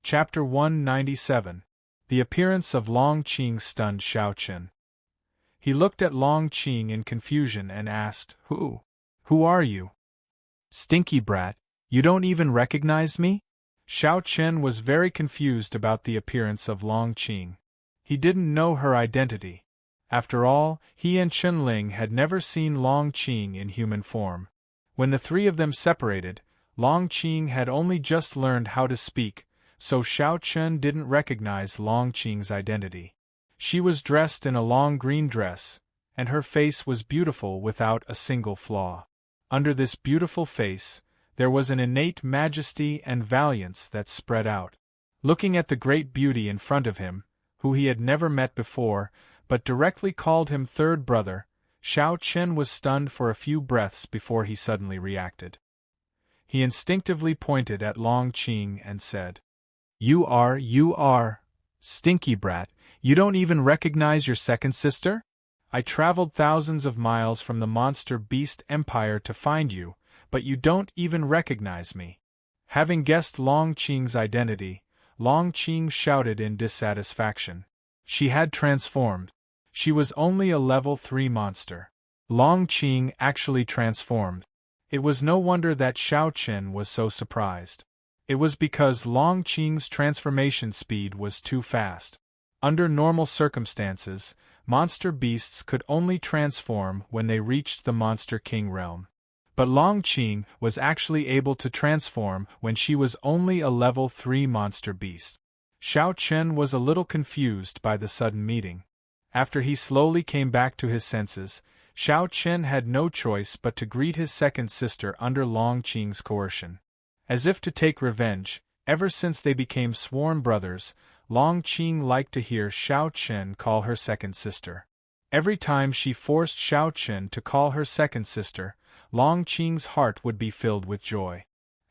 Chapter 197. The appearance of Long Qing stunned Xiao Chen. He looked at Long Qing in confusion and asked, Who are you? Stinky brat, you don't even recognize me? Xiao Chen was very confused about the appearance of Long Qing. He didn't know her identity. After all, he and Chenling had never seen Long Qing in human form. When the three of them separated, Long Qing had only just learned how to speak, so Xiao Chen didn't recognize Long Qing's identity. She was dressed in a long green dress, and her face was beautiful without a single flaw. Under this beautiful face, there was an innate majesty and valiance that spread out. Looking at the great beauty in front of him, who he had never met before, but directly called him third brother, Xiao Chen was stunned for a few breaths before he suddenly reacted. He instinctively pointed at Long Qing and said, You are, stinky brat, you don't even recognize your second sister? I traveled thousands of miles from the monster beast empire to find you, but you don't even recognize me. Having guessed Long Qing's identity, Long Qing shouted in dissatisfaction. She had transformed. She was only a level 3 monster. Long Qing actually transformed. It was no wonder that Xiao Chen was so surprised. It was because Long Qing's transformation speed was too fast. Under normal circumstances, monster beasts could only transform when they reached the Monster King realm. But Long Qing was actually able to transform when she was only a level 3 monster beast. Xiao Chen was a little confused by the sudden meeting. After he slowly came back to his senses, Xiao Chen had no choice but to greet his second sister under Long Qing's coercion. As if to take revenge, ever since they became sworn brothers, Long Qing liked to hear Xiao Chen call her second sister. Every time she forced Xiao Chen to call her second sister, Long Qing's heart would be filled with joy.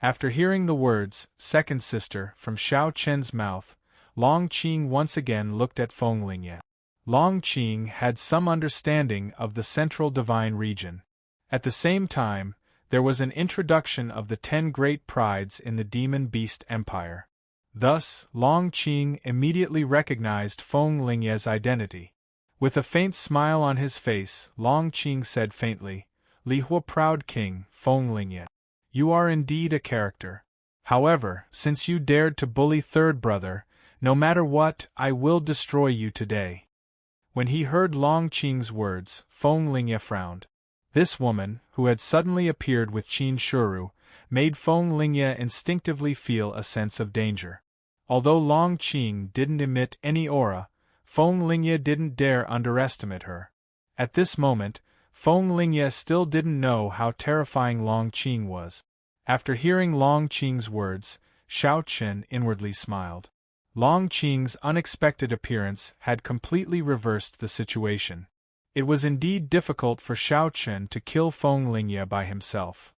After hearing the words, second sister, from Xiao Chen's mouth, Long Qing once again looked at Fenglingye. Long Qing had some understanding of the central divine region. At the same time, there was an introduction of the 10 great prides in the demon beast empire. Thus, Long Qing immediately recognized Fenglingye's identity. With a faint smile on his face, Long Qing said faintly, Li Hua proud king, Fenglingye. You are indeed a character. However, since you dared to bully third brother, no matter what, I will destroy you today. When he heard Long Qing's words, Fenglingye frowned. This woman, who had suddenly appeared with Qin Shuru, made Fenglingye instinctively feel a sense of danger. Although Long Qing didn't emit any aura, Fenglingye didn't dare underestimate her. At this moment, Fenglingye still didn't know how terrifying Long Qing was. After hearing Long Qing's words, Xiao Chen inwardly smiled. Long Qing's unexpected appearance had completely reversed the situation. It was indeed difficult for Xiao Chen to kill Fenglingye by himself.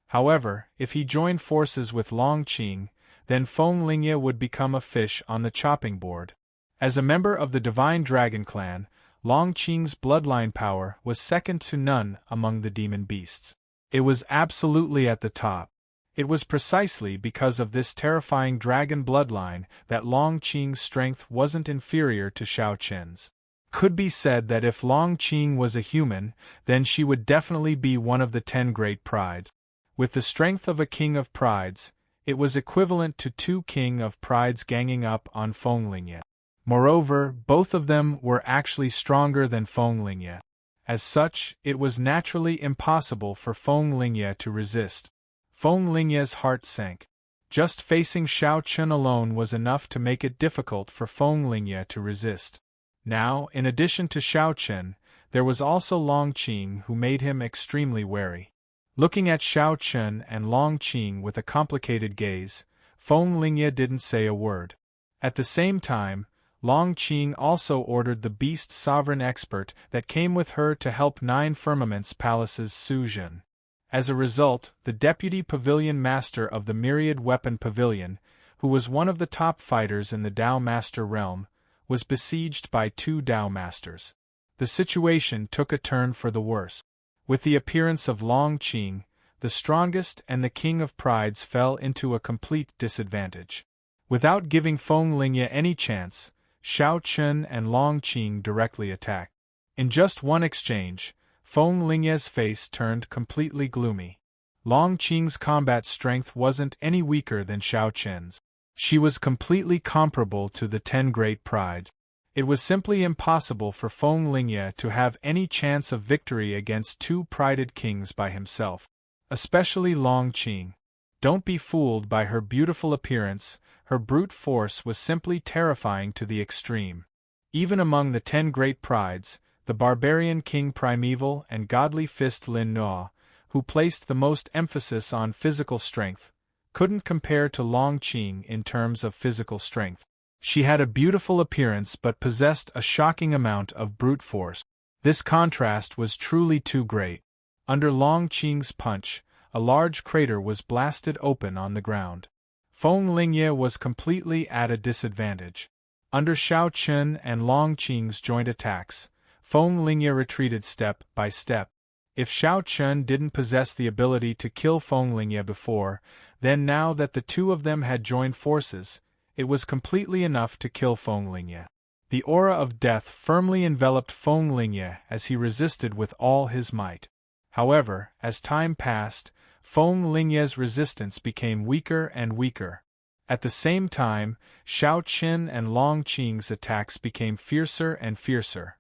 However, if he joined forces with Long Qing, then Fenglingye would become a fish on the chopping board. As a member of the Divine Dragon clan, Long Qing's bloodline power was second to none among the demon beasts. It was absolutely at the top. It was precisely because of this terrifying dragon bloodline that Long Qing's strength wasn't inferior to Xiao Chen's. Could be said that if Long Qing was a human, then she would definitely be one of the 10 great prides. With the strength of a king of prides, it was equivalent to 2 king of prides ganging up on Fenglingye. Moreover, both of them were actually stronger than Fenglingye. As such, it was naturally impossible for Fenglingye to resist. Fenglingye's heart sank. Just facing Xiao Chen alone was enough to make it difficult for Fenglingye to resist. Now, in addition to Xiao Chen, there was also Long Qing who made him extremely wary. Looking at Xiao Chen and Long Qing with a complicated gaze, Fenglingye didn't say a word. At the same time, Long Qing also ordered the beast sovereign expert that came with her to help 9 Firmaments Palace's Su Jun. As a result, the deputy pavilion master of the Myriad Weapon Pavilion, who was one of the top fighters in the Dao Master realm, was besieged by 2 Dao Masters. The situation took a turn for the worse. With the appearance of Long Qing, the strongest and the king of prides fell into a complete disadvantage. Without giving Feng Lingye any chance, Xiao Chen and Long Qing directly attacked. In just one exchange, Feng Lingye's face turned completely gloomy. Long Qing's combat strength wasn't any weaker than Xiao Chen's. She was completely comparable to the 10 great prides. It was simply impossible for Feng Lingye to have any chance of victory against 2 prided kings by himself. Especially Long Qing. Don't be fooled by her beautiful appearance, her brute force was simply terrifying to the extreme. Even among the 10 great prides, the barbarian king Primeval and godly fist Lin Nuo, who placed the most emphasis on physical strength, couldn't compare to Long Qing in terms of physical strength. She had a beautiful appearance but possessed a shocking amount of brute force. This contrast was truly too great. Under Long Qing's punch, a large crater was blasted open on the ground. Feng Lingye was completely at a disadvantage. Under Xiao Chen and Long Qing's joint attacks, Feng Lingye retreated step by step. If Xiao Chen didn't possess the ability to kill Feng Lingye before, then now that the two of them had joined forces, it was completely enough to kill Feng Lingye. The aura of death firmly enveloped Feng Lingye as he resisted with all his might. However, as time passed, Feng Lingye's resistance became weaker and weaker. At the same time, Xiao Chen and Long Qing's attacks became fiercer and fiercer.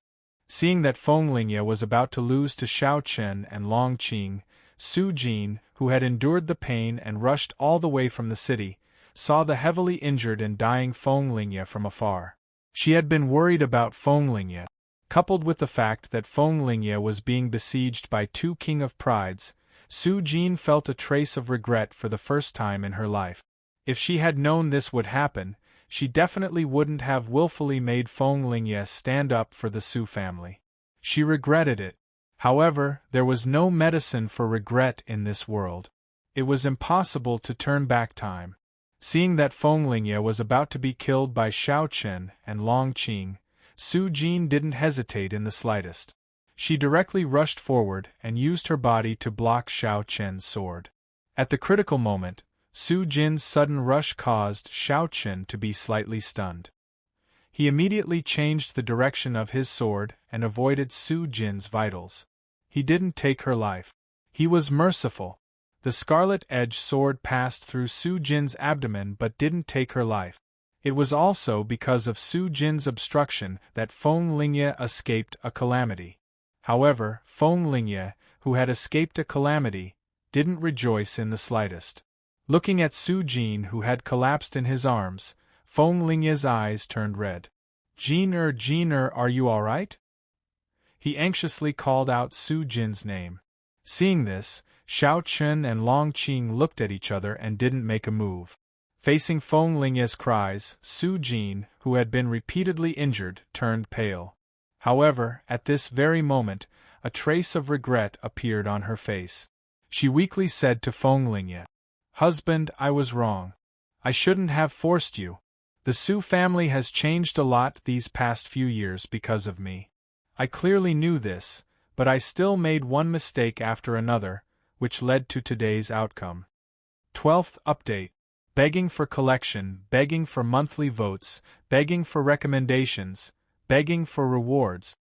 Seeing that Feng Lingye was about to lose to Xiao Chen and Long Qing, Su Jin, who had endured the pain and rushed all the way from the city, saw the heavily injured and dying Feng Lingye from afar. She had been worried about Feng Lingye. Coupled with the fact that Feng Lingye was being besieged by 2 King of Prides, Su Jin felt a trace of regret for the first time in her life. If she had known this would happen, she definitely wouldn't have willfully made Feng Lingye stand up for the Su family. She regretted it. However, there was no medicine for regret in this world. It was impossible to turn back time. Seeing that Feng Lingye was about to be killed by Xiao Chen and Long Qing, Su Jin didn't hesitate in the slightest. She directly rushed forward and used her body to block Xiao Chen's sword. At the critical moment, Su Jin's sudden rush caused Xiao Chen to be slightly stunned. He immediately changed the direction of his sword and avoided Su Jin's vitals. He didn't take her life. He was merciful. The scarlet-edged sword passed through Su Jin's abdomen but didn't take her life. It was also because of Su Jin's obstruction that Feng Lingye escaped a calamity. However, Feng Lingye, who had escaped a calamity, didn't rejoice in the slightest. Looking at Su Jin, who had collapsed in his arms, Feng Lingye's eyes turned red. Jin, are you all right? He anxiously called out Su Jin's name. Seeing this, Xiao Chen and Long Qing looked at each other and didn't make a move. Facing Feng Lingye's cries, Su Jin, who had been repeatedly injured, turned pale. However, at this very moment, a trace of regret appeared on her face. She weakly said to Feng Lingye, "Husband, I was wrong. I shouldn't have forced you. The Su family has changed a lot these past few years because of me. I clearly knew this, but I still made one mistake after another, which led to today's outcome." 12th update. Begging for collection, begging for monthly votes, begging for recommendations, begging for rewards.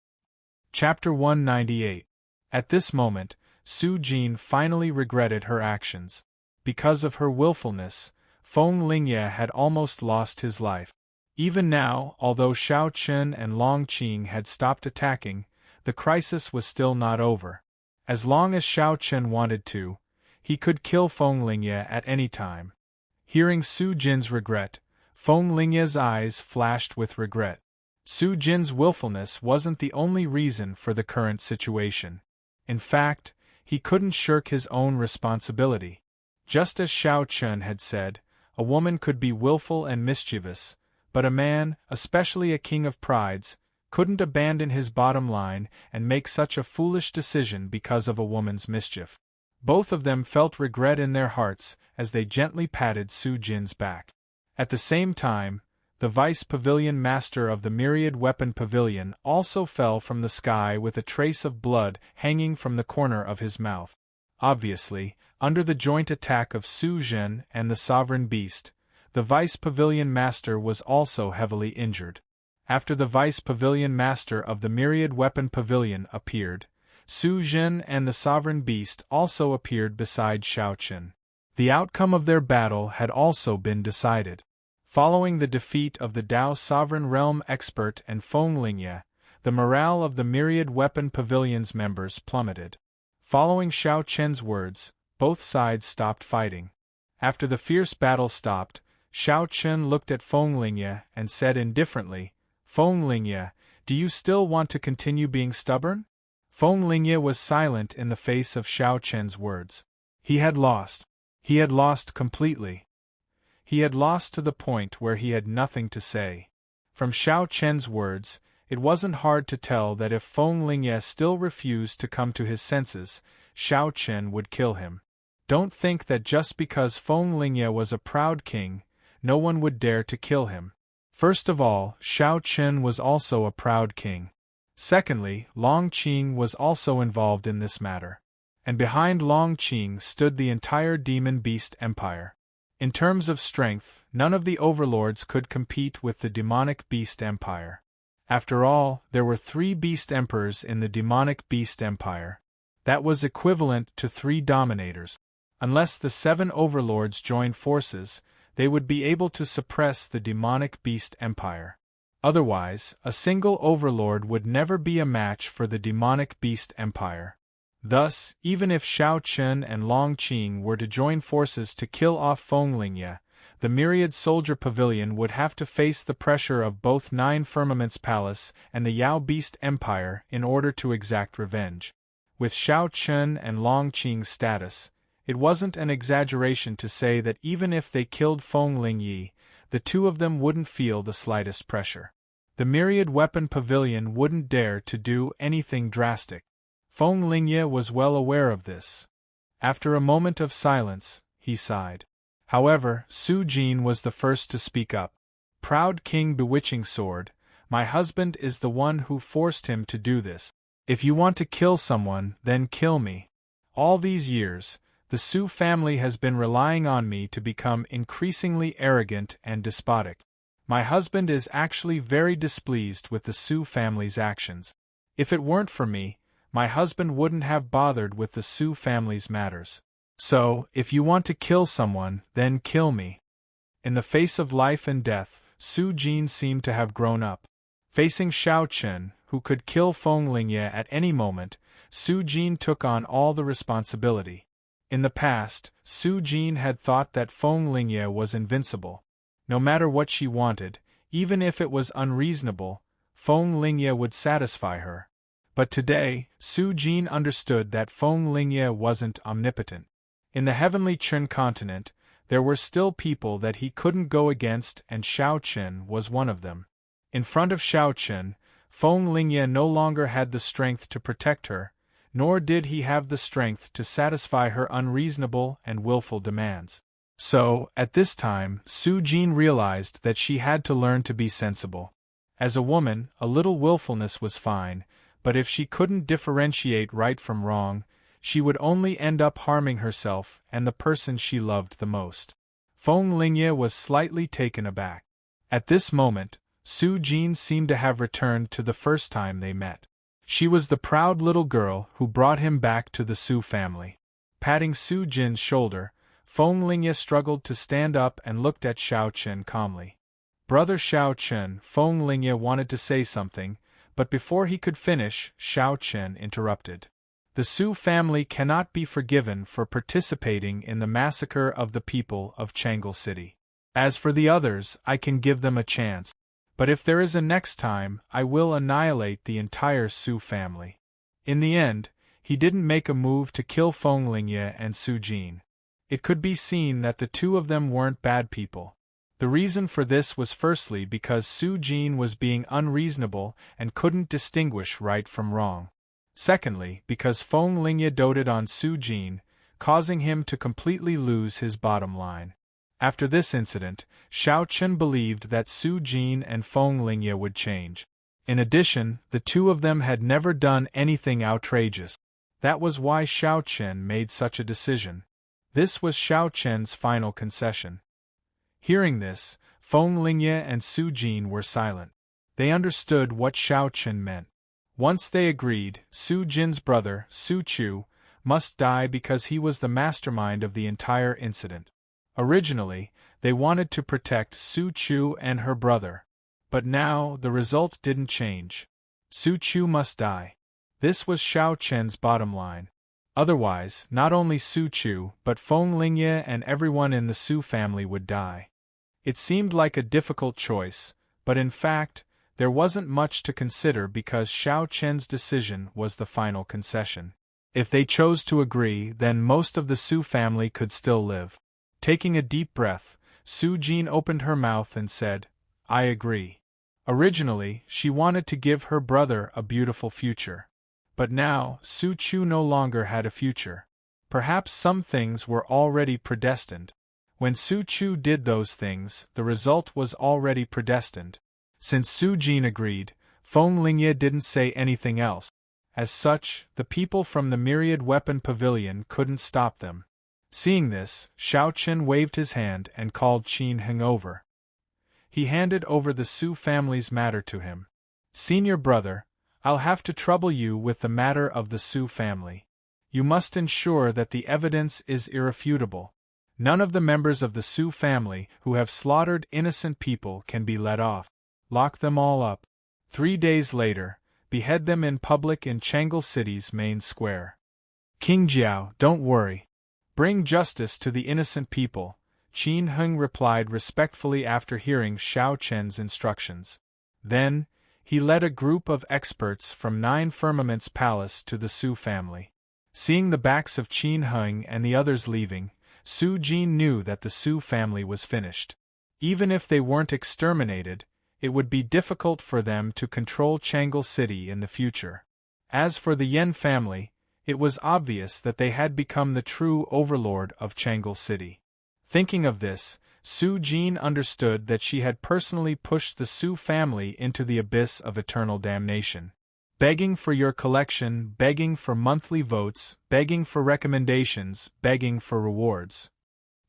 Chapter 198. At this moment, Su Jin finally regretted her actions. Because of her willfulness, Feng Lingye had almost lost his life. Even now, although Xiao Chen and Long Qing had stopped attacking, the crisis was still not over. As long as Xiao Chen wanted to, he could kill Feng Lingye at any time. Hearing Su Jin's regret, Feng Lingye's eyes flashed with regret. Su Jin's willfulness wasn't the only reason for the current situation. In fact, he couldn't shirk his own responsibility. Just as Xiao Chen had said, a woman could be willful and mischievous, but a man, especially a king of prides, couldn't abandon his bottom line and make such a foolish decision because of a woman's mischief. Both of them felt regret in their hearts as they gently patted Su Jin's back. At the same time, the vice pavilion master of the myriad weapon pavilion also fell from the sky with a trace of blood hanging from the corner of his mouth. Obviously, under the joint attack of Su Jin and the sovereign beast, the Vice Pavilion Master was also heavily injured. After the Vice Pavilion Master of the Myriad Weapon Pavilion appeared, Su Jin and the Sovereign Beast also appeared beside Shao Qin. The outcome of their battle had also been decided. Following the defeat of the Dao Sovereign Realm Expert and Feng Lingye, the morale of the Myriad Weapon Pavilion's members plummeted. Following Shao Qin's words, both sides stopped fighting. After the fierce battle stopped, Shao Qin looked at Feng Lingye and said indifferently, "Feng Lingye, do you still want to continue being stubborn?" Feng Lingye was silent in the face of Shao Qin's words. He had lost. He had lost completely. He had lost to the point where he had nothing to say. From Shao Qin's words, it wasn't hard to tell that if Feng Lingye still refused to come to his senses, Shao Qin would kill him. Don't think that just because Feng Lingye was a proud king, no one would dare to kill him. First of all, Shao Qin was also a proud king. Secondly, Long Qing was also involved in this matter. And behind Long Qing stood the entire Demon Beast Empire. In terms of strength, none of the overlords could compete with the Demonic Beast Empire. After all, there were 3 Beast Emperors in the Demonic Beast Empire. That was equivalent to 3 Dominators. Unless the 7 overlords joined forces, they would be able to suppress the Demonic Beast Empire. Otherwise, a single overlord would never be a match for the Demonic Beast Empire. Thus, even if Shao Qin and Long Qing were to join forces to kill off Feng Lingye, the Myriad Soldier Pavilion would have to face the pressure of both 9 Firmaments Palace and the Yao Beast Empire in order to exact revenge. With Shao Qin and Long Qing's status, it wasn't an exaggeration to say that even if they killed Feng Lingye, the 2 of them wouldn't feel the slightest pressure. The Myriad Weapon Pavilion wouldn't dare to do anything drastic. Feng Lingye was well aware of this. After a moment of silence, he sighed. However, Su Jin was the first to speak up. "Proud King Bewitching Sword, my husband is the one who forced him to do this. If you want to kill someone, then kill me. All these years, the Su family has been relying on me to become increasingly arrogant and despotic. My husband is actually very displeased with the Su family's actions. If it weren't for me, my husband wouldn't have bothered with the Su family's matters. So, if you want to kill someone, then kill me." In the face of life and death, Su Jin seemed to have grown up. Facing Shao Qin, who could kill Feng Lingye at any moment, Su Jin took on all the responsibility. In the past, Su Jin had thought that Feng Lingye was invincible. No matter what she wanted, even if it was unreasonable, Feng Lingye would satisfy her. But today, Su Jin understood that Feng Lingye wasn't omnipotent. In the heavenly Qin continent, there were still people that he couldn't go against, and Shao Qin was one of them. In front of Shao Qin, Feng Lingye no longer had the strength to protect her, nor did he have the strength to satisfy her unreasonable and willful demands. So, at this time, Su Jin realized that she had to learn to be sensible. As a woman, a little willfulness was fine, but if she couldn't differentiate right from wrong, she would only end up harming herself and the person she loved the most. Feng Lingye was slightly taken aback. At this moment, Su Jin seemed to have returned to the first time they met. She was the proud little girl who brought him back to the Su family. Patting Su Jin's shoulder, Feng Lingye struggled to stand up and looked at Shao Qin calmly. "Brother Shao Qin," Feng Lingye wanted to say something, but before he could finish, Shao Qin interrupted. "The Su family cannot be forgiven for participating in the massacre of the people of Changle City. As for the others, I can give them a chance. But if there is a next time, I will annihilate the entire Su family." In the end, he didn't make a move to kill Feng Lingye and Su Jin. It could be seen that the 2 of them weren't bad people. The reason for this was firstly because Su Jin was being unreasonable and couldn't distinguish right from wrong. Secondly, because Feng Lingye doted on Su Jin, causing him to completely lose his bottom line. After this incident, Shao Qin believed that Su Jin and Feng Lingye would change. In addition, the 2 of them had never done anything outrageous. That was why Shao Qin made such a decision. This was Shao Qin's final concession. Hearing this, Feng Lingye and Su Jin were silent. They understood what Xiao Chen meant. Once they agreed, Su Jin's brother, Su Chu, must die because he was the mastermind of the entire incident. Originally, they wanted to protect Su Chu and her brother. But now, the result didn't change. Su Chu must die. This was Xiao Chen's bottom line. Otherwise, not only Su Chu, but Feng Lingye and everyone in the Su family would die. It seemed like a difficult choice, but in fact, there wasn't much to consider because Xiao Chen's decision was the final concession. If they chose to agree, then most of the Su family could still live. Taking a deep breath, Su Jin opened her mouth and said, "I agree." Originally, she wanted to give her brother a beautiful future. But now, Su Chu no longer had a future. Perhaps some things were already predestined. When Su Chu did those things, the result was already predestined. Since Su Jin agreed, Feng Lingye didn't say anything else. As such, the people from the Myriad Weapon Pavilion couldn't stop them. Seeing this, Xiao Chen waved his hand and called Qin Heng over. He handed over the Su family's matter to him. "Senior brother, I'll have to trouble you with the matter of the Su family. You must ensure that the evidence is irrefutable. None of the members of the Su family who have slaughtered innocent people can be let off. Lock them all up. 3 days later, behead them in public in Changle City's main square." "King Jiao, don't worry. Bring justice to the innocent people," Qin Heng replied respectfully after hearing Xiao Chen's instructions. Then, he led a group of experts from 9 Firmament's palace to the Su family. Seeing the backs of Qin Heng and the others leaving, Su Jin knew that the Su family was finished. Even if they weren't exterminated, it would be difficult for them to control Changle City in the future. As for the Yen family, it was obvious that they had become the true overlord of Changle City. Thinking of this, Su Jin understood that she had personally pushed the Su family into the abyss of eternal damnation. Begging for your collection, begging for monthly votes, begging for recommendations, begging for rewards.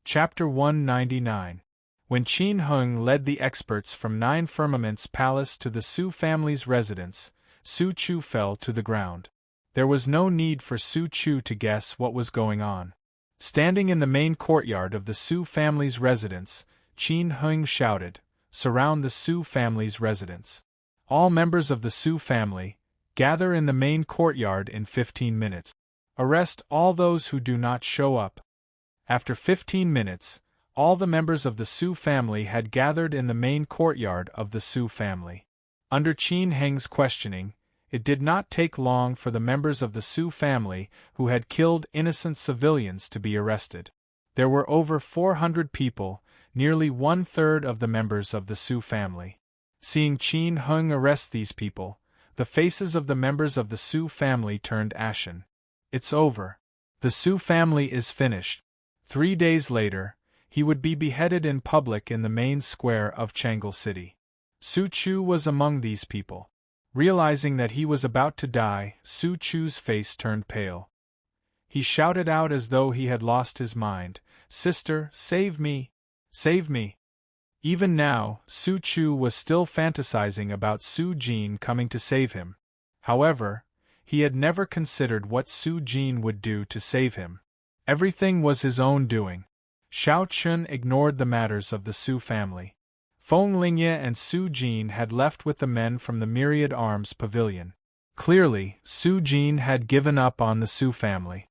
Chapter 199. When Qin Heng led the experts from 9 Firmament's palace to the Su family's residence, Su Chu fell to the ground. There was no need for Su Chu to guess what was going on. Standing in the main courtyard of the Su family's residence, Qin Heng shouted, "Surround the Su family's residence. All members of the Su family, gather in the main courtyard in 15 minutes. Arrest all those who do not show up." After 15 minutes, all the members of the Su family had gathered in the main courtyard of the Su family. Under Qin Heng's questioning, it did not take long for the members of the Su family who had killed innocent civilians to be arrested. There were over 400 people, nearly 1/3 of the members of the Su family. Seeing Qin Heng arrest these people, the faces of the members of the Su family turned ashen. It's over. The Su family is finished. 3 days later, he would be beheaded in public in the main square of Changle City. Su Chu was among these people. Realizing that he was about to die, Su Chu's face turned pale. He shouted out as though he had lost his mind, "Sister, save me! Save me!" Even now, Su Chu was still fantasizing about Su Jin coming to save him. However, he had never considered what Su Jin would do to save him. Everything was his own doing. Xiao Chun ignored the matters of the Su family. Feng Lingye and Su Jin had left with the men from the Myriad Arms Pavilion. Clearly, Su Jin had given up on the Su family.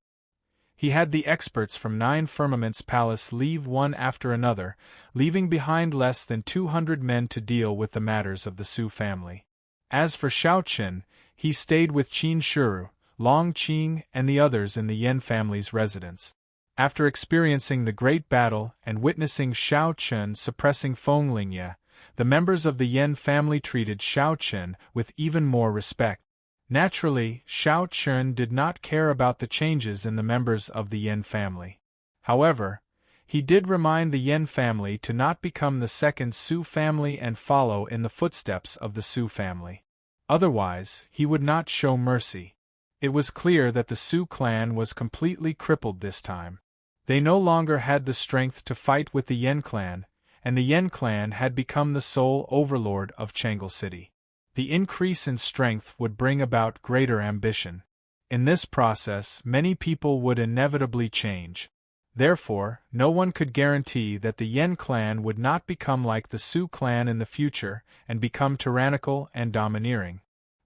He had the experts from 9 Firmament's palace leave one after another, leaving behind less than 200 men to deal with the matters of the Su family. As for Xiao Chen, he stayed with Qin Shuru, Long Qing and the others in the Yen family's residence. After experiencing the great battle and witnessing Xiao Chen suppressing Feng Lingye, the members of the Yen family treated Xiao Chen with even more respect. Naturally, Xiao Chen did not care about the changes in the members of the Yen family. However, he did remind the Yen family to not become the second Su family and follow in the footsteps of the Su family. Otherwise, he would not show mercy. It was clear that the Su clan was completely crippled this time. They no longer had the strength to fight with the Yen clan, and the Yen clan had become the sole overlord of Changle City. The increase in strength would bring about greater ambition. In this process, many people would inevitably change. Therefore, no one could guarantee that the Yen clan would not become like the Sioux clan in the future and become tyrannical and domineering.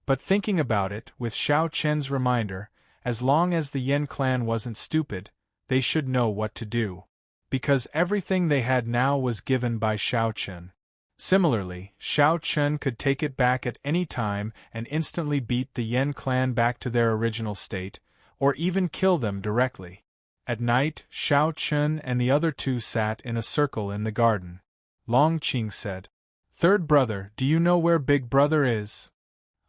But thinking about it, with Xiao Chen's reminder, as long as the Yen clan wasn't stupid, they should know what to do. Because everything they had now was given by Xiao Chen. Similarly, Xiao Chen could take it back at any time and instantly beat the Yen clan back to their original state, or even kill them directly. At night, Xiao Chen and the other two sat in a circle in the garden. Long Qing said, "Third brother, do you know where Big Brother is?"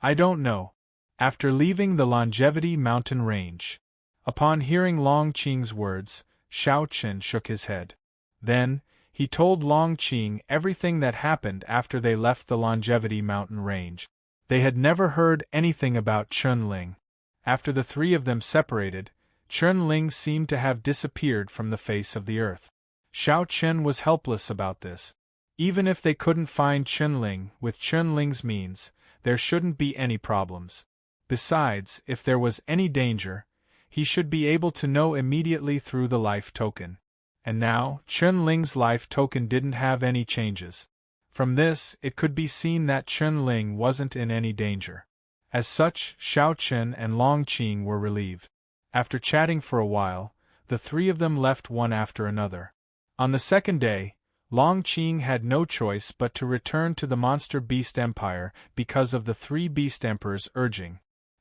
"I don't know." After leaving the Longevity Mountain Range. Upon hearing Long Qing's words, Xiao Chen shook his head. Then, he told Long Qing everything that happened after they left the Longevity Mountain Range. They had never heard anything about Chun Ling. After the three of them separated, Chun Ling seemed to have disappeared from the face of the earth. Xiao Chen was helpless about this. Even if they couldn't find Chun Ling with Chun Ling's means, there shouldn't be any problems. Besides, if there was any danger, he should be able to know immediately through the life token. And now, Chun Ling's life token didn't have any changes. From this, it could be seen that Chun Ling wasn't in any danger. As such, Xiao Chen and Long Qing were relieved. After chatting for a while, the three of them left one after another. On the second day, Long Qing had no choice but to return to the Monster Beast Empire because of the three Beast Emperors' urging.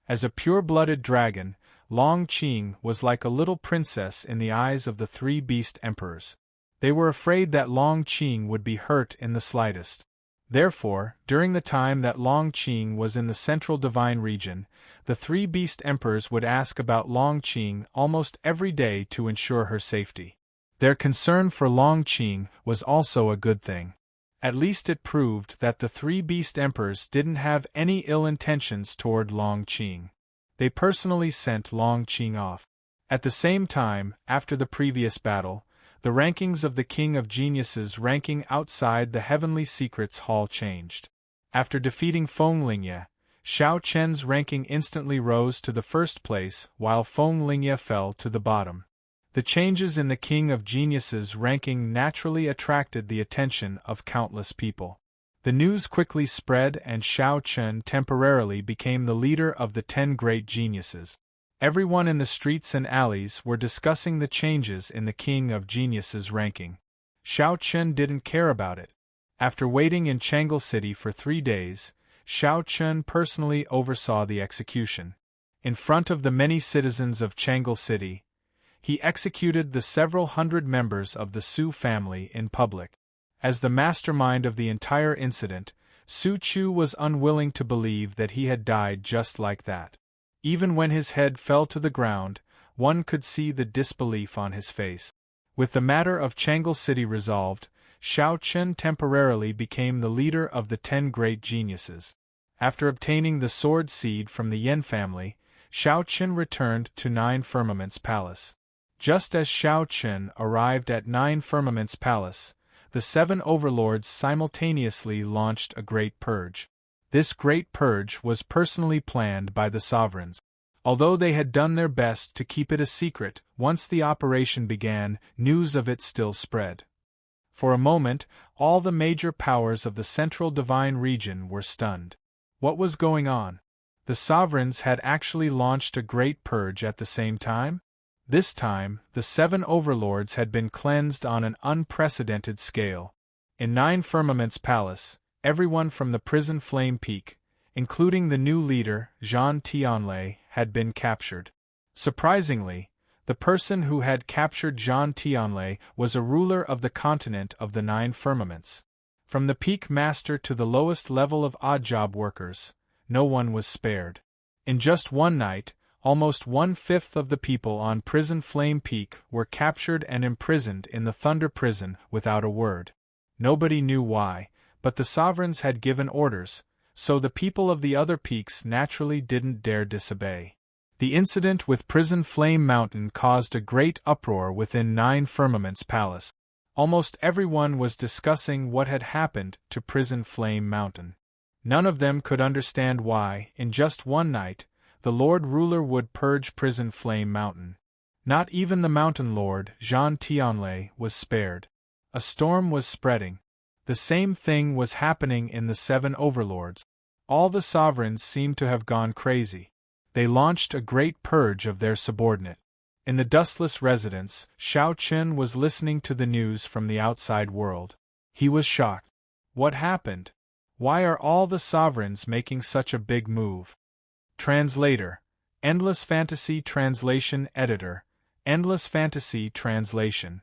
As a pure-blooded dragon, Long Qing was like a little princess in the eyes of the three Beast Emperors. They were afraid that Long Qing would be hurt in the slightest. Therefore, during the time that Long Qing was in the Central Divine Region, the three Beast Emperors would ask about Long Qing almost every day to ensure her safety. Their concern for Long Qing was also a good thing. At least it proved that the three Beast Emperors didn't have any ill intentions toward Long Qing. They personally sent Long Qing off. At the same time, after the previous battle, the rankings of the King of Geniuses ranking outside the Heavenly Secrets Hall changed. After defeating Feng Lingye, Xiao Chen's ranking instantly rose to the first place while Feng Lingye fell to the bottom. The changes in the King of Geniuses ranking naturally attracted the attention of countless people. The news quickly spread and Xiao Chen temporarily became the leader of the 10 great geniuses. Everyone in the streets and alleys were discussing the changes in the King of Geniuses ranking. Xiao Chen didn't care about it. After waiting in Changle City for 3 days, Xiao Chen personally oversaw the execution. In front of the many citizens of Changle City, he executed the several hundred members of the Su family in public. As the mastermind of the entire incident, Su Chu was unwilling to believe that he had died just like that. Even when his head fell to the ground, one could see the disbelief on his face. With the matter of Changle City resolved, Xiao Chen temporarily became the leader of the 10 great geniuses. After obtaining the sword seed from the Yen family, Xiao Chen returned to Nine Firmaments Palace. Just as Xiao Chen arrived at Nine Firmaments Palace, the 7 overlords simultaneously launched a great purge. This great purge was personally planned by the sovereigns. Although they had done their best to keep it a secret, once the operation began, news of it still spread. For a moment, all the major powers of the Central Divine Region were stunned. What was going on? The sovereigns had actually launched a great purge at the same time? This time, the 7 overlords had been cleansed on an unprecedented scale. In Nine Firmaments Palace, everyone from the prison Flame Peak, including the new leader, Zhan Tianlei, had been captured. Surprisingly, the person who had captured Zhan Tianlei was a ruler of the continent of the 9 firmaments. From the peak master to the lowest level of odd job workers, no one was spared. In just one night, almost 1/5 of the people on prison Flame Peak were captured and imprisoned in the Thunder Prison without a word. Nobody knew why, but the sovereigns had given orders, so the people of the other peaks naturally didn't dare disobey. The incident with Prison Flame Mountain caused a great uproar within Nine Firmaments Palace. Almost everyone was discussing what had happened to Prison Flame Mountain. None of them could understand why, in just one night, the Lord Ruler would purge Prison Flame Mountain. Not even the Mountain Lord, Jean Tianlai, was spared. A storm was spreading. The same thing was happening in the Seven Overlords. All the sovereigns seemed to have gone crazy. They launched a great purge of their subordinate. In the dustless residence, Shao Qin was listening to the news from the outside world. He was shocked. What happened? Why are all the sovereigns making such a big move? Translator. Endless Fantasy Translation Editor. Endless Fantasy Translation.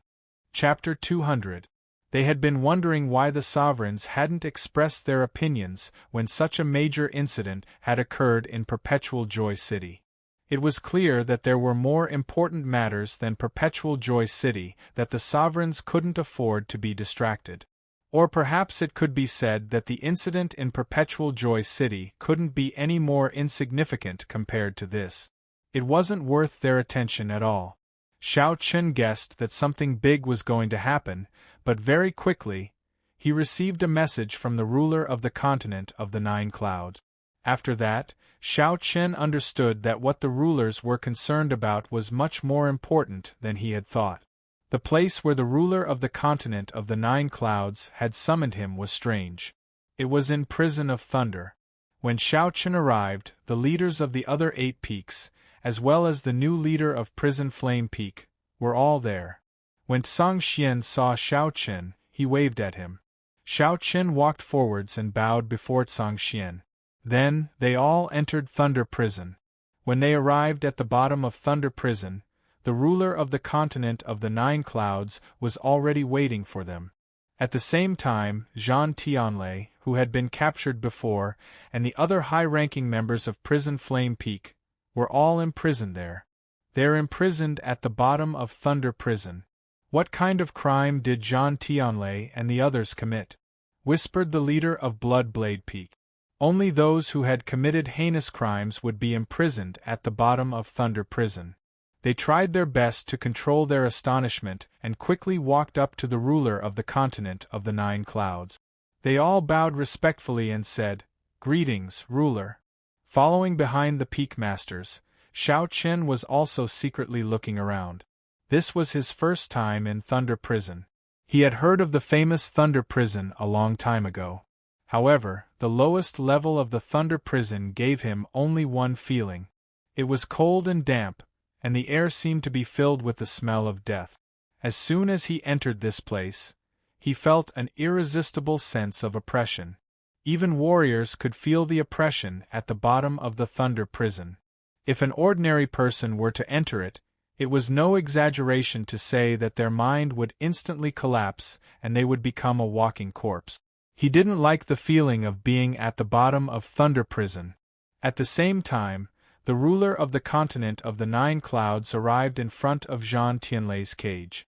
Chapter 200. They had been wondering why the sovereigns hadn't expressed their opinions when such a major incident had occurred in Perpetual Joy City. It was clear that there were more important matters than Perpetual Joy City, that the sovereigns couldn't afford to be distracted. Or perhaps it could be said that the incident in Perpetual Joy City couldn't be any more insignificant compared to this. It wasn't worth their attention at all. Shao Qin guessed that something big was going to happen, but very quickly, he received a message from the ruler of the continent of the Nine Clouds. After that, Shao Qin understood that what the rulers were concerned about was much more important than he had thought. The place where the ruler of the continent of the Nine Clouds had summoned him was strange. It was in Prison of Thunder. When Shao Qin arrived, the leaders of the other 8 peaks, as well as the new leader of Prison Flame Peak, were all there. When Song Xian saw Shao Qin, he waved at him. Shao Qin walked forwards and bowed before Song Xian. Then, they all entered Thunder Prison. When they arrived at the bottom of Thunder Prison, the ruler of the continent of the Nine Clouds was already waiting for them. At the same time, Jean Tianlai, who had been captured before, and the other high-ranking members of Prison Flame Peak, were all imprisoned there. They're imprisoned at the bottom of Thunder Prison. What kind of crime did Jean Tianlai and the others commit? Whispered the leader of Bloodblade Peak. Only those who had committed heinous crimes would be imprisoned at the bottom of Thunder Prison. They tried their best to control their astonishment and quickly walked up to the ruler of the continent of the Nine Clouds. They all bowed respectfully and said, "Greetings, ruler." Following behind the Peak Masters, Shao Qin was also secretly looking around. This was his first time in Thunder Prison. He had heard of the famous Thunder Prison a long time ago. However, the lowest level of the Thunder Prison gave him only one feeling. It was cold and damp, and the air seemed to be filled with the smell of death. As soon as he entered this place, he felt an irresistible sense of oppression. Even warriors could feel the oppression at the bottom of the Thunder Prison. If an ordinary person were to enter it, it was no exaggeration to say that their mind would instantly collapse and they would become a walking corpse. He didn't like the feeling of being at the bottom of Thunder Prison. At the same time, the ruler of the continent of the Nine Clouds arrived in front of Jean Tianlai's cage.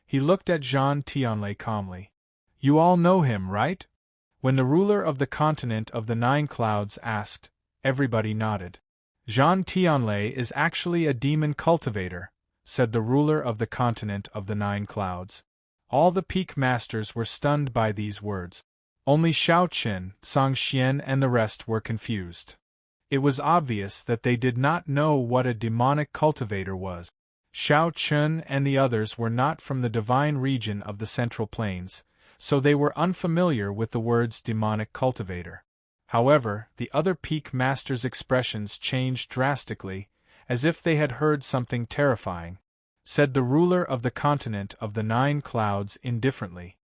He looked at Jean Tianlai calmly. "You all know him, right?" When the ruler of the continent of the Nine Clouds asked, everybody nodded. "Jean Tianlai is actually a demon cultivator," said the ruler of the continent of the Nine Clouds. All the Peak Masters were stunned by these words. Only Shao Qin, Song Xian and the rest were confused. It was obvious that they did not know what a demonic cultivator was. Shao Qin and the others were not from the divine region of the Central Plains, so they were unfamiliar with the words demonic cultivator. However, the other Peak Masters' expressions changed drastically, as if they had heard something terrifying. Said the ruler of the continent of the Nine Clouds indifferently.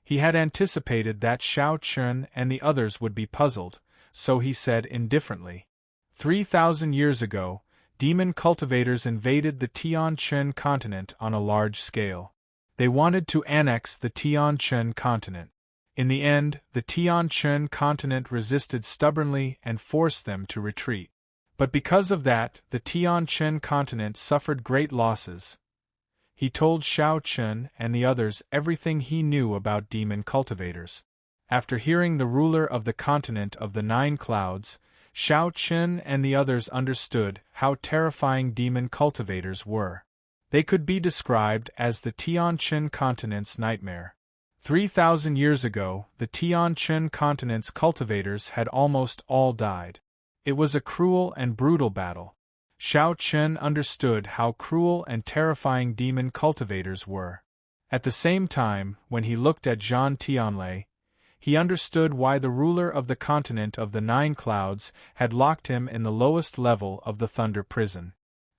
He had anticipated that Shao Qin and the others would be puzzled, so he said indifferently, 3,000 years ago, demon cultivators invaded the Tianquan continent on a large scale. They wanted to annex the Tianquan continent. In the end, the Tianquan continent resisted stubbornly and forced them to retreat. But because of that, the Tianquan continent suffered great losses. He told Shao Qin and the others everything he knew about demon cultivators. After hearing the ruler of the continent of the Nine Clouds, Shao Qin and the others understood how terrifying demon cultivators were. They could be described as the Tian-Chin continent's nightmare. 3,000 years ago, the Tian-Chin continent's cultivators had almost all died. It was a cruel and brutal battle. Xiao Chen understood how cruel and terrifying demon cultivators were. At the same time, when he looked at Zhan Tianlei, he understood why the ruler of the continent of the Nine Clouds had locked him in the lowest level of the Thunder Prison.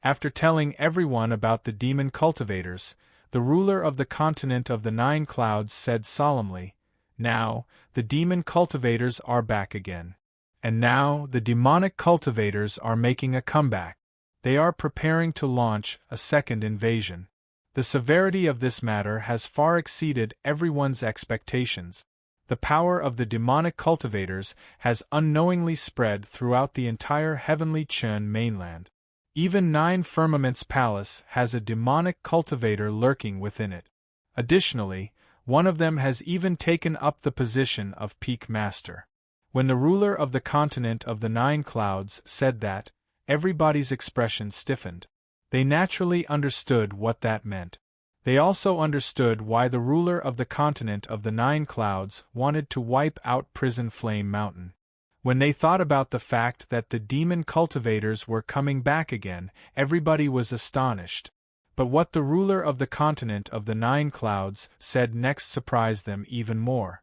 After telling everyone about the demon cultivators, the ruler of the continent of the Nine Clouds said solemnly, "Now, the demon cultivators are back again. And now, the demonic cultivators are making a comeback. They are preparing to launch a second invasion. The severity of this matter has far exceeded everyone's expectations. The power of the demonic cultivators has unknowingly spread throughout the entire heavenly Chen mainland. Even Nine Firmament's palace has a demonic cultivator lurking within it. Additionally, one of them has even taken up the position of Peak Master." When the ruler of the continent of the Nine Clouds said that, everybody's expression stiffened. They naturally understood what that meant. They also understood why the ruler of the continent of the Nine Clouds wanted to wipe out Prison Flame Mountain. When they thought about the fact that the demon cultivators were coming back again, everybody was astonished. But what the ruler of the continent of the Nine Clouds said next surprised them even more.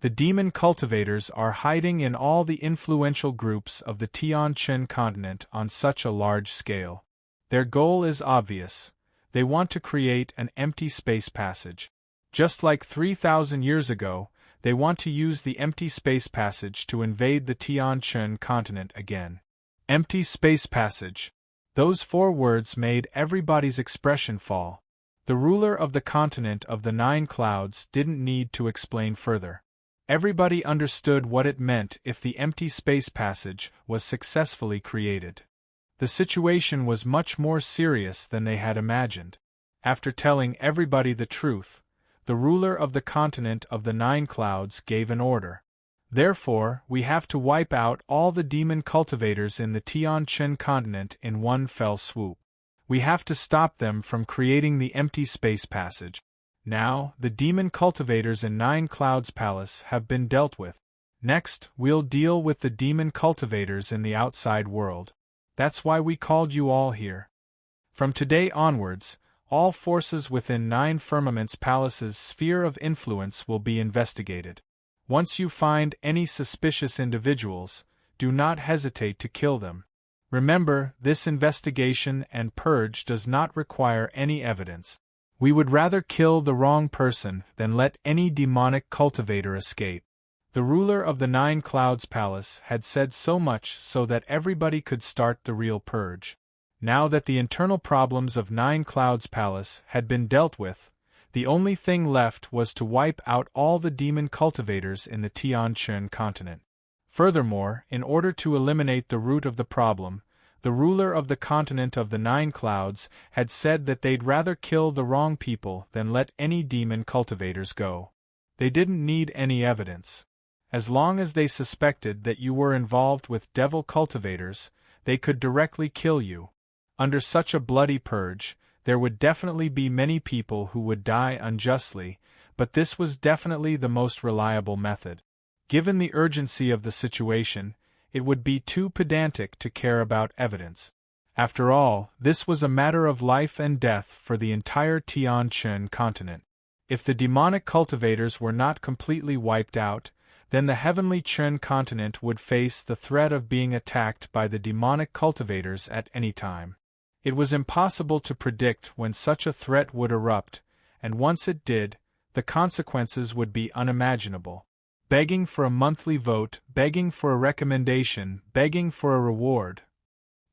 The demon cultivators are hiding in all the influential groups of the Tian-Chin continent on such a large scale. Their goal is obvious. They want to create an empty space passage. Just like 3,000 years ago, they want to use the empty space passage to invade the Tian-Chin continent again. Empty space passage. Those 4 words made everybody's expression fall. The ruler of the continent of the Nine Clouds didn't need to explain further. Everybody understood what it meant if the empty space passage was successfully created. The situation was much more serious than they had imagined. After telling everybody the truth, the ruler of the continent of the Nine Clouds gave an order. "Therefore, we have to wipe out all the demon cultivators in the Tian-Chin continent in one fell swoop. We have to stop them from creating the empty space passage. Now, the demon cultivators in Nine Clouds Palace have been dealt with. Next, we'll deal with the demon cultivators in the outside world. That's why we called you all here. From today onwards, all forces within Nine Firmament's Palace's sphere of influence will be investigated. Once you find any suspicious individuals, do not hesitate to kill them. Remember, this investigation and purge does not require any evidence. We would rather kill the wrong person than let any demonic cultivator escape." The ruler of the Nine Clouds Palace had said so much so that everybody could start the real purge. Now that the internal problems of Nine Clouds Palace had been dealt with, the only thing left was to wipe out all the demon cultivators in the Tian-Chin continent. Furthermore, in order to eliminate the root of the problem, the ruler of the continent of the Nine Clouds had said that they'd rather kill the wrong people than let any demon cultivators go. They didn't need any evidence. As long as they suspected that you were involved with devil cultivators, they could directly kill you. Under such a bloody purge, there would definitely be many people who would die unjustly, but this was definitely the most reliable method. Given the urgency of the situation, it would be too pedantic to care about evidence. After all, this was a matter of life and death for the entire Tian-Chin continent. If the demonic cultivators were not completely wiped out, then the heavenly Chen continent would face the threat of being attacked by the demonic cultivators at any time. It was impossible to predict when such a threat would erupt, and once it did, the consequences would be unimaginable. Begging for a monthly vote, begging for a recommendation, begging for a reward.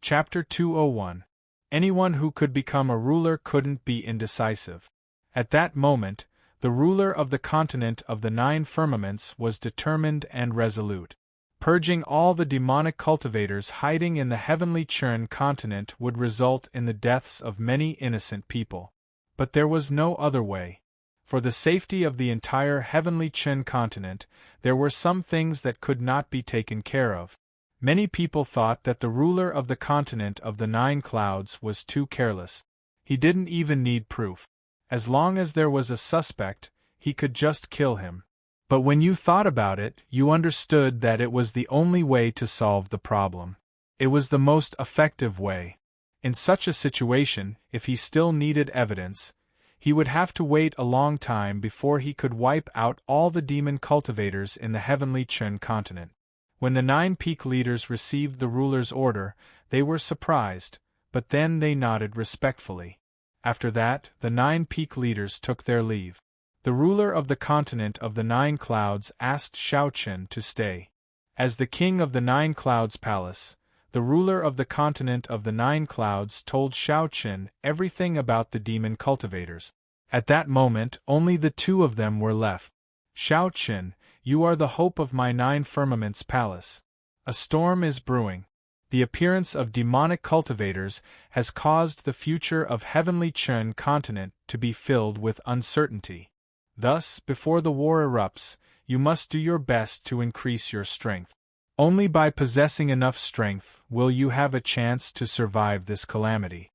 Chapter 201. Anyone who could become a ruler couldn't be indecisive. At that moment, the ruler of the continent of the Nine Firmaments was determined and resolute. Purging all the demonic cultivators hiding in the heavenly Churn continent would result in the deaths of many innocent people. But there was no other way. For the safety of the entire heavenly Chen continent, there were some things that could not be taken care of. Many people thought that the ruler of the continent of the Nine Clouds was too careless. He didn't even need proof. As long as there was a suspect, he could just kill him. But when you thought about it, you understood that it was the only way to solve the problem. It was the most effective way. In such a situation, if he still needed evidence, he would have to wait a long time before he could wipe out all the demon cultivators in the heavenly Chun continent. When the 9 peak leaders received the ruler's order, they were surprised, but then they nodded respectfully. After that, the 9 peak leaders took their leave. The ruler of the continent of the 9 clouds asked Shaochen to stay. As the king of the 9 clouds palace, the ruler of the continent of the 9 clouds told Shaochen everything about the demon cultivators. At that moment, only the 2 of them were left. Shaochen, you are the hope of my 9 firmaments palace. A storm is brewing. The appearance of demonic cultivators has caused the future of heavenly Chun continent to be filled with uncertainty. Thus, before the war erupts, you must do your best to increase your strength. Only by possessing enough strength will you have a chance to survive this calamity.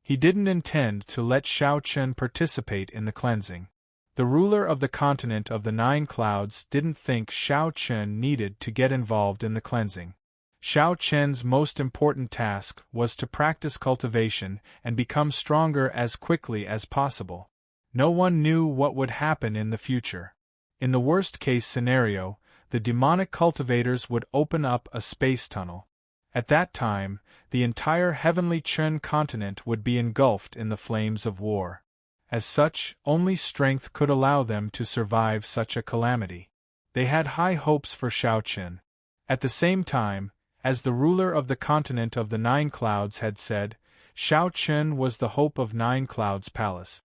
He didn't intend to let Shaochen participate in the cleansing. The ruler of the continent of the 9 clouds didn't think Shaochen needed to get involved in the cleansing. Shaochen's most important task was to practice cultivation and become stronger as quickly as possible. No one knew what would happen in the future. In the worst-case scenario, the demonic cultivators would open up a space tunnel. At that time, the entire heavenly Chun continent would be engulfed in the flames of war. As such, only strength could allow them to survive such a calamity. They had high hopes for Shaochen. At the same time, as the ruler of the continent of the 9 clouds had said, Shaochen was the hope of 9 clouds palace.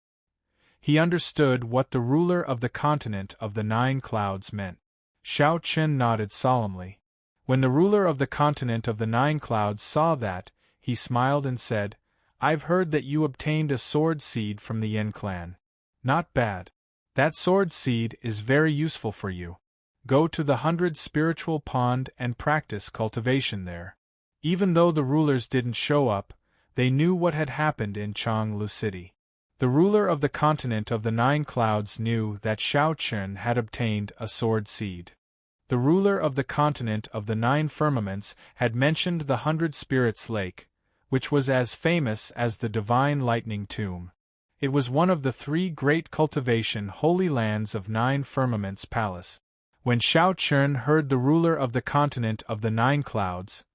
He understood what the ruler of the continent of the 9 clouds meant. Shaochen nodded solemnly. When the ruler of the continent of the 9 clouds saw that, he smiled and said, I've heard that you obtained a sword seed from the Yin clan. Not bad. That sword seed is very useful for you. Go to the 100 spiritual pond and practice cultivation there. Even though the rulers didn't show up, they knew what had happened in Changlu City. The ruler of the continent of the 9 clouds knew that Shaochen had obtained a sword seed. The ruler of the continent of the 9 firmaments had mentioned the 100 Spirits Lake, which was as famous as the Divine Lightning Tomb. It was one of the 3 great cultivation holy lands of 9 firmaments palace. When Shaochen heard the ruler of the continent of the 9 clouds,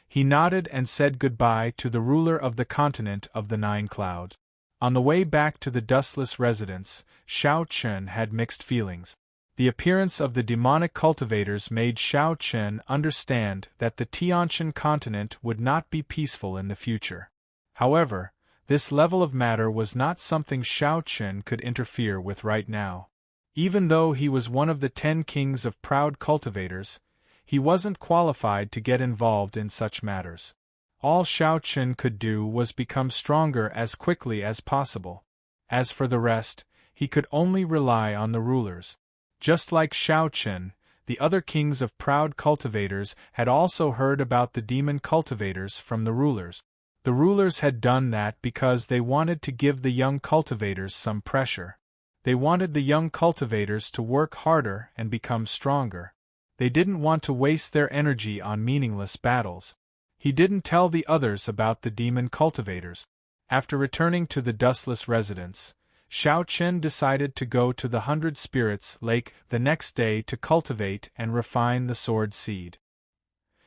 he nodded and said goodbye to the ruler of the continent of the 9 clouds. On the way back to the dustless residence, Shaochen had mixed feelings. The appearance of the demonic cultivators made Shaochen understand that the Tiantian continent would not be peaceful in the future. However, this level of matter was not something Shaochen could interfere with right now. Even though he was one of the 10 kings of proud cultivators, he wasn't qualified to get involved in such matters. All Shaochen could do was become stronger as quickly as possible. As for the rest, he could only rely on the rulers. Just like Shaochen, the other kings of proud cultivators had also heard about the demon cultivators from the rulers. The rulers had done that because they wanted to give the young cultivators some pressure. They wanted the young cultivators to work harder and become stronger. They didn't want to waste their energy on meaningless battles. He didn't tell the others about the demon cultivators. After returning to the dustless residence, Shaochen decided to go to the 100 Spirits Lake the next day to cultivate and refine the sword seed.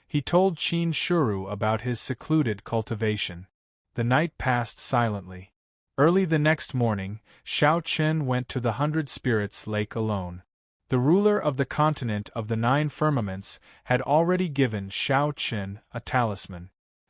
He told Qin Shuru about his secluded cultivation. The night passed silently. Early the next morning, Shaochen went to the 100 Spirits Lake alone. The ruler of the continent of the 9 firmaments had already given Shaochen a talisman.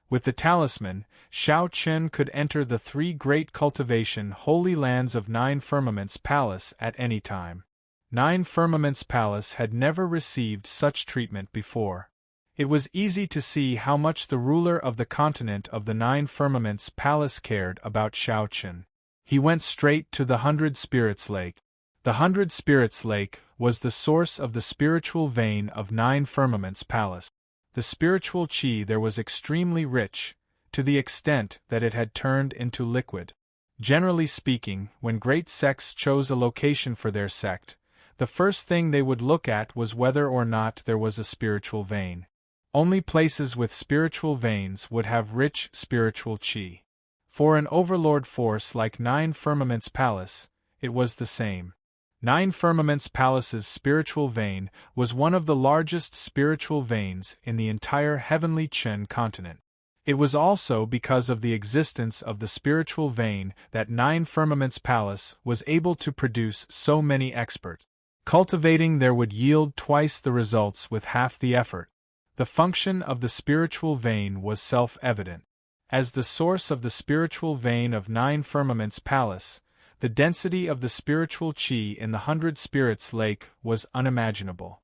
With the talisman, Shaochen could enter the 3 great cultivation holy lands of 9 firmaments palace at any time. 9 firmaments palace had never received such treatment before. It was easy to see how much the ruler of the continent of the 9 firmaments palace cared about Shaochen. He went straight to the 100 Spirits Lake. The 100 Spirits Lake was the source of the spiritual vein of 9 firmaments palace. The spiritual qi there was extremely rich, to the extent that it had turned into liquid. Generally speaking, when great sects chose a location for their sect, the first thing they would look at was whether or not there was a spiritual vein. Only places with spiritual veins would have rich spiritual chi. For an overlord force like Nine Firmaments Palace, it was the same. Nine Firmaments Palace's spiritual vein was one of the largest spiritual veins in the entire heavenly Chen continent. It was also because of the existence of the spiritual vein that Nine Firmaments Palace was able to produce so many experts. Cultivating there would yield twice the results with half the effort. The function of the spiritual vein was self-evident. As the source of the spiritual vein of Nine Firmaments Palace, the density of the spiritual chi in the 100 Spirits Lake was unimaginable.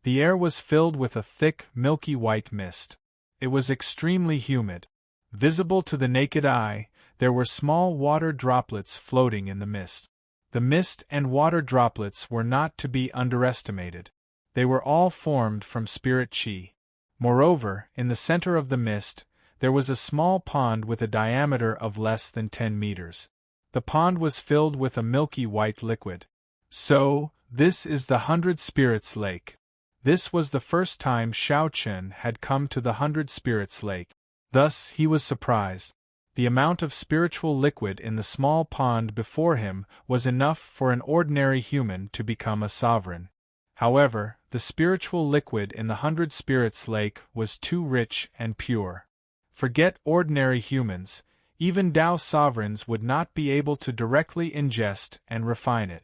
The air was filled with a thick, milky white mist. It was extremely humid. Visible to the naked eye, there were small water droplets floating in the mist. The mist and water droplets were not to be underestimated. They were all formed from spirit chi. Moreover, in the center of the mist, there was a small pond with a diameter of less than 10 meters. The pond was filled with a milky white liquid. So, this is the 100 Spirits Lake. This was the first time Xiao Chen had come to the 100 Spirits Lake. Thus, he was surprised. The amount of spiritual liquid in the small pond before him was enough for an ordinary human to become a sovereign. However, the spiritual liquid in the 100 Spirits Lake was too rich and pure. Forget ordinary humans, even Tao sovereigns would not be able to directly ingest and refine it.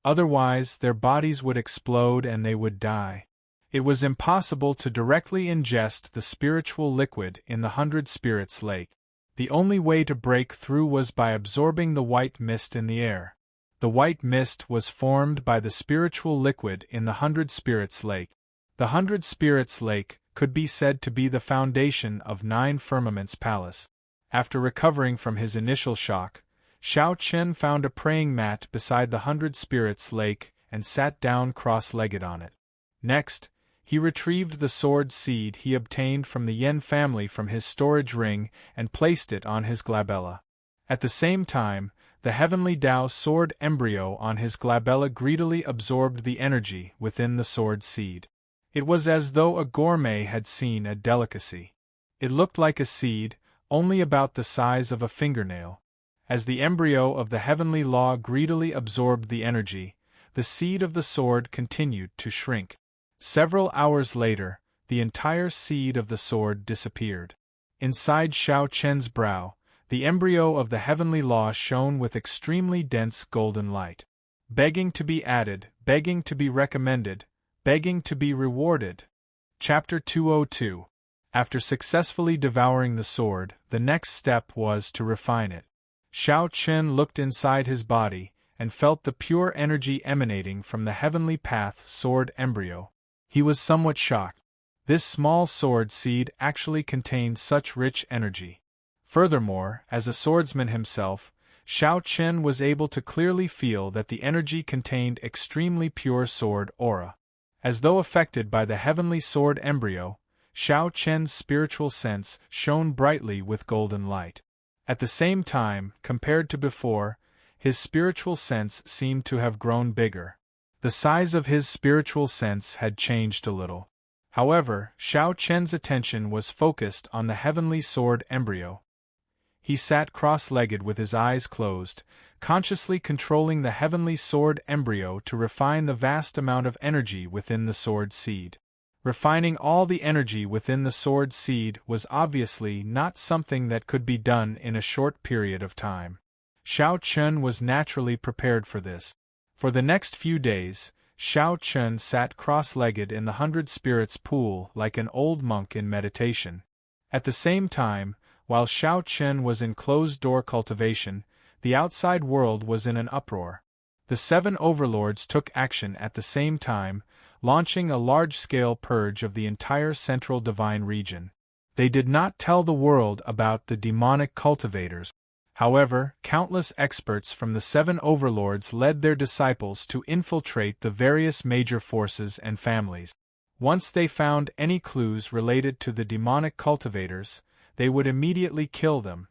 Otherwise, their bodies would explode and they would die. It was impossible to directly ingest the spiritual liquid in the 100 Spirits Lake. The only way to break through was by absorbing the white mist in the air. The white mist was formed by the spiritual liquid in the 100 Spirits Lake. The 100 Spirits Lake could be said to be the foundation of Nine Firmaments Palace. After recovering from his initial shock, Xiao Chen found a praying mat beside the 100 Spirits Lake and sat down cross-legged on it. Next, he retrieved the sword seed he obtained from the Yen family from his storage ring and placed it on his glabella. At the same time, the heavenly Tao sword embryo on his glabella greedily absorbed the energy within the sword seed. It was as though a gourmet had seen a delicacy. It looked like a seed, only about the size of a fingernail. As the embryo of the heavenly law greedily absorbed the energy, the seed of the sword continued to shrink. Several hours later, the entire seed of the sword disappeared. Inside Xiao Chen's brow, the embryo of the heavenly law shone with extremely dense golden light. Begging to be added, begging to be recommended, begging to be rewarded. Chapter 202. After successfully devouring the sword, the next step was to refine it. Xiao Chen looked inside his body and felt the pure energy emanating from the heavenly path sword embryo. He was somewhat shocked. This small sword seed actually contained such rich energy. Furthermore, as a swordsman himself, Xiao Chen was able to clearly feel that the energy contained extremely pure sword aura. As though affected by the heavenly sword embryo, Xiao Chen's spiritual sense shone brightly with golden light. At the same time, compared to before, his spiritual sense seemed to have grown bigger. The size of his spiritual sense had changed a little. However, Xiao Chen's attention was focused on the heavenly sword embryo. He sat cross-legged with his eyes closed, consciously controlling the heavenly sword embryo to refine the vast amount of energy within the sword seed. Refining all the energy within the sword seed was obviously not something that could be done in a short period of time. Xiao Chen was naturally prepared for this. For the next few days, Xiao Chen sat cross-legged in the 100 Spirits pool like an old monk in meditation. At the same time, while Xiao Chen was in closed-door cultivation, the outside world was in an uproar. The 7 overlords took action at the same time, launching a large-scale purge of the entire central divine region. They did not tell the world about the demonic cultivators. However, countless experts from the 7 overlords led their disciples to infiltrate the various major forces and families. Once they found any clues related to the demonic cultivators, they would immediately kill them.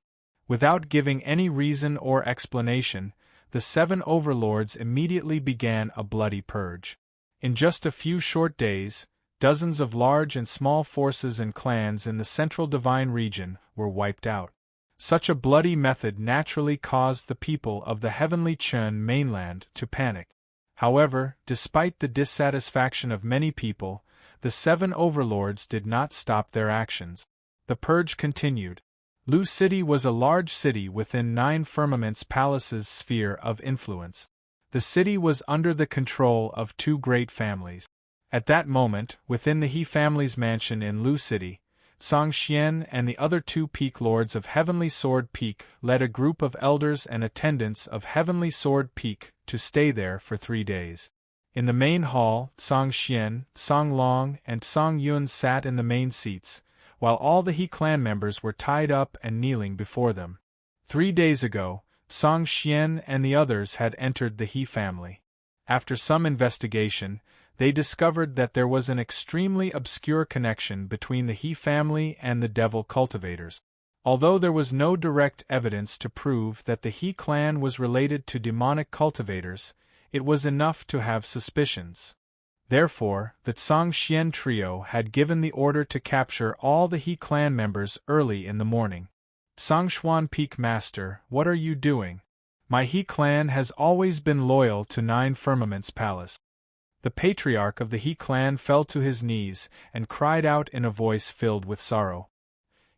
Without giving any reason or explanation, the 7 overlords immediately began a bloody purge. In just a few short days, dozens of large and small forces and clans in the central divine region were wiped out. Such a bloody method naturally caused the people of the heavenly Chun mainland to panic. However, despite the dissatisfaction of many people, the 7 overlords did not stop their actions. The purge continued. Lu City was a large city within 9 Firmaments Palace's sphere of influence. The city was under the control of 2 great families. At that moment, within the He family's mansion in Lu City, Song Xian and the other 2 Peak Lords of Heavenly Sword Peak led a group of elders and attendants of Heavenly Sword Peak to stay there for 3 days. In the main hall, Song Xian, Song Long, and Song Yun sat in the main seats, while all the He clan members were tied up and kneeling before them. 3 days ago, Song Xian and the others had entered the He family. After some investigation, they discovered that there was an extremely obscure connection between the He family and the devil cultivators. Although there was no direct evidence to prove that the He clan was related to demonic cultivators, it was enough to have suspicions. Therefore, the Song Xian trio had given the order to capture all the He clan members early in the morning. Song Xuan Peak Master, what are you doing? My He clan has always been loyal to 9 Firmaments Palace. The patriarch of the He clan fell to his knees and cried out in a voice filled with sorrow.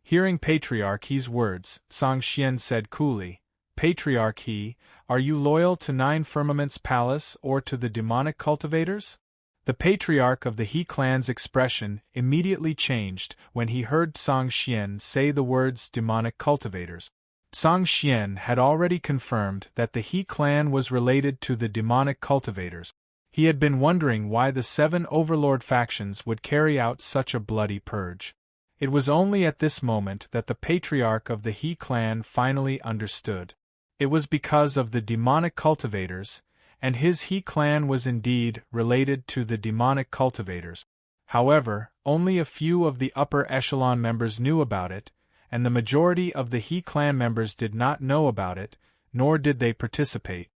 Hearing Patriarch He's words, Song Xian said coolly, Patriarch He, are you loyal to 9 Firmaments Palace or to the demonic cultivators? The patriarch of the He clan's expression immediately changed when he heard Song Xian say the words demonic cultivators. Song Xian had already confirmed that the He clan was related to the demonic cultivators. He had been wondering why the 7 overlord factions would carry out such a bloody purge. It was only at this moment that the patriarch of the He clan finally understood. It was because of the demonic cultivators, and his He clan was indeed related to the demonic cultivators. However, only a few of the upper echelon members knew about it, and the majority of the He clan members did not know about it, nor did they participate.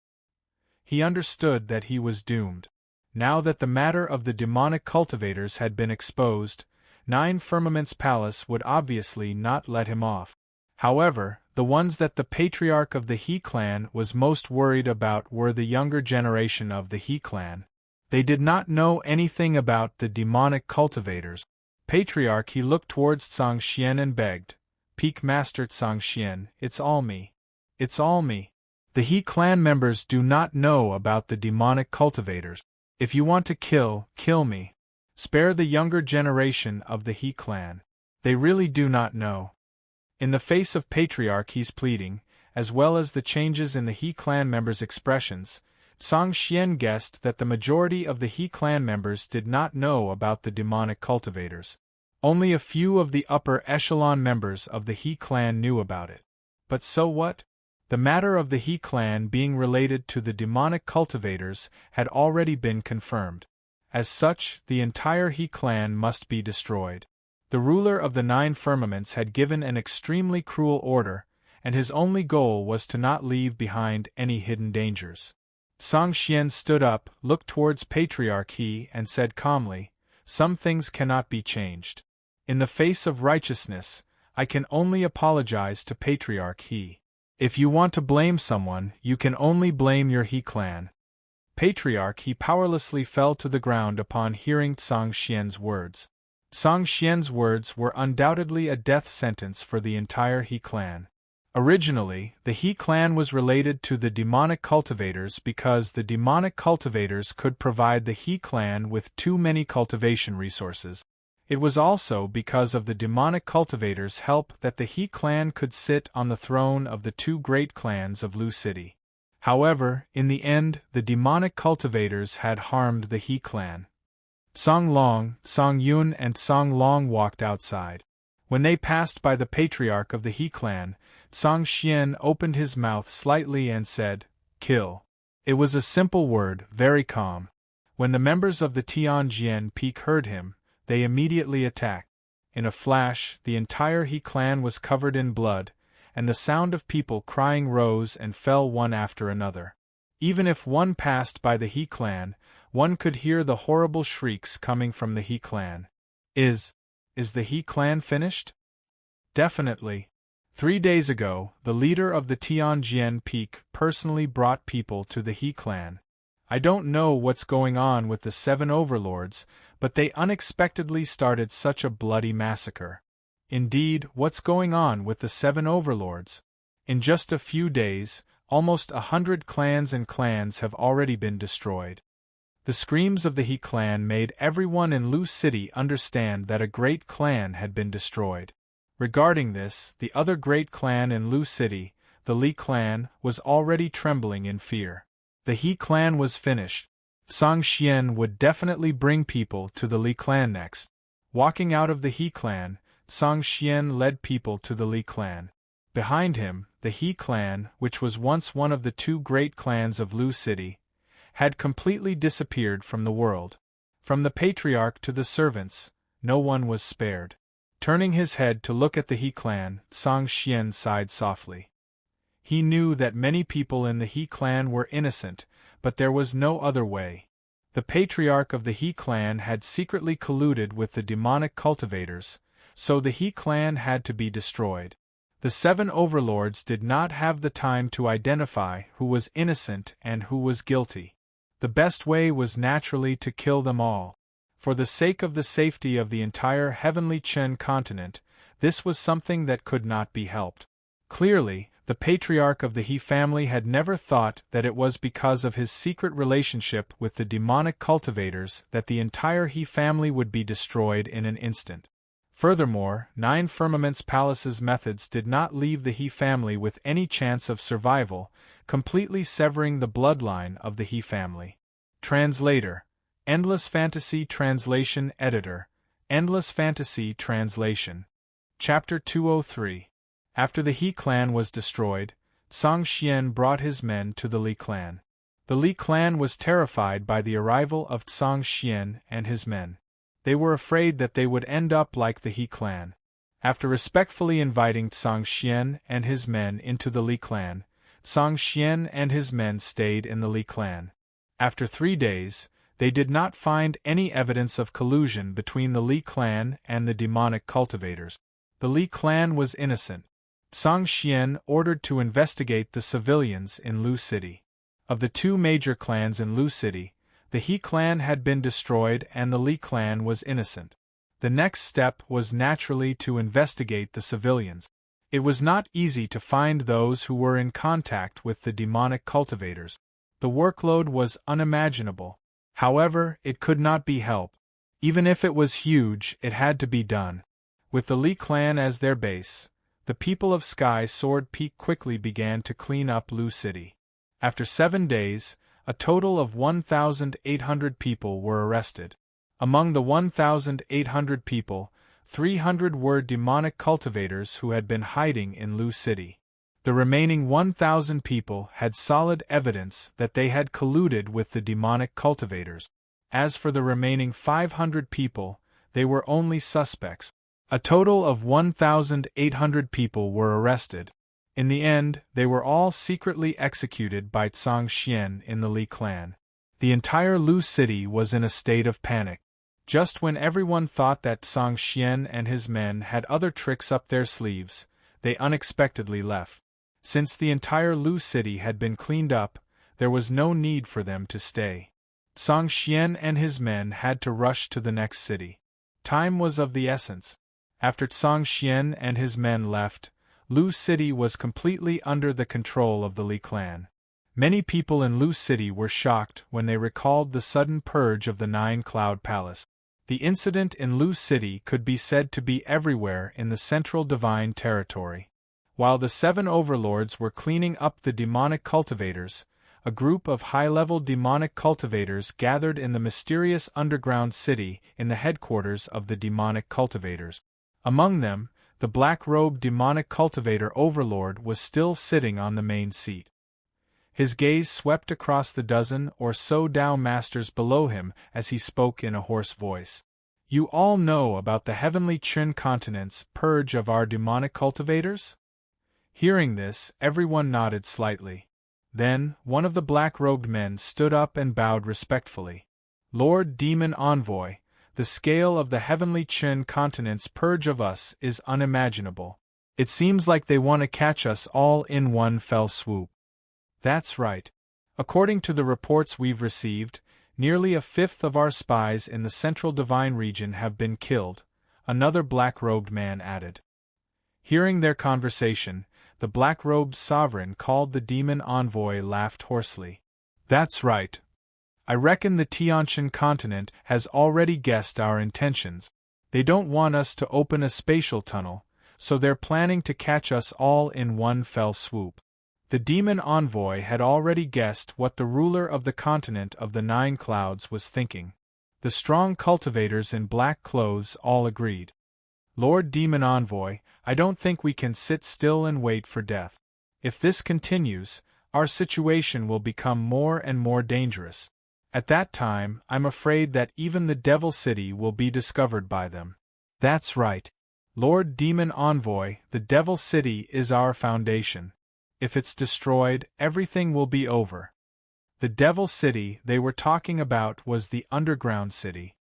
He understood that he was doomed. Now that the matter of the demonic cultivators had been exposed, 9 Firmaments Palace would obviously not let him off. However, the ones that the patriarch of the He clan was most worried about were the younger generation of the He clan. They did not know anything about the demonic cultivators. Patriarch He looked towards Song Xian and begged, Peak Master Song Xian, it's all me. It's all me. The He clan members do not know about the demonic cultivators. If you want to kill me. Spare the younger generation of the He clan. They really do not know. In the face of Patriarch He's pleading, as well as the changes in the He clan members' expressions, Song Xian guessed that the majority of the He clan members did not know about the demonic cultivators. Only a few of the upper echelon members of the He clan knew about it. But so what? The matter of the He clan being related to the demonic cultivators had already been confirmed. As such, the entire He clan must be destroyed. The ruler of the 9 Firmaments had given an extremely cruel order, and his only goal was to not leave behind any hidden dangers. Song Xian stood up, looked towards Patriarch He, and said calmly, Some things cannot be changed. In the face of righteousness, I can only apologize to Patriarch He. If you want to blame someone, you can only blame your He clan. Patriarch He powerlessly fell to the ground upon hearing Song Xian's words. Song Xian's words were undoubtedly a death sentence for the entire He clan. Originally, the He clan was related to the demonic cultivators because the demonic cultivators could provide the He clan with too many cultivation resources. It was also because of the demonic cultivators' help that the He clan could sit on the throne of the 2 great clans of Lu City. However, in the end, the demonic cultivators had harmed the He clan. Song Long, Song Yun and Song Long walked outside. When they passed by the patriarch of the He clan, Song Xian opened his mouth slightly and said, Kill. It was a simple word, very calm. When the members of the Tianjian Peak heard him, they immediately attacked. In a flash, the entire He clan was covered in blood, and the sound of people crying rose and fell one after another. Even if one passed by the He clan, one could hear the horrible shrieks coming from the He clan. Is the He clan finished? Definitely. 3 days ago, the leader of the Tianjian Peak personally brought people to the He clan. I don't know what's going on with the 7 overlords, but they unexpectedly started such a bloody massacre. Indeed, what's going on with the 7 overlords? In just a few days, almost 100 clans have already been destroyed. The screams of the He clan made everyone in Lu City understand that a great clan had been destroyed. Regarding this, the other great clan in Lu City, the Li clan, was already trembling in fear. The He clan was finished. Song Xian would definitely bring people to the Li clan next. Walking out of the He clan, Song Xian led people to the Li clan. Behind him, the He clan, which was once one of the 2 great clans of Lu City, had completely disappeared from the world. From the patriarch to the servants, no one was spared. Turning his head to look at the He clan, Song Xian sighed softly. He knew that many people in the He clan were innocent, but there was no other way. The patriarch of the He clan had secretly colluded with the demonic cultivators, so the He clan had to be destroyed. The 7 overlords did not have the time to identify who was innocent and who was guilty. The best way was naturally to kill them all. For the sake of the safety of the entire heavenly Chen continent, this was something that could not be helped. Clearly, the patriarch of the He family had never thought that it was because of his secret relationship with the demonic cultivators that the entire He family would be destroyed in an instant. Furthermore, 9 Firmament's Palace's methods did not leave the He family with any chance of survival, completely severing the bloodline of the He family. Translator. Endless Fantasy Translation Editor. Endless Fantasy Translation. Chapter 203. After the He clan was destroyed, Song Xian brought his men to the Li clan. The Li clan was terrified by the arrival of Song Xian and his men. They were afraid that they would end up like the He clan. After respectfully inviting Song Xian and his men into the Li clan, Song Xian and his men stayed in the Li clan. After 3 days, they did not find any evidence of collusion between the Li clan and the demonic cultivators. The Li clan was innocent. Song Xian ordered to investigate the civilians in Lu City. Of the 2 major clans in Lu City, the He clan had been destroyed and the Li clan was innocent. The next step was naturally to investigate the civilians. It was not easy to find those who were in contact with the demonic cultivators. The workload was unimaginable. However, it could not be helped. Even if it was huge, it had to be done. With the Li clan as their base, the people of Sky Sword Peak quickly began to clean up Lu City. After 7 days, a total of 1,800 people were arrested. Among the 1,800 people, 300 were demonic cultivators who had been hiding in Lu City. The remaining 1,000 people had solid evidence that they had colluded with the demonic cultivators. As for the remaining 500 people, they were only suspects. A total of 1,800 people were arrested. In the end, they were all secretly executed by Song Xian in the Li clan. The entire Lu City was in a state of panic. Just when everyone thought that Song Xian and his men had other tricks up their sleeves, they unexpectedly left. Since the entire Lu City had been cleaned up, there was no need for them to stay. Song Xian and his men had to rush to the next city. Time was of the essence. After Song Xian and his men left, Lu City was completely under the control of the Li clan. Many people in Lu City were shocked when they recalled the sudden purge of the 9-Cloud Palace. The incident in Lu City could be said to be everywhere in the central divine territory. While the 7 overlords were cleaning up the demonic cultivators, a group of high-level demonic cultivators gathered in the mysterious underground city in the headquarters of the demonic cultivators. Among them, the black-robed demonic cultivator overlord was still sitting on the main seat. His gaze swept across the dozen or so Dao masters below him as he spoke in a hoarse voice. You all know about the heavenly Qin continent's purge of our demonic cultivators? Hearing this, everyone nodded slightly. Then, one of the black-robed men stood up and bowed respectfully. Lord Demon Envoy, the scale of the heavenly Chin continent's purge of us is unimaginable. It seems like they want to catch us all in one fell swoop. That's right. According to the reports we've received, nearly a fifth of our spies in the central divine region have been killed, another black-robed man added. Hearing their conversation, the black-robed sovereign called the demon envoy laughed hoarsely. That's right. I reckon the Tiantian continent has already guessed our intentions. They don't want us to open a spatial tunnel, so they're planning to catch us all in one fell swoop. The demon envoy had already guessed what the ruler of the continent of the Nine Clouds was thinking. The strong cultivators in black clothes all agreed. Lord Demon Envoy, I don't think we can sit still and wait for death. If this continues, our situation will become more and more dangerous. At that time, I'm afraid that even the Devil City will be discovered by them. That's right. Lord Demon Envoy, the Devil City is our foundation. If it's destroyed, everything will be over. The Devil City they were talking about was the underground city.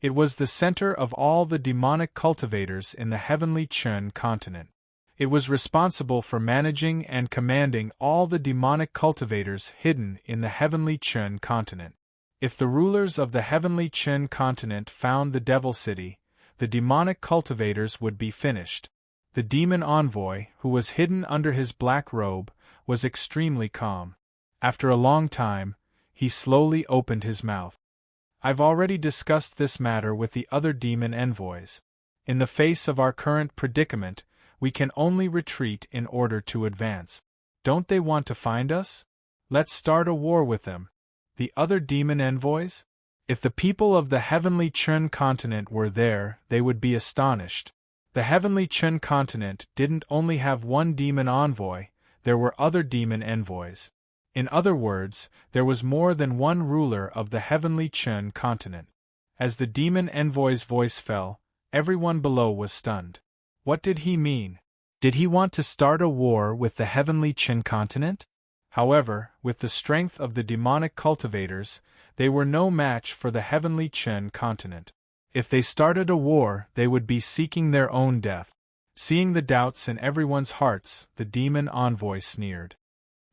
It was the center of all the demonic cultivators in the heavenly Chun continent. It was responsible for managing and commanding all the demonic cultivators hidden in the heavenly Chun continent. If the rulers of the heavenly Chun continent found the Devil City, the demonic cultivators would be finished. The demon envoy, who was hidden under his black robe, was extremely calm. After a long time, he slowly opened his mouth. I've already discussed this matter with the other demon envoys. In the face of our current predicament, we can only retreat in order to advance. Don't they want to find us? Let's start a war with them. The other demon envoys? If the people of the heavenly Chun continent were there, they would be astonished. The heavenly Chun continent didn't only have one demon envoy, there were other demon envoys. In other words, there was more than one ruler of the heavenly Chun continent. As the demon envoy's voice fell, everyone below was stunned. What did he mean? Did he want to start a war with the heavenly Chun continent? However, with the strength of the demonic cultivators, they were no match for the heavenly Chun continent. If they started a war, they would be seeking their own death. Seeing the doubts in everyone's hearts, the demon envoy sneered.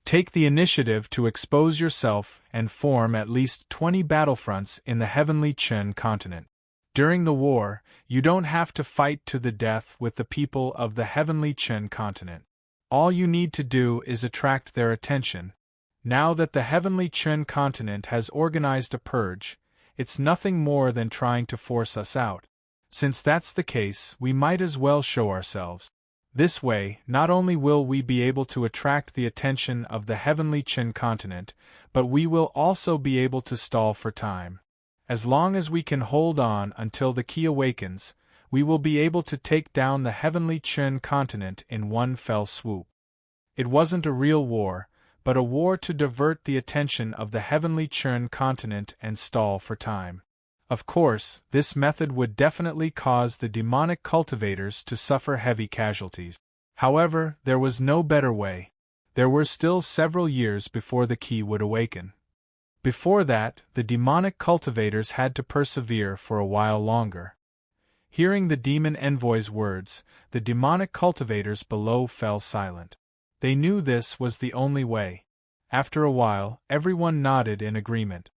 Take the initiative to expose yourself and form at least 20 battlefronts in the heavenly Chun continent. During the war, you don't have to fight to the death with the people of the heavenly Chun continent. All you need to do is attract their attention. Now that the heavenly Chun continent has organized a purge, it's nothing more than trying to force us out. Since that's the case, we might as well show ourselves. This way, not only will we be able to attract the attention of the heavenly Chun continent, but we will also be able to stall for time. As long as we can hold on until the key awakens, we will be able to take down the heavenly Chun continent in one fell swoop. It wasn't a real war, but a war to divert the attention of the heavenly Chun continent and stall for time. Of course, this method would definitely cause the demonic cultivators to suffer heavy casualties. However, there was no better way. There were still several years before the key would awaken. Before that, the demonic cultivators had to persevere for a while longer. Hearing the demon envoy's words, the demonic cultivators below fell silent. They knew this was the only way. After a while, everyone nodded in agreement.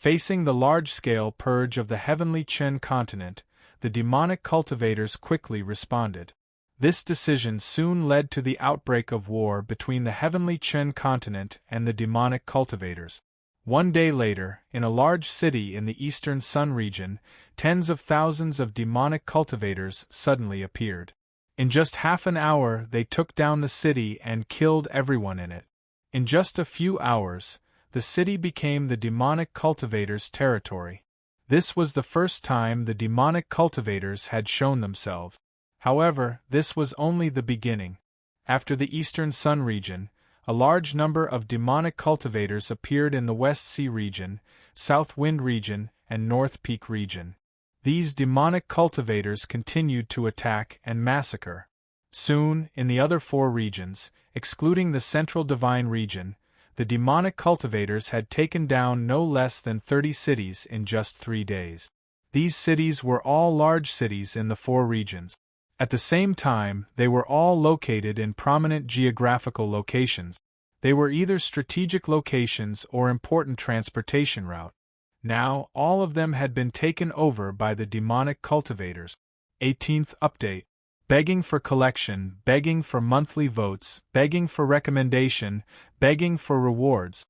Facing the large-scale purge of the heavenly Chun continent, the demonic cultivators quickly responded. This decision soon led to the outbreak of war between the heavenly Chun continent and the demonic cultivators. One day later, in a large city in the eastern Sun region, tens of thousands of demonic cultivators suddenly appeared. In just half an hour they took down the city and killed everyone in it. In just a few hours, the city became the demonic cultivators' territory. This was the first time the demonic cultivators had shown themselves. However, this was only the beginning. After the Eastern Sun region, a large number of demonic cultivators appeared in the West Sea region, South Wind region, and North Peak region. These demonic cultivators continued to attack and massacre. Soon, in the other 4 regions, excluding the central divine region, the demonic cultivators had taken down no less than 30 cities in just 3 days. These cities were all large cities in the 4 regions. At the same time, they were all located in prominent geographical locations. They were either strategic locations or important transportation routes. Now, all of them had been taken over by the demonic cultivators. 18th update. Begging for collection, begging for monthly votes, begging for recommendation, begging for rewards.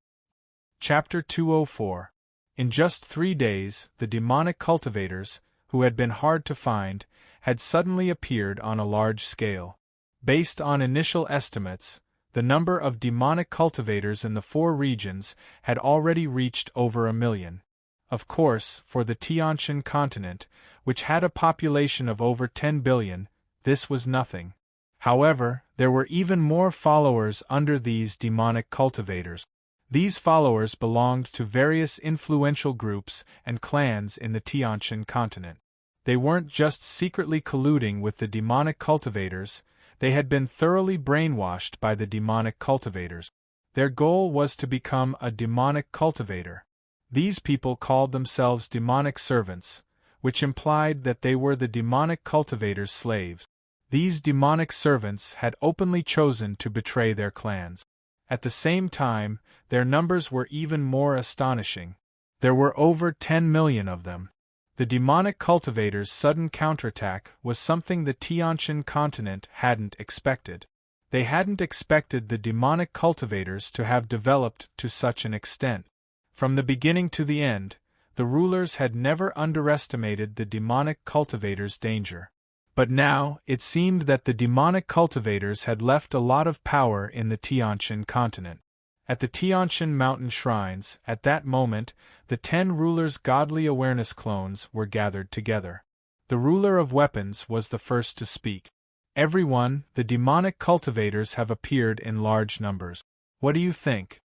Chapter 204. In just 3 days, the demonic cultivators, who had been hard to find, had suddenly appeared on a large scale. Based on initial estimates, the number of demonic cultivators in the 4 regions had already reached over 1 million. Of course, for the Tiantian continent, which had a population of over 10 billion, this was nothing. However, there were even more followers under these demonic cultivators. These followers belonged to various influential groups and clans in the Tiantian continent. They weren't just secretly colluding with the demonic cultivators, they had been thoroughly brainwashed by the demonic cultivators. Their goal was to become a demonic cultivator. These people called themselves demonic servants, which implied that they were the demonic cultivators' slaves. These demonic servants had openly chosen to betray their clans. At the same time, their numbers were even more astonishing. There were over 10 million of them. The demonic cultivators' sudden counterattack was something the Tiantian continent hadn't expected. They hadn't expected the demonic cultivators to have developed to such an extent. From the beginning to the end, the rulers had never underestimated the demonic cultivators' danger. But now, it seemed that the demonic cultivators had left a lot of power in the Tiantian continent. At the Tiantian mountain shrines, at that moment, the 10 rulers' godly awareness clones were gathered together. The ruler of weapons was the first to speak. Everyone, the demonic cultivators have appeared in large numbers. What do you think?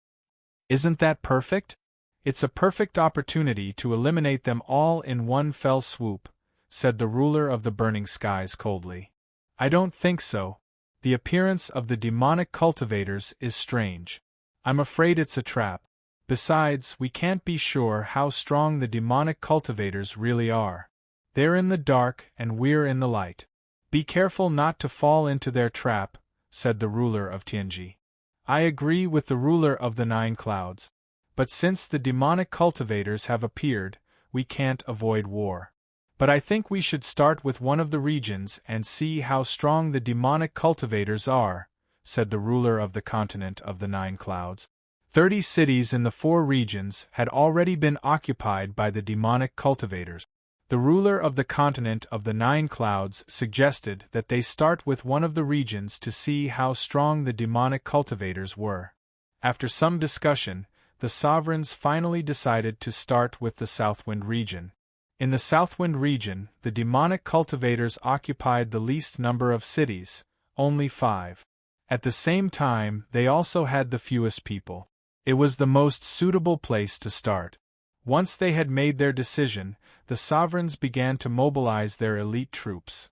Isn't that perfect? It's a perfect opportunity to eliminate them all in one fell swoop, said the ruler of the burning skies coldly. I don't think so. The appearance of the demonic cultivators is strange. I'm afraid it's a trap. Besides, we can't be sure how strong the demonic cultivators really are. They're in the dark and we're in the light. Be careful not to fall into their trap, said the ruler of Tianji. I agree with the ruler of the 9 clouds. But since the demonic cultivators have appeared, we can't avoid war. But I think we should start with one of the regions and see how strong the demonic cultivators are, said the ruler of the continent of the 9 clouds. 30 cities in the 4 regions had already been occupied by the demonic cultivators. The ruler of the continent of the 9 clouds suggested that they start with one of the regions to see how strong the demonic cultivators were. After some discussion, the sovereigns finally decided to start with the Southwind region. In the Southwind region, the demonic cultivators occupied the least number of cities, only 5. At the same time, they also had the fewest people. It was the most suitable place to start. Once they had made their decision, the sovereigns began to mobilize their elite troops.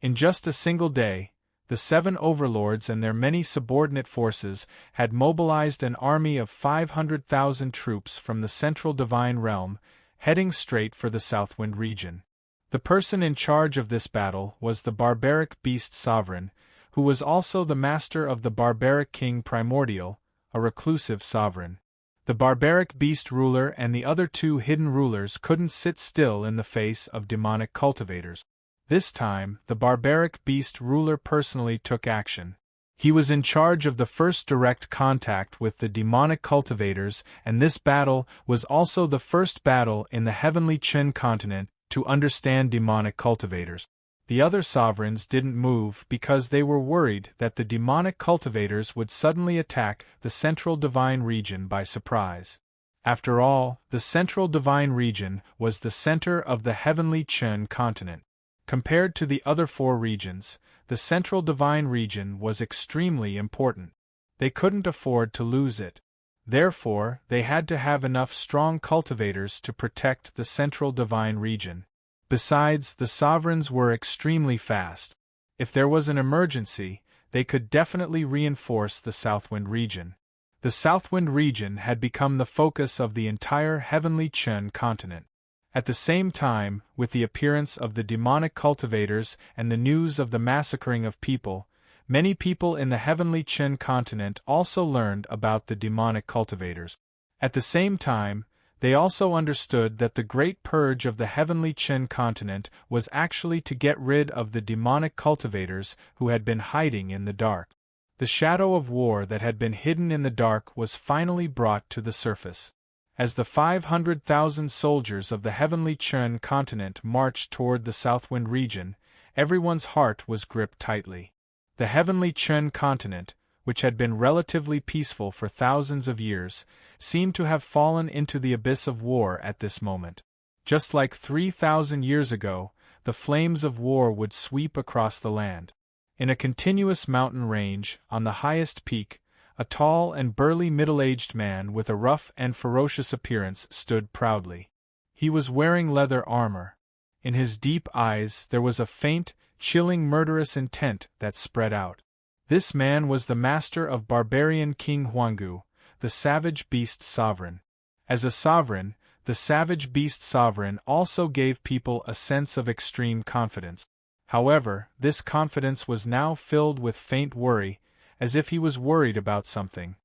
In just a single day, the 7 overlords and their many subordinate forces had mobilized an army of 500,000 troops from the central divine realm, heading straight for the Southwind region. The person in charge of this battle was the barbaric beast sovereign, who was also the master of the barbaric king primordial, a reclusive sovereign. The barbaric beast ruler and the other 2 hidden rulers couldn't sit still in the face of demonic cultivators. This time, the barbaric beast ruler personally took action. He was in charge of the first direct contact with the demonic cultivators, and this battle was also the first battle in the heavenly Qin continent to understand demonic cultivators. The other sovereigns didn't move because they were worried that the demonic cultivators would suddenly attack the central divine region by surprise. After all, the central divine region was the center of the heavenly Qin continent. Compared to the other 4 regions, the central divine region was extremely important. They couldn't afford to lose it. Therefore, they had to have enough strong cultivators to protect the central divine region. Besides, the sovereigns were extremely fast. If there was an emergency, they could definitely reinforce the Southwind region. The Southwind region had become the focus of the entire Heavenly Chen continent. At the same time, with the appearance of the demonic cultivators and the news of the massacring of people, many people in the Heavenly Chen continent also learned about the demonic cultivators. At the same time, they also understood that the great purge of the Heavenly Chen continent was actually to get rid of the demonic cultivators who had been hiding in the dark. The shadow of war that had been hidden in the dark was finally brought to the surface. As the 500,000 soldiers of the Heavenly Chen continent marched toward the Southwind region, everyone's heart was gripped tightly. The Heavenly Chen continent, which had been relatively peaceful for thousands of years, seemed to have fallen into the abyss of war at this moment. Just like 3,000 years ago, the flames of war would sweep across the land. In a continuous mountain range, on the highest peak, a tall and burly middle-aged man with a rough and ferocious appearance stood proudly. He was wearing leather armor. In his deep eyes there was a faint, chilling murderous intent that spread out. This man was the master of barbarian King Huanggu, the savage beast sovereign. As a sovereign, the savage beast sovereign also gave people a sense of extreme confidence. However, this confidence was now filled with faint worry, as if he was worried about something.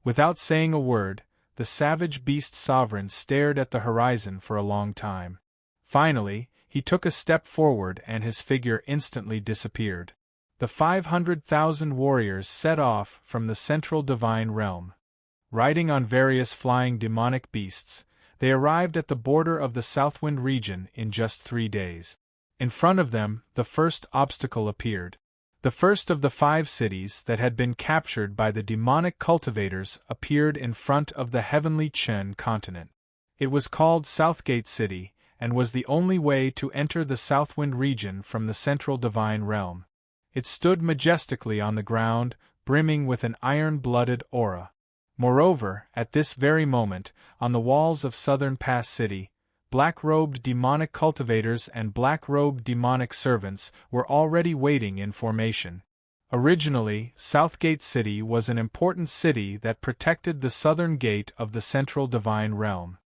Without saying a word, the savage beast sovereign stared at the horizon for a long time. Finally, he took a step forward and his figure instantly disappeared. The 500,000 warriors set off from the central divine realm. Riding on various flying demonic beasts, they arrived at the border of the Southwind region in just 3 days. In front of them, the first obstacle appeared. The first of the 5 cities that had been captured by the demonic cultivators appeared in front of the Heavenly Chen continent. It was called Southgate City, and was the only way to enter the Southwind region from the central divine realm. It stood majestically on the ground, brimming with an iron-blooded aura. Moreover, at this very moment, on the walls of Southern Pass City, black-robed demonic cultivators and black-robed demonic servants were already waiting in formation. Originally, Southgate City was an important city that protected the southern gate of the central divine realm.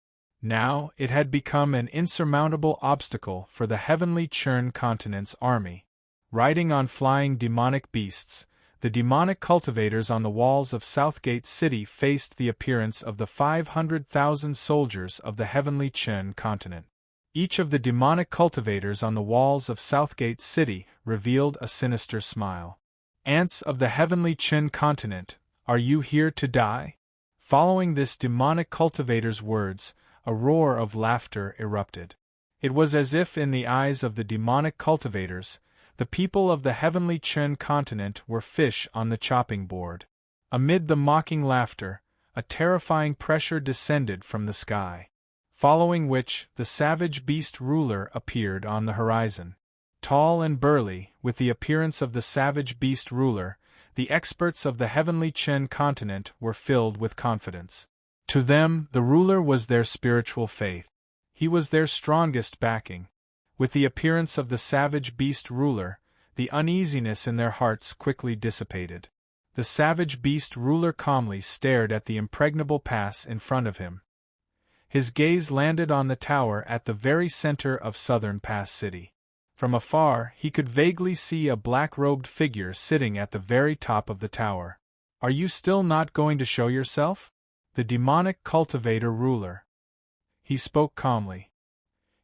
Now, it had become an insurmountable obstacle for the Heavenly Chen continent's army. Riding on flying demonic beasts, the demonic cultivators on the walls of Southgate City faced the appearance of the 500,000 soldiers of the Heavenly Chen continent. Each of the demonic cultivators on the walls of Southgate City revealed a sinister smile. "Ants of the Heavenly Chen continent, are you here to die?" Following this demonic cultivator's words, a roar of laughter erupted. It was as if in the eyes of the demonic cultivators, the people of the Heavenly Chen continent were fish on the chopping board. Amid the mocking laughter, a terrifying pressure descended from the sky. Following which, the savage beast ruler appeared on the horizon. Tall and burly, with the appearance of the savage beast ruler, the experts of the Heavenly Chen continent were filled with confidence. To them, the ruler was their spiritual faith. He was their strongest backing. With the appearance of the savage beast ruler, the uneasiness in their hearts quickly dissipated. The savage beast ruler calmly stared at the impregnable pass in front of him. His gaze landed on the tower at the very center of Southern Pass City. From afar, he could vaguely see a black-robed figure sitting at the very top of the tower. "Are you still not going to show yourself?" The demonic cultivator ruler. He spoke calmly.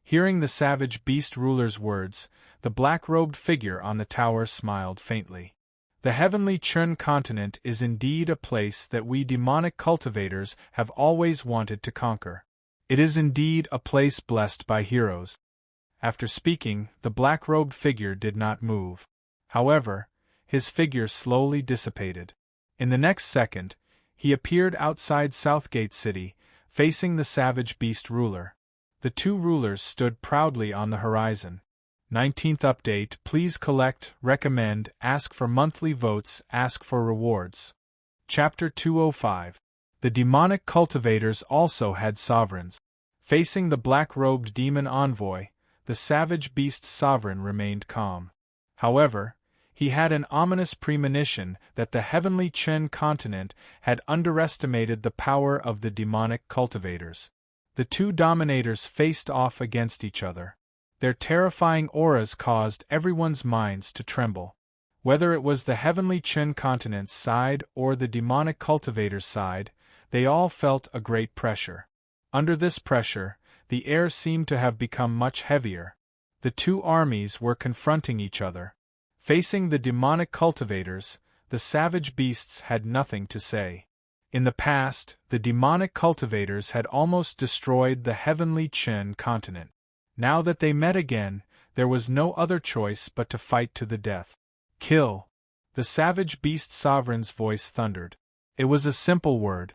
Hearing the savage beast ruler's words, the black-robed figure on the tower smiled faintly. "The Heavenly Chen continent is indeed a place that we demonic cultivators have always wanted to conquer. It is indeed a place blessed by heroes." After speaking, the black-robed figure did not move. However, his figure slowly dissipated. In the next second, he appeared outside Southgate City, facing the savage beast ruler. The two rulers stood proudly on the horizon. 19th update. Please collect, recommend, ask for monthly votes, ask for rewards. Chapter 205. The demonic cultivators also had sovereigns. Facing the black-robed demon envoy, the savage beast sovereign remained calm. However, He had an ominous premonition that the heavenly Chen continent had underestimated the power of the demonic cultivators. The two dominators faced off against each other. Their terrifying auras caused everyone's minds to tremble. Whether it was the heavenly Chen continent's side or the demonic cultivator's side, they all felt a great pressure. Under this pressure, the air seemed to have become much heavier. The two armies were confronting each other. Facing the demonic cultivators, the savage beasts had nothing to say. In the past, the demonic cultivators had almost destroyed the heavenly Chen continent. Now that they met again, there was no other choice but to fight to the death. Kill! The savage beast sovereign's voice thundered. It was a simple word.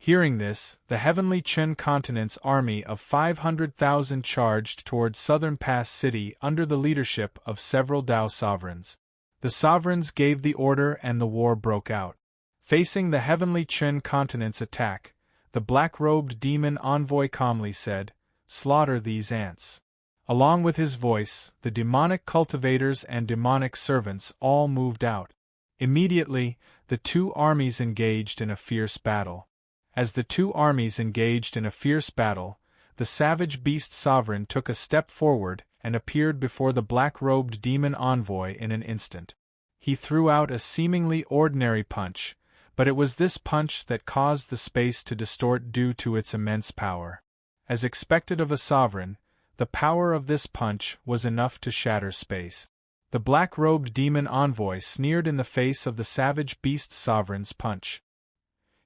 Hearing this, the heavenly Chen continent's army of 500,000 charged toward Southern Pass City under the leadership of several Dao sovereigns. The sovereigns gave the order and the war broke out. Facing the heavenly Chen continent's attack, the black-robed demon envoy calmly said, "Slaughter these ants." Along with his voice, the demonic cultivators and demonic servants all moved out. Immediately, the two armies engaged in a fierce battle. As the two armies engaged in a fierce battle, the savage beast sovereign took a step forward and appeared before the black-robed demon envoy in an instant. He threw out a seemingly ordinary punch, but it was this punch that caused the space to distort due to its immense power. As expected of a sovereign, the power of this punch was enough to shatter space. The black-robed demon envoy sneered in the face of the savage beast sovereign's punch.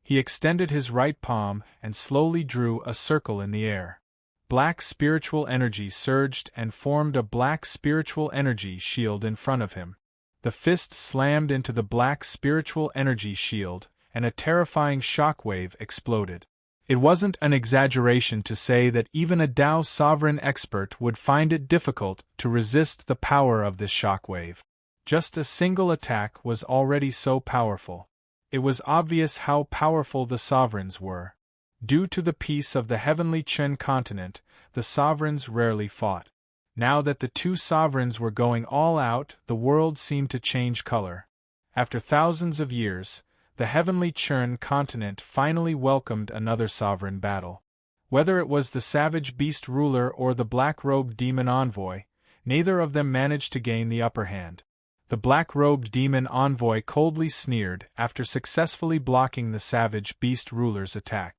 He extended his right palm and slowly drew a circle in the air. Black spiritual energy surged and formed a black spiritual energy shield in front of him. The fist slammed into the black spiritual energy shield, and a terrifying shockwave exploded. It wasn't an exaggeration to say that even a Dao sovereign expert would find it difficult to resist the power of this shockwave. Just a single attack was already so powerful. It was obvious how powerful the sovereigns were. Due to the peace of the heavenly Chen continent, the sovereigns rarely fought. Now that the two sovereigns were going all out, the world seemed to change color. After thousands of years, the heavenly Chen continent finally welcomed another sovereign battle. Whether it was the savage beast ruler or the black-robed demon envoy, neither of them managed to gain the upper hand. The black-robed demon envoy coldly sneered after successfully blocking the savage beast ruler's attack.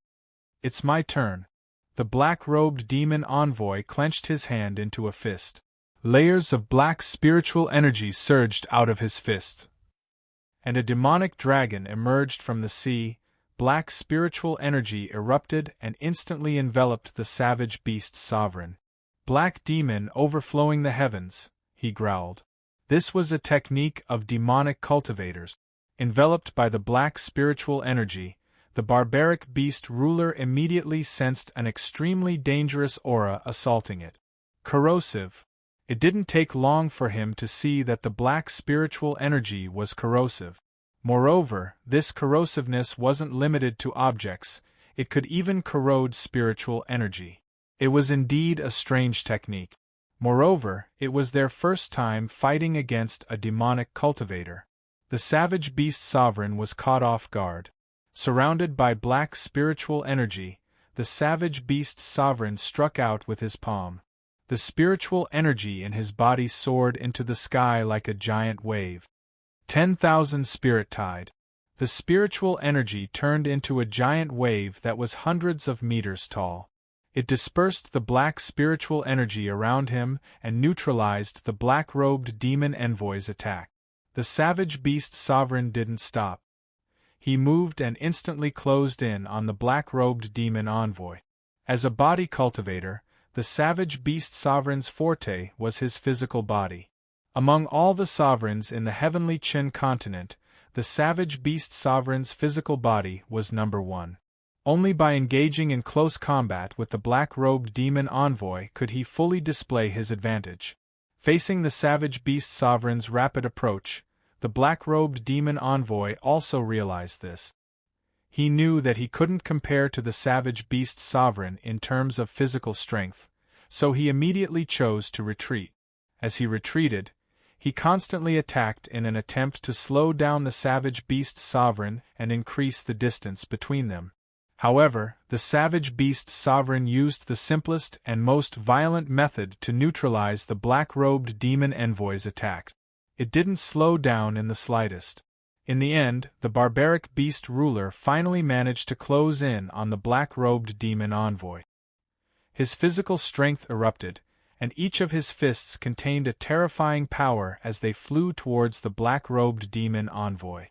"It's my turn." The black-robed demon envoy clenched his hand into a fist. Layers of black spiritual energy surged out of his fist, and a demonic dragon emerged from the sea. Black spiritual energy erupted and instantly enveloped the savage beast sovereign. "Black demon overflowing the heavens," he growled. This was a technique of demonic cultivators. Enveloped by the black spiritual energy, the barbaric beast ruler immediately sensed an extremely dangerous aura assaulting it. Corrosive. It didn't take long for him to see that the black spiritual energy was corrosive. Moreover, this corrosiveness wasn't limited to objects, it could even corrode spiritual energy. It was indeed a strange technique. Moreover, it was their first time fighting against a demonic cultivator. The savage beast sovereign was caught off guard. Surrounded by black spiritual energy, the savage beast sovereign struck out with his palm. The spiritual energy in his body soared into the sky like a giant wave. 10,000 spirit tide. The spiritual energy turned into a giant wave that was hundreds of meters tall. It dispersed the black spiritual energy around him and neutralized the black-robed demon envoy's attack. The savage beast sovereign didn't stop. He moved and instantly closed in on the black-robed demon envoy. As a body cultivator, the savage beast sovereign's forte was his physical body. Among all the sovereigns in the heavenly Chen continent, the savage beast sovereign's physical body was number one. Only by engaging in close combat with the black-robed demon envoy could he fully display his advantage. Facing the savage beast sovereign's rapid approach, the black-robed demon envoy also realized this. He knew that he couldn't compare to the savage beast sovereign in terms of physical strength, so he immediately chose to retreat. As he retreated, He constantly attacked in an attempt to slow down the savage beast sovereign and increase the distance between them. However, the savage beast sovereign used the simplest and most violent method to neutralize the black-robed demon envoy's attack. It didn't slow down in the slightest. In the end, the barbaric beast ruler finally managed to close in on the black-robed demon envoy. His physical strength erupted, and each of his fists contained a terrifying power as they flew towards the black-robed demon envoy.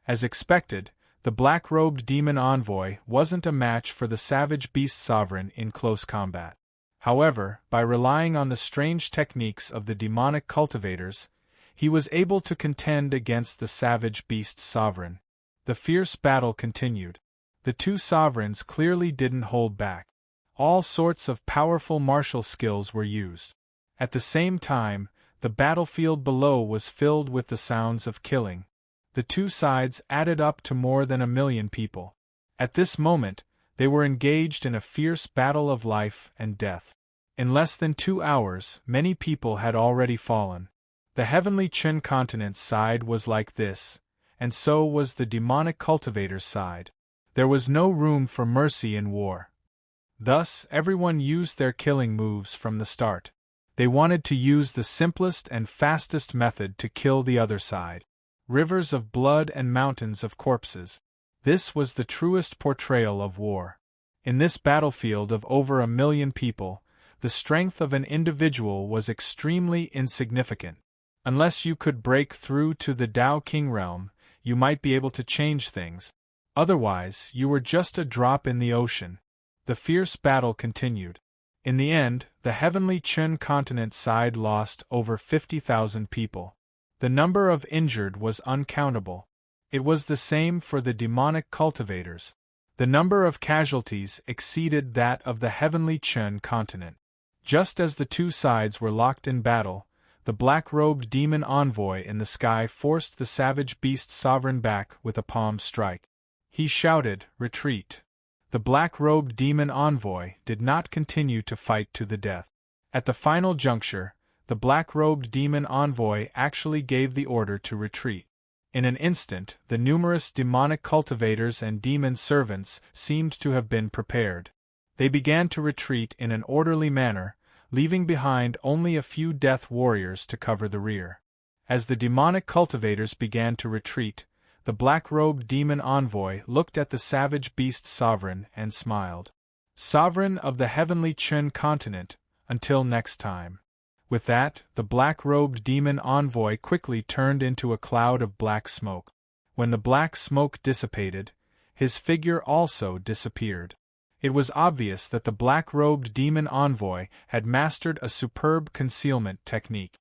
As expected, the black-robed demon envoy wasn't a match for the savage beast sovereign in close combat. However, by relying on the strange techniques of the demonic cultivators, he was able to contend against the savage beast sovereign. The fierce battle continued. The two sovereigns clearly didn't hold back. All sorts of powerful martial skills were used. At the same time, the battlefield below was filled with the sounds of killing. The two sides added up to more than 1 million people. At this moment, they were engaged in a fierce battle of life and death. In less than 2 hours, many people had already fallen. The heavenly Chen continent's side was like this, and so was the demonic cultivator's side. There was no room for mercy in war. Thus, everyone used their killing moves from the start. They wanted to use the simplest and fastest method to kill the other side. Rivers of blood and mountains of corpses. This was the truest portrayal of war. In this battlefield of over 1 million people, the strength of an individual was extremely insignificant. Unless you could break through to the Dao King realm, you might be able to change things. Otherwise, you were just a drop in the ocean. The fierce battle continued. In the end, the heavenly Chen continent side lost over 50,000 people. The number of injured was uncountable. It was the same for the demonic cultivators. The number of casualties exceeded that of the heavenly Chen continent. Just as the two sides were locked in battle, the black-robed demon envoy in the sky forced the savage beast sovereign back with a palm strike. He shouted, "Retreat!" The black-robed demon envoy did not continue to fight to the death. At the final juncture, the black-robed demon envoy actually gave the order to retreat. In an instant, the numerous demonic cultivators and demon servants seemed to have been prepared. They began to retreat in an orderly manner, leaving behind only a few death warriors to cover the rear. As the demonic cultivators began to retreat, the black-robed demon envoy looked at the savage beast sovereign and smiled. Sovereign of the heavenly Chen continent, until next time. With that, the black-robed demon envoy quickly turned into a cloud of black smoke. When the black smoke dissipated, his figure also disappeared. It was obvious that the black-robed demon envoy had mastered a superb concealment technique.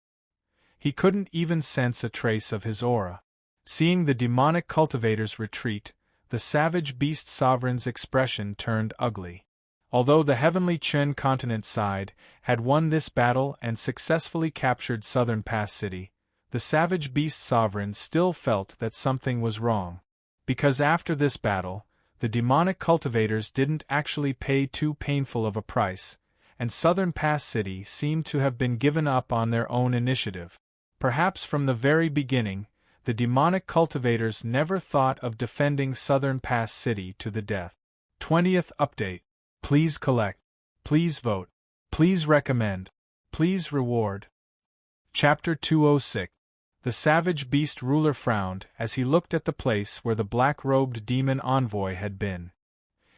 He couldn't even sense a trace of his aura. Seeing the demonic cultivators retreat, the savage beast sovereign's expression turned ugly. Although the heavenly Chen continent side had won this battle and successfully captured Southern Pass City, the savage beast sovereign still felt that something was wrong. Because after this battle, the demonic cultivators didn't actually pay too painful of a price, and Southern Pass City seemed to have been given up on their own initiative. Perhaps from the very beginning, the demonic cultivators never thought of defending Southern Pass City to the death. 20th Update. Please collect. Please vote. Please recommend. Please reward. Chapter 206. The savage beast ruler frowned as he looked at the place where the black-robed demon envoy had been.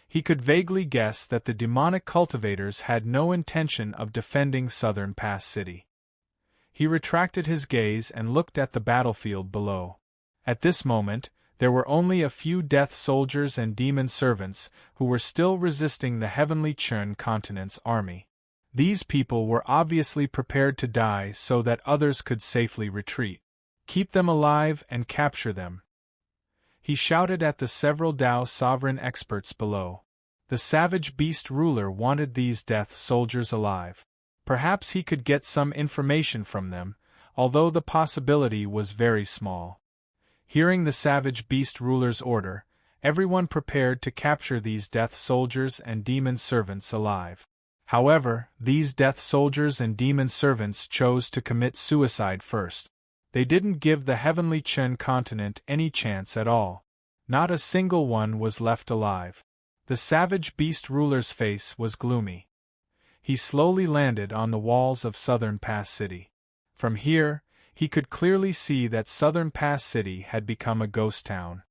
He could vaguely guess that the demonic cultivators had no intention of defending Southern Pass City. He retracted his gaze and looked at the battlefield below. At this moment, there were only a few death soldiers and demon servants who were still resisting the heavenly Chen continent's army. These people were obviously prepared to die so that others could safely retreat. Keep them alive and capture them. He shouted at the several Dao sovereign experts below. The savage beast ruler wanted these death soldiers alive. Perhaps he could get some information from them, although the possibility was very small. Hearing the savage beast ruler's order, everyone prepared to capture these death soldiers and demon servants alive. However, these death soldiers and demon servants chose to commit suicide first. They didn't give the heavenly Chen continent any chance at all. Not a single one was left alive. The savage beast ruler's face was gloomy. He slowly landed on the walls of Southern Pass City. From here, he could clearly see that Southern Pass City had become a ghost town.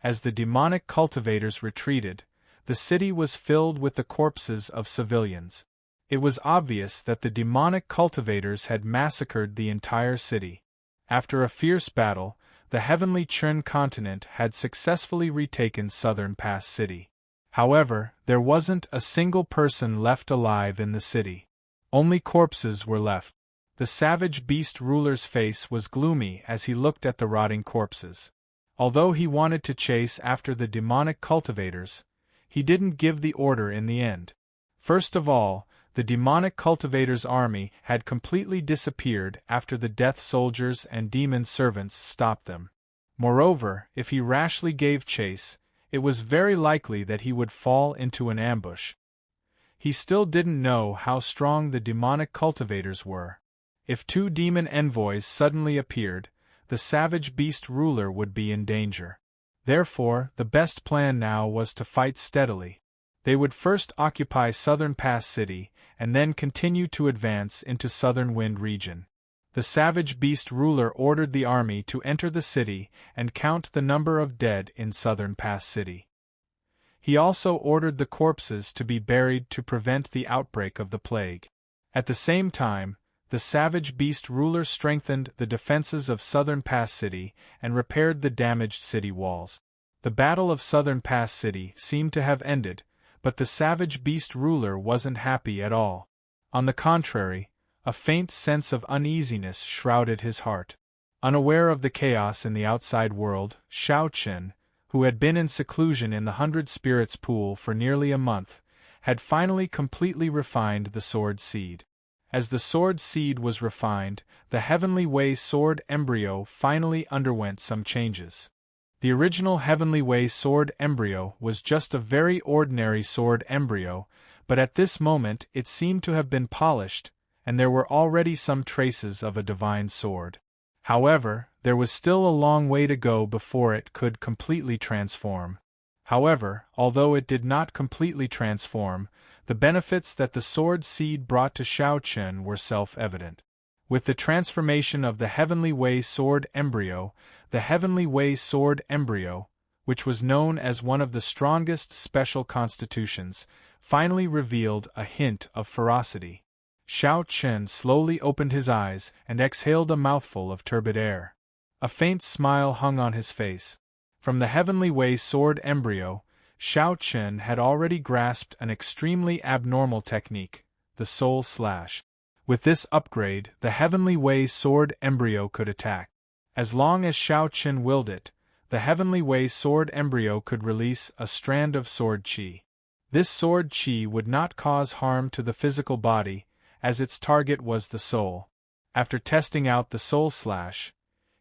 As the demonic cultivators retreated, the city was filled with the corpses of civilians. It was obvious that the demonic cultivators had massacred the entire city. After a fierce battle, the heavenly Chen continent had successfully retaken Southern Pass City. However, there wasn't a single person left alive in the city. Only corpses were left. The savage beast ruler's face was gloomy as he looked at the rotting corpses. Although he wanted to chase after the demonic cultivators, he didn't give the order in the end. First of all, the demonic cultivators' army had completely disappeared after the death soldiers and demon servants stopped them. Moreover, if he rashly gave chase, it was very likely that he would fall into an ambush. He still didn't know how strong the demonic cultivators were. If two demon envoys suddenly appeared, the savage beast ruler would be in danger. Therefore, the best plan now was to fight steadily. They would first occupy Southern Pass City, and then continue to advance into Southern Wind region. The savage beast ruler ordered the army to enter the city and count the number of dead in Southern Pass City. He also ordered the corpses to be buried to prevent the outbreak of the plague. At the same time, the savage beast ruler strengthened the defenses of Southern Pass City and repaired the damaged city walls. The Battle of Southern Pass City seemed to have ended, but the savage beast ruler wasn't happy at all. On the contrary, a faint sense of uneasiness shrouded his heart. Unaware of the chaos in the outside world, Xiao Qin, who had been in seclusion in the 100 Spirits pool for nearly a month, had finally completely refined the sword seed. As the sword seed was refined, the Heavenly Way sword embryo finally underwent some changes. The original Heavenly Way sword embryo was just a very ordinary sword embryo, but at this moment it seemed to have been polished, and there were already some traces of a divine sword. However, there was still a long way to go before it could completely transform. However, although it did not completely transform, the benefits that the sword seed brought to Xiao Qin were self-evident. With the transformation of the Heavenly Way sword embryo, the Heavenly Way sword embryo, which was known as one of the strongest special constitutions, finally revealed a hint of ferocity. Xiao Qin slowly opened his eyes and exhaled a mouthful of turbid air. A faint smile hung on his face. From the Heavenly Way sword embryo, Xiao Qin had already grasped an extremely abnormal technique, the Soul Slash. With this upgrade, the Heavenly Way sword embryo could attack. As long as Xiao Qin willed it, the Heavenly Way sword embryo could release a strand of sword qi. This sword qi would not cause harm to the physical body, as its target was the soul. After testing out the Soul Slash,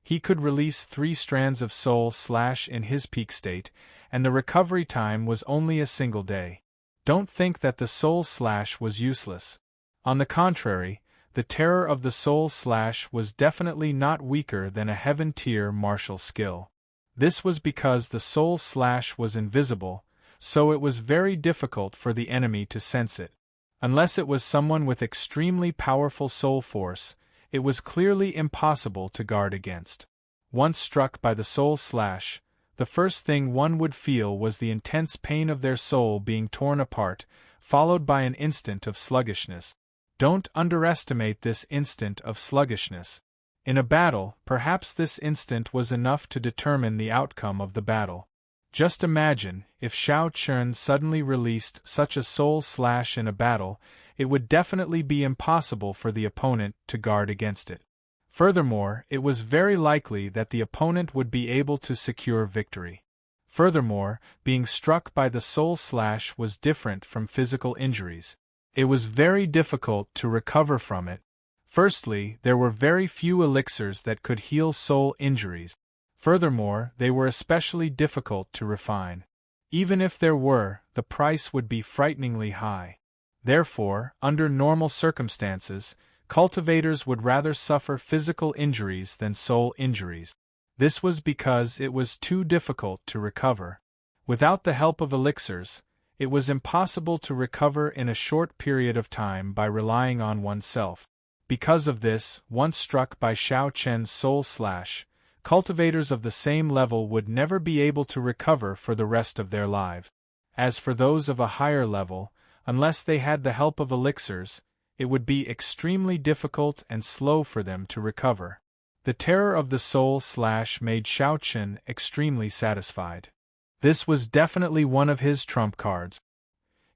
he could release 3 strands of Soul Slash in his peak state, and the recovery time was only a single day. Don't think that the Soul Slash was useless. On the contrary, the terror of the Soul Slash was definitely not weaker than a Heaven-tier martial skill. This was because the Soul Slash was invisible, so it was very difficult for the enemy to sense it. Unless it was someone with extremely powerful soul force, it was clearly impossible to guard against. Once struck by the Soul Slash, the first thing one would feel was the intense pain of their soul being torn apart, followed by an instant of sluggishness. Don't underestimate this instant of sluggishness. In a battle, perhaps this instant was enough to determine the outcome of the battle. Just imagine, if Xiao Qin suddenly released such a Soul Slash in a battle, it would definitely be impossible for the opponent to guard against it. Furthermore, it was very likely that the opponent would be able to secure victory. Furthermore, being struck by the Soul Slash was different from physical injuries. It was very difficult to recover from it. Firstly, there were very few elixirs that could heal soul injuries. Furthermore, they were especially difficult to refine. Even if there were, the price would be frighteningly high. Therefore, under normal circumstances, cultivators would rather suffer physical injuries than soul injuries. This was because it was too difficult to recover. Without the help of elixirs, it was impossible to recover in a short period of time by relying on oneself. Because of this, once struck by Xiao Chen's soul slash, cultivators of the same level would never be able to recover for the rest of their lives. As for those of a higher level, unless they had the help of elixirs, it would be extremely difficult and slow for them to recover. The terror of the soul slash made Xiao Chen extremely satisfied. This was definitely one of his trump cards.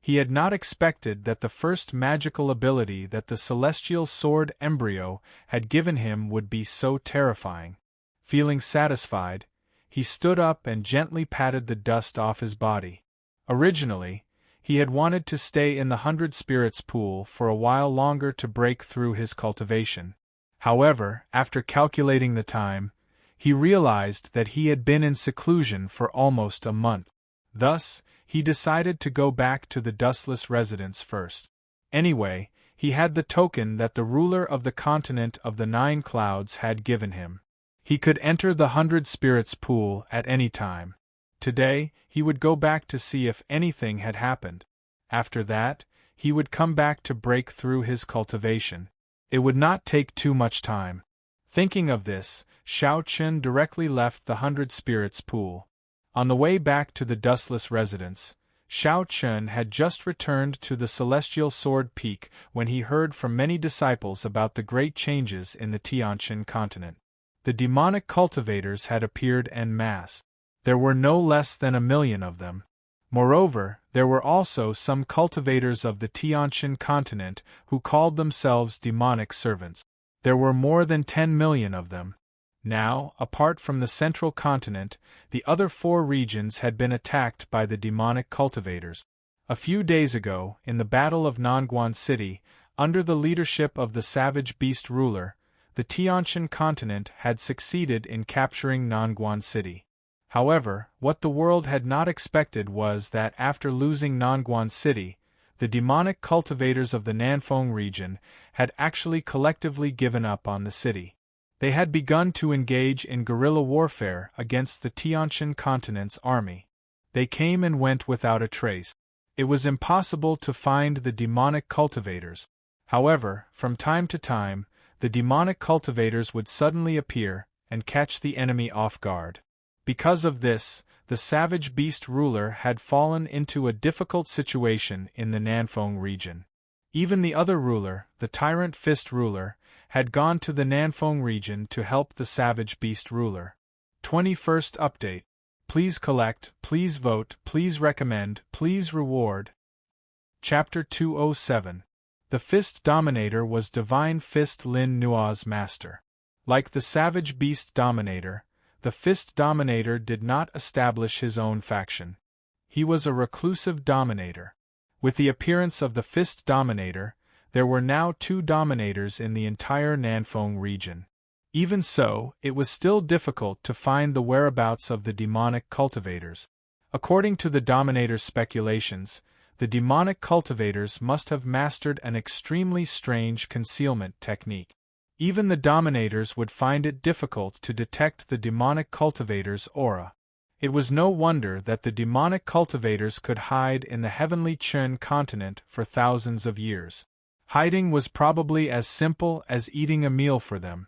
He had not expected that the first magical ability that the celestial sword embryo had given him would be so terrifying. Feeling satisfied, he stood up and gently patted the dust off his body. Originally, he had wanted to stay in the 100 Spirits pool for a while longer to break through his cultivation. However, after calculating the time, he realized that he had been in seclusion for almost a month. Thus, he decided to go back to the dustless residence first. Anyway, he had the token that the ruler of the continent of the 9 clouds had given him. He could enter the 100 Spirits pool at any time. Today, he would go back to see if anything had happened. After that, he would come back to break through his cultivation. It would not take too much time. Thinking of this, Xiao Chen directly left the 100 Spirits pool. On the way back to the dustless residence, Xiao Chen had just returned to the Celestial Sword Peak when he heard from many disciples about the great changes in the Tianqian continent. The demonic cultivators had appeared en masse. There were no less than 1 million of them. Moreover, there were also some cultivators of the Tianqian continent who called themselves demonic servants. There were more than 10 million of them. Now, apart from the central continent, the other 4 regions had been attacked by the demonic cultivators. A few days ago, in the Battle of Nangguan City, under the leadership of the savage beast ruler, the Tianqian continent had succeeded in capturing Nangguan City. However, what the world had not expected was that after losing Nangguan City, the demonic cultivators of the Nanfeng region had actually collectively given up on the city. They had begun to engage in guerrilla warfare against the Tianqian continent's army. They came and went without a trace. It was impossible to find the demonic cultivators. However, from time to time, the demonic cultivators would suddenly appear and catch the enemy off guard. Because of this, the savage beast ruler had fallen into a difficult situation in the Nanfeng region. Even the other ruler, the tyrant fist ruler, had gone to the Nanfeng region to help the savage beast ruler. 21st update. Please collect, please vote, please recommend, please reward. Chapter 207. The Fist Dominator was Divine Fist Lin Nua's master. Like the savage beast dominator, the Fist Dominator did not establish his own faction. He was a reclusive dominator. With the appearance of the Fist Dominator, there were now 2 dominators in the entire Nanfeng region. Even so, it was still difficult to find the whereabouts of the demonic cultivators. According to the Dominator's speculations, the demonic cultivators must have mastered an extremely strange concealment technique. Even the dominators would find it difficult to detect the demonic cultivator's aura. It was no wonder that the demonic cultivators could hide in the heavenly Chen continent for thousands of years. Hiding was probably as simple as eating a meal for them.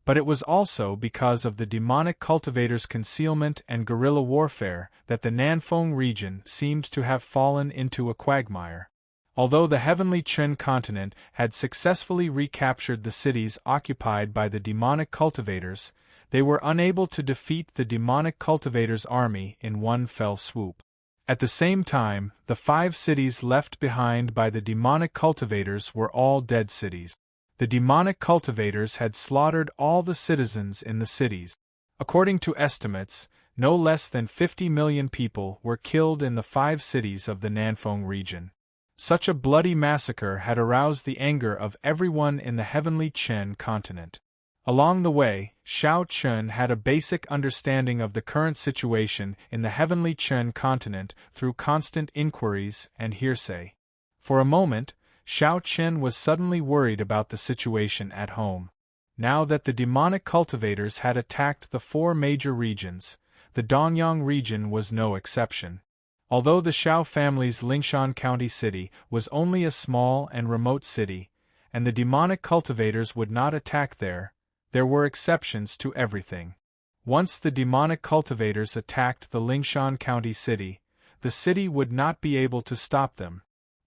But it was also because of the demonic cultivators' concealment and guerrilla warfare that the Nanfeng region seemed to have fallen into a quagmire. Although the heavenly Chen continent had successfully recaptured the cities occupied by the demonic cultivators, they were unable to defeat the demonic cultivators' army in one fell swoop. At the same time, the 5 cities left behind by the demonic cultivators were all dead cities. The demonic cultivators had slaughtered all the citizens in the cities. According to estimates, no less than 50 million people were killed in the 5 cities of the Nanfeng region. Such a bloody massacre had aroused the anger of everyone in the heavenly Chen continent. Along the way, Xiao Chen had a basic understanding of the current situation in the heavenly Chen continent through constant inquiries and hearsay. For a moment, Xiao Qin was suddenly worried about the situation at home. Now that the demonic cultivators had attacked the 4 major regions, the Donyang region was no exception. Although the Xiao family's Lingshan County city was only a small and remote city, and the demonic cultivators would not attack there were exceptions to everything. Once the demonic cultivators attacked the Lingshan County city, the city would not be able to stop them.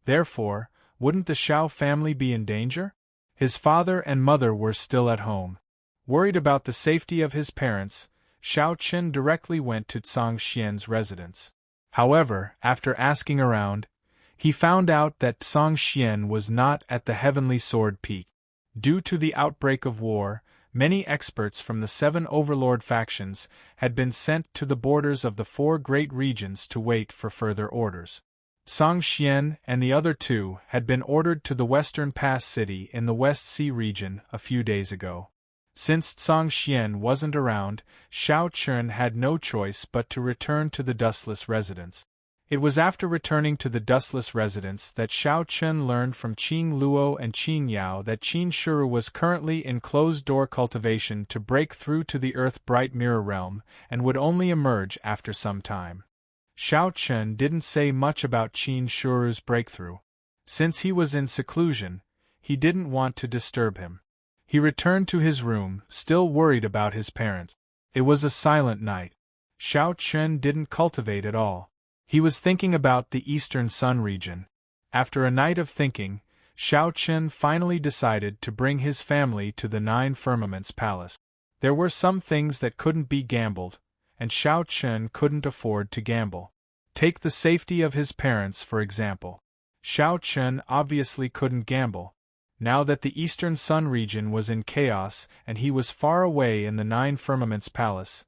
Therefore, wouldn't the Xiao family be in danger? His father and mother were still at home. Worried about the safety of his parents, Xiao Qin directly went to Zhang Xian's residence. However, after asking around, he found out that Zhang Xian was not at the Heavenly Sword Peak. Due to the outbreak of war, many experts from the 7 overlord factions had been sent to the borders of the 4 great regions to wait for further orders. Zhang Xian and the other 2 had been ordered to the Western Pass City in the West Sea region a few days ago. Since Zhang Xian wasn't around, Xiao Qin had no choice but to return to the Dustless residence. It was after returning to the Dustless residence that Xiao Qin learned from Qing Luo and Qing Yao that Qin Shuru was currently in closed-door cultivation to break through to the Earth-Bright Mirror Realm and would only emerge after some time. Xiao Qin didn't say much about Qin Shuru's breakthrough. Since he was in seclusion, he didn't want to disturb him. He returned to his room, still worried about his parents. It was a silent night. Xiao Qin didn't cultivate at all. He was thinking about the Eastern Sun region. After a night of thinking, Xiao Qin finally decided to bring his family to the 9 Firmaments Palace. There were some things that couldn't be gambled, and Xiao Qin couldn't afford to gamble. Take the safety of his parents, for example. Xiao Qin obviously couldn't gamble. Now that the Eastern Sun region was in chaos and he was far away in the 9 Firmaments Palace,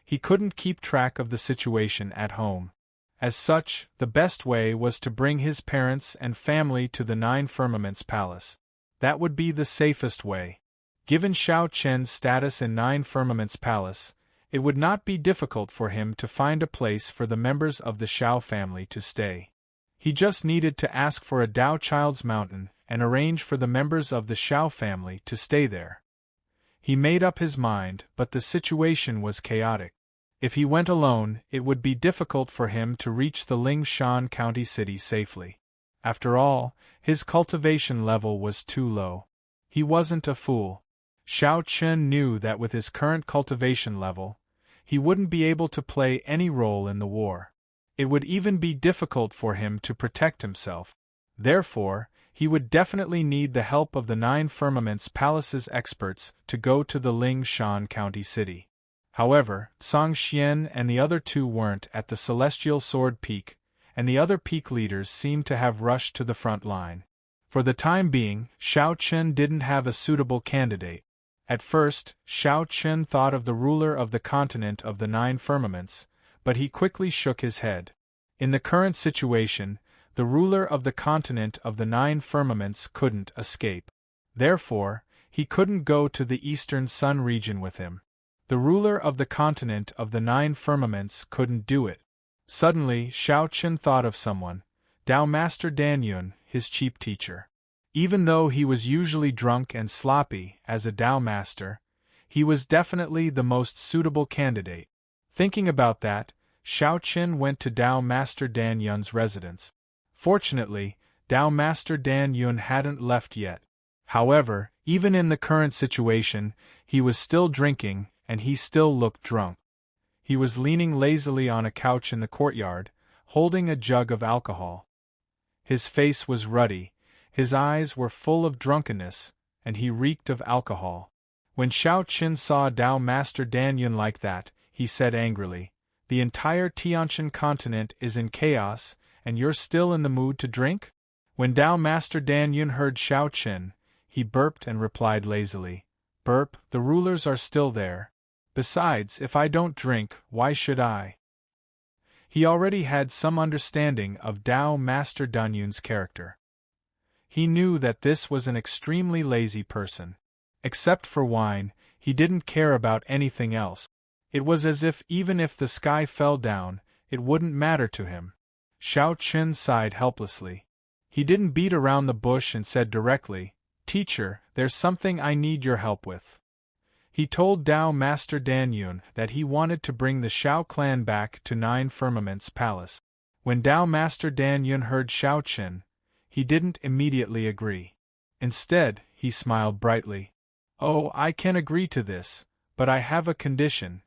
he couldn't keep track of the situation at home. As such, the best way was to bring his parents and family to the 9 Firmaments Palace. That would be the safest way. Given Xiao Qin's status in 9 Firmaments Palace, it would not be difficult for him to find a place for the members of the Xiao family to stay. He just needed to ask for a Dao Child's Mountain and arrange for the members of the Xiao family to stay there. He made up his mind, but the situation was chaotic. If he went alone, it would be difficult for him to reach the Lingshan County city safely. After all, his cultivation level was too low. He wasn't a fool. Xiao Qin knew that with his current cultivation level, he wouldn't be able to play any role in the war. It would even be difficult for him to protect himself. Therefore, he would definitely need the help of the 9 Firmaments Palace's experts to go to the Lingshan County city. However, Zhang Xian and the other 2 weren't at the Celestial Sword Peak, and the other peak leaders seemed to have rushed to the front line. For the time being, Xiao Qin didn't have a suitable candidate. At first, Xiao Qin thought of the ruler of the continent of the 9 Firmaments, but he quickly shook his head. In the current situation, the ruler of the continent of the 9 Firmaments couldn't escape. Therefore, he couldn't go to the Eastern Sun region with him. The ruler of the continent of the 9 Firmaments couldn't do it. Suddenly, Xiao Qin thought of someone, Dao Master Dan Yun, his cheap teacher. Even though he was usually drunk and sloppy as a Dao Master, he was definitely the most suitable candidate. Thinking about that, Xiao Qin went to Dao Master Dan Yun's residence. Fortunately, Dao Master Dan Yun hadn't left yet. However, even in the current situation, he was still drinking, and he still looked drunk. He was leaning lazily on a couch in the courtyard, holding a jug of alcohol. His face was ruddy, his eyes were full of drunkenness, and he reeked of alcohol. When Xiao Qin saw Dao Master Dan Yun like that, he said angrily, "The entire Tianqian continent is in chaos, and you're still in the mood to drink?" When Dao Master Dan Yun heard Xiao Qin, he burped and replied lazily, "Burp, the rulers are still there. Besides, if I don't drink, why should I?" He already had some understanding of Dao Master Dan Yun's character. He knew that this was an extremely lazy person. Except for wine, he didn't care about anything else. It was as if even if the sky fell down, it wouldn't matter to him. Xiao Qin sighed helplessly. He didn't beat around the bush and said directly, "Teacher, there's something I need your help with." He told Tao Master Dan Yun that he wanted to bring the Shao clan back to Nine Firmaments Palace. When Tao Master Dan Yun heard Shao Chen, he didn't immediately agree. Instead, he smiled brightly. "Oh, I can agree to this, but I have a condition."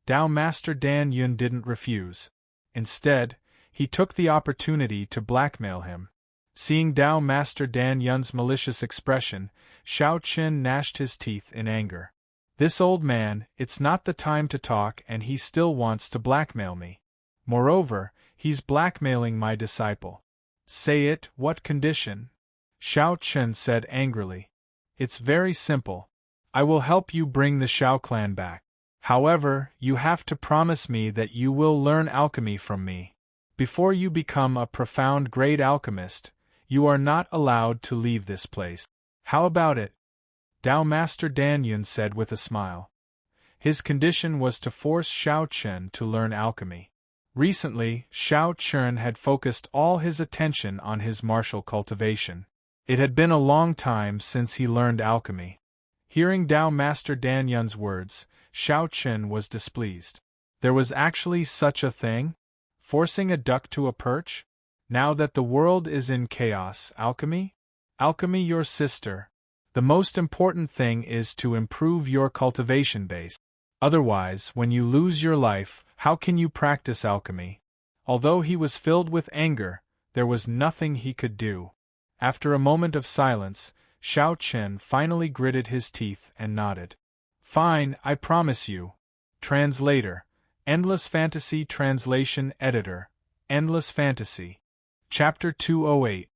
Tao Master Dan Yun didn't refuse. Instead, he took the opportunity to blackmail him. Seeing Tao Master Dan Yun's malicious expression, Shao Chen gnashed his teeth in anger. "This old man, it's not the time to talk, and he still wants to blackmail me. Moreover, he's blackmailing my disciple." "Say it, what condition?" Shao Chen said angrily. "It's very simple. I will help you bring the Shao clan back. However, you have to promise me that you will learn alchemy from me. Before you become a profound great alchemist, you are not allowed to leave this place. How about it?" Tao Master Dan Yun said with a smile. His condition was to force Shao Chen to learn alchemy. Recently, Shao Chen had focused all his attention on his martial cultivation. It had been a long time since he learned alchemy. Hearing Tao Master Dan Yun's words, Shao Chen was displeased. There was actually such a thing? Forcing a duck to a perch? Now that the world is in chaos, alchemy? Alchemy, your sister. The most important thing is to improve your cultivation base. Otherwise, when you lose your life, how can you practice alchemy? Although he was filled with anger, there was nothing he could do. After a moment of silence, Shao Chen finally gritted his teeth and nodded. "Fine, I promise you." Translator. Endless Fantasy Translation Editor. Endless Fantasy. Chapter 208.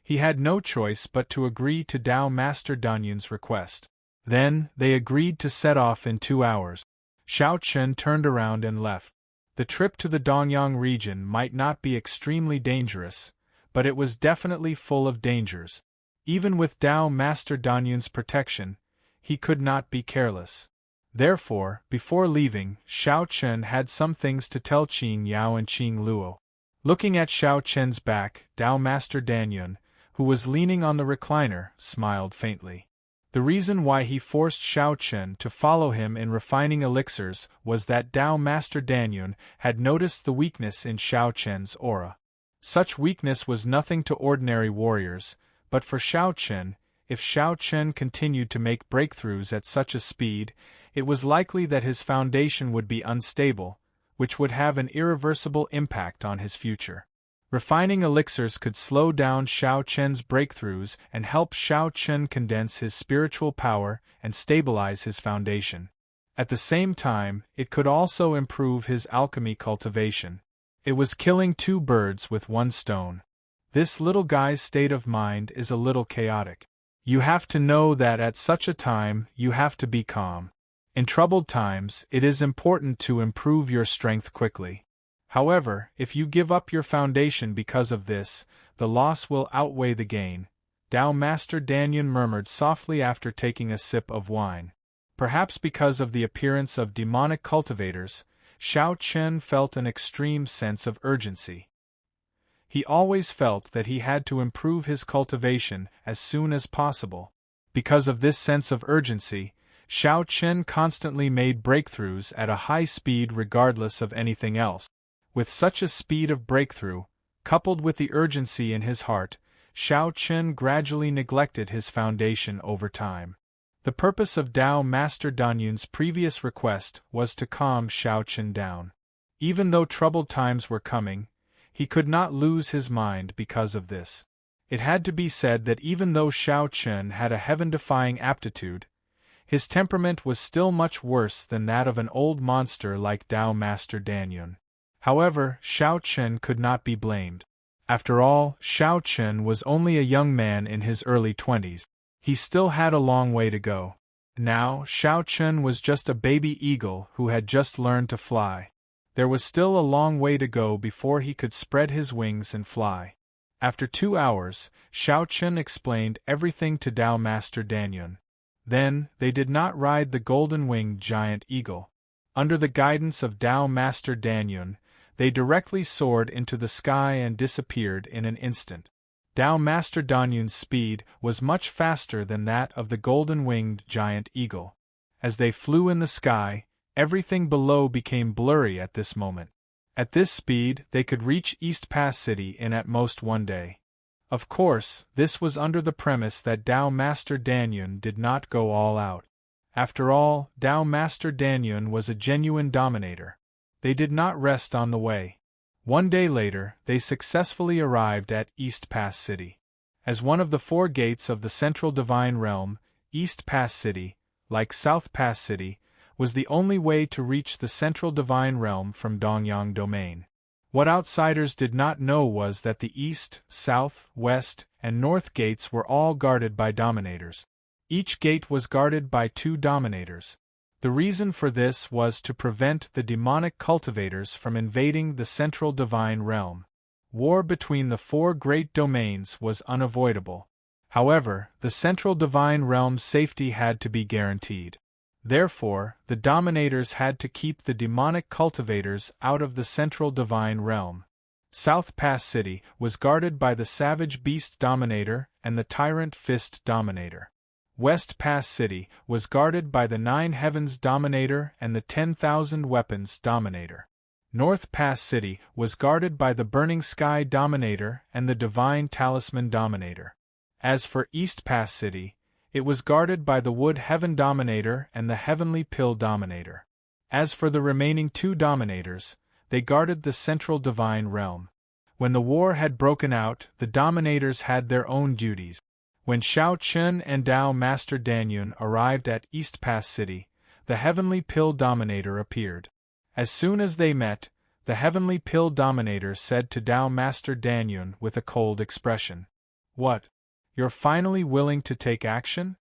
He had no choice but to agree to Tao Master Dan Yun's request. Then, they agreed to set off in 2 hours. Shao Chen turned around and left. The trip to the Dongyang region might not be extremely dangerous, but it was definitely full of dangers. Even with Tao Master Dan Yun's protection, he could not be careless. Therefore, before leaving, Shao Chen had some things to tell Qing Yao and Qing Luo. Looking at Shao Chen's back, Tao Master Dan Yun, who was leaning on the recliner, smiled faintly. The reason why he forced Shao Chen to follow him in refining elixirs was that Tao Master Dan Yun had noticed the weakness in Shao Chen's aura. Such weakness was nothing to ordinary warriors, but for Shao Chen, if Shao Chen continued to make breakthroughs at such a speed, it was likely that his foundation would be unstable, which would have an irreversible impact on his future. Refining elixirs could slow down Shao Chen's breakthroughs and help Shao Chen condense his spiritual power and stabilize his foundation. At the same time, it could also improve his alchemy cultivation. It was killing 2 birds with 1 stone. This little guy's state of mind is a little chaotic. You have to know that at such a time, you have to be calm. In troubled times, it is important to improve your strength quickly. However, if you give up your foundation because of this, the loss will outweigh the gain, Tao Master Dan Yun murmured softly after taking a sip of wine. Perhaps because of the appearance of demonic cultivators, Shao Chen felt an extreme sense of urgency. He always felt that he had to improve his cultivation as soon as possible. Because of this sense of urgency, Shao Chen constantly made breakthroughs at a high speed regardless of anything else. With such a speed of breakthrough, coupled with the urgency in his heart, Shao Chen gradually neglected his foundation over time. The purpose of Tao Master Dan Yun's previous request was to calm Shao Chen down. Even though troubled times were coming, he could not lose his mind because of this. It had to be said that even though Shao Chen had a heaven-defying aptitude, his temperament was still much worse than that of an old monster like Tao Master Dan Yun. However, Shao Chen could not be blamed. After all, Shao Chen was only a young man in his early 20s. He still had a long way to go. Now, Shao Chen was just a baby eagle who had just learned to fly. There was still a long way to go before he could spread his wings and fly. After 2 hours, Shao Chen explained everything to Tao Master Dan Yun. Then, they did not ride the golden-winged giant eagle. Under the guidance of Tao Master Dan Yun, they directly soared into the sky and disappeared in an instant. Tao Master Danyun's speed was much faster than that of the golden-winged giant eagle. As they flew in the sky, everything below became blurry at this moment. At this speed, they could reach East Pass City in at most one day. Of course, this was under the premise that Tao Master Danyun did not go all out. After all, Tao Master Danyun was a genuine dominator. They did not rest on the way. One day later, they successfully arrived at East Pass City. As one of the 4 gates of the Central Divine Realm, East Pass City, like South Pass City, was the only way to reach the Central Divine Realm from Dongyang Domain. What outsiders did not know was that the East, South, West, and North gates were all guarded by dominators. Each gate was guarded by 2 dominators. The reason for this was to prevent the demonic cultivators from invading the Central Divine Realm. War between the 4 great domains was unavoidable. However, the Central Divine Realm's safety had to be guaranteed. Therefore, the dominators had to keep the demonic cultivators out of the Central Divine Realm. South Pass City was guarded by the Savage Beast Dominator and the Tyrant Fist Dominator. West Pass City was guarded by the 9 Heavens Dominator and the 10,000 Weapons Dominator. North Pass City was guarded by the Burning Sky Dominator and the Divine Talisman Dominator. As for East Pass City, it was guarded by the Wood Heaven Dominator and the Heavenly Pill Dominator. As for the remaining 2 dominators, they guarded the Central Divine Realm. When the war had broken out, the dominators had their own duties. When Shao Chun and Tao Master Danyun arrived at East Pass City, the Heavenly Pill Dominator appeared. As soon as they met, the Heavenly Pill Dominator said to Tao Master Danyun with a cold expression, "What? You're finally willing to take action?"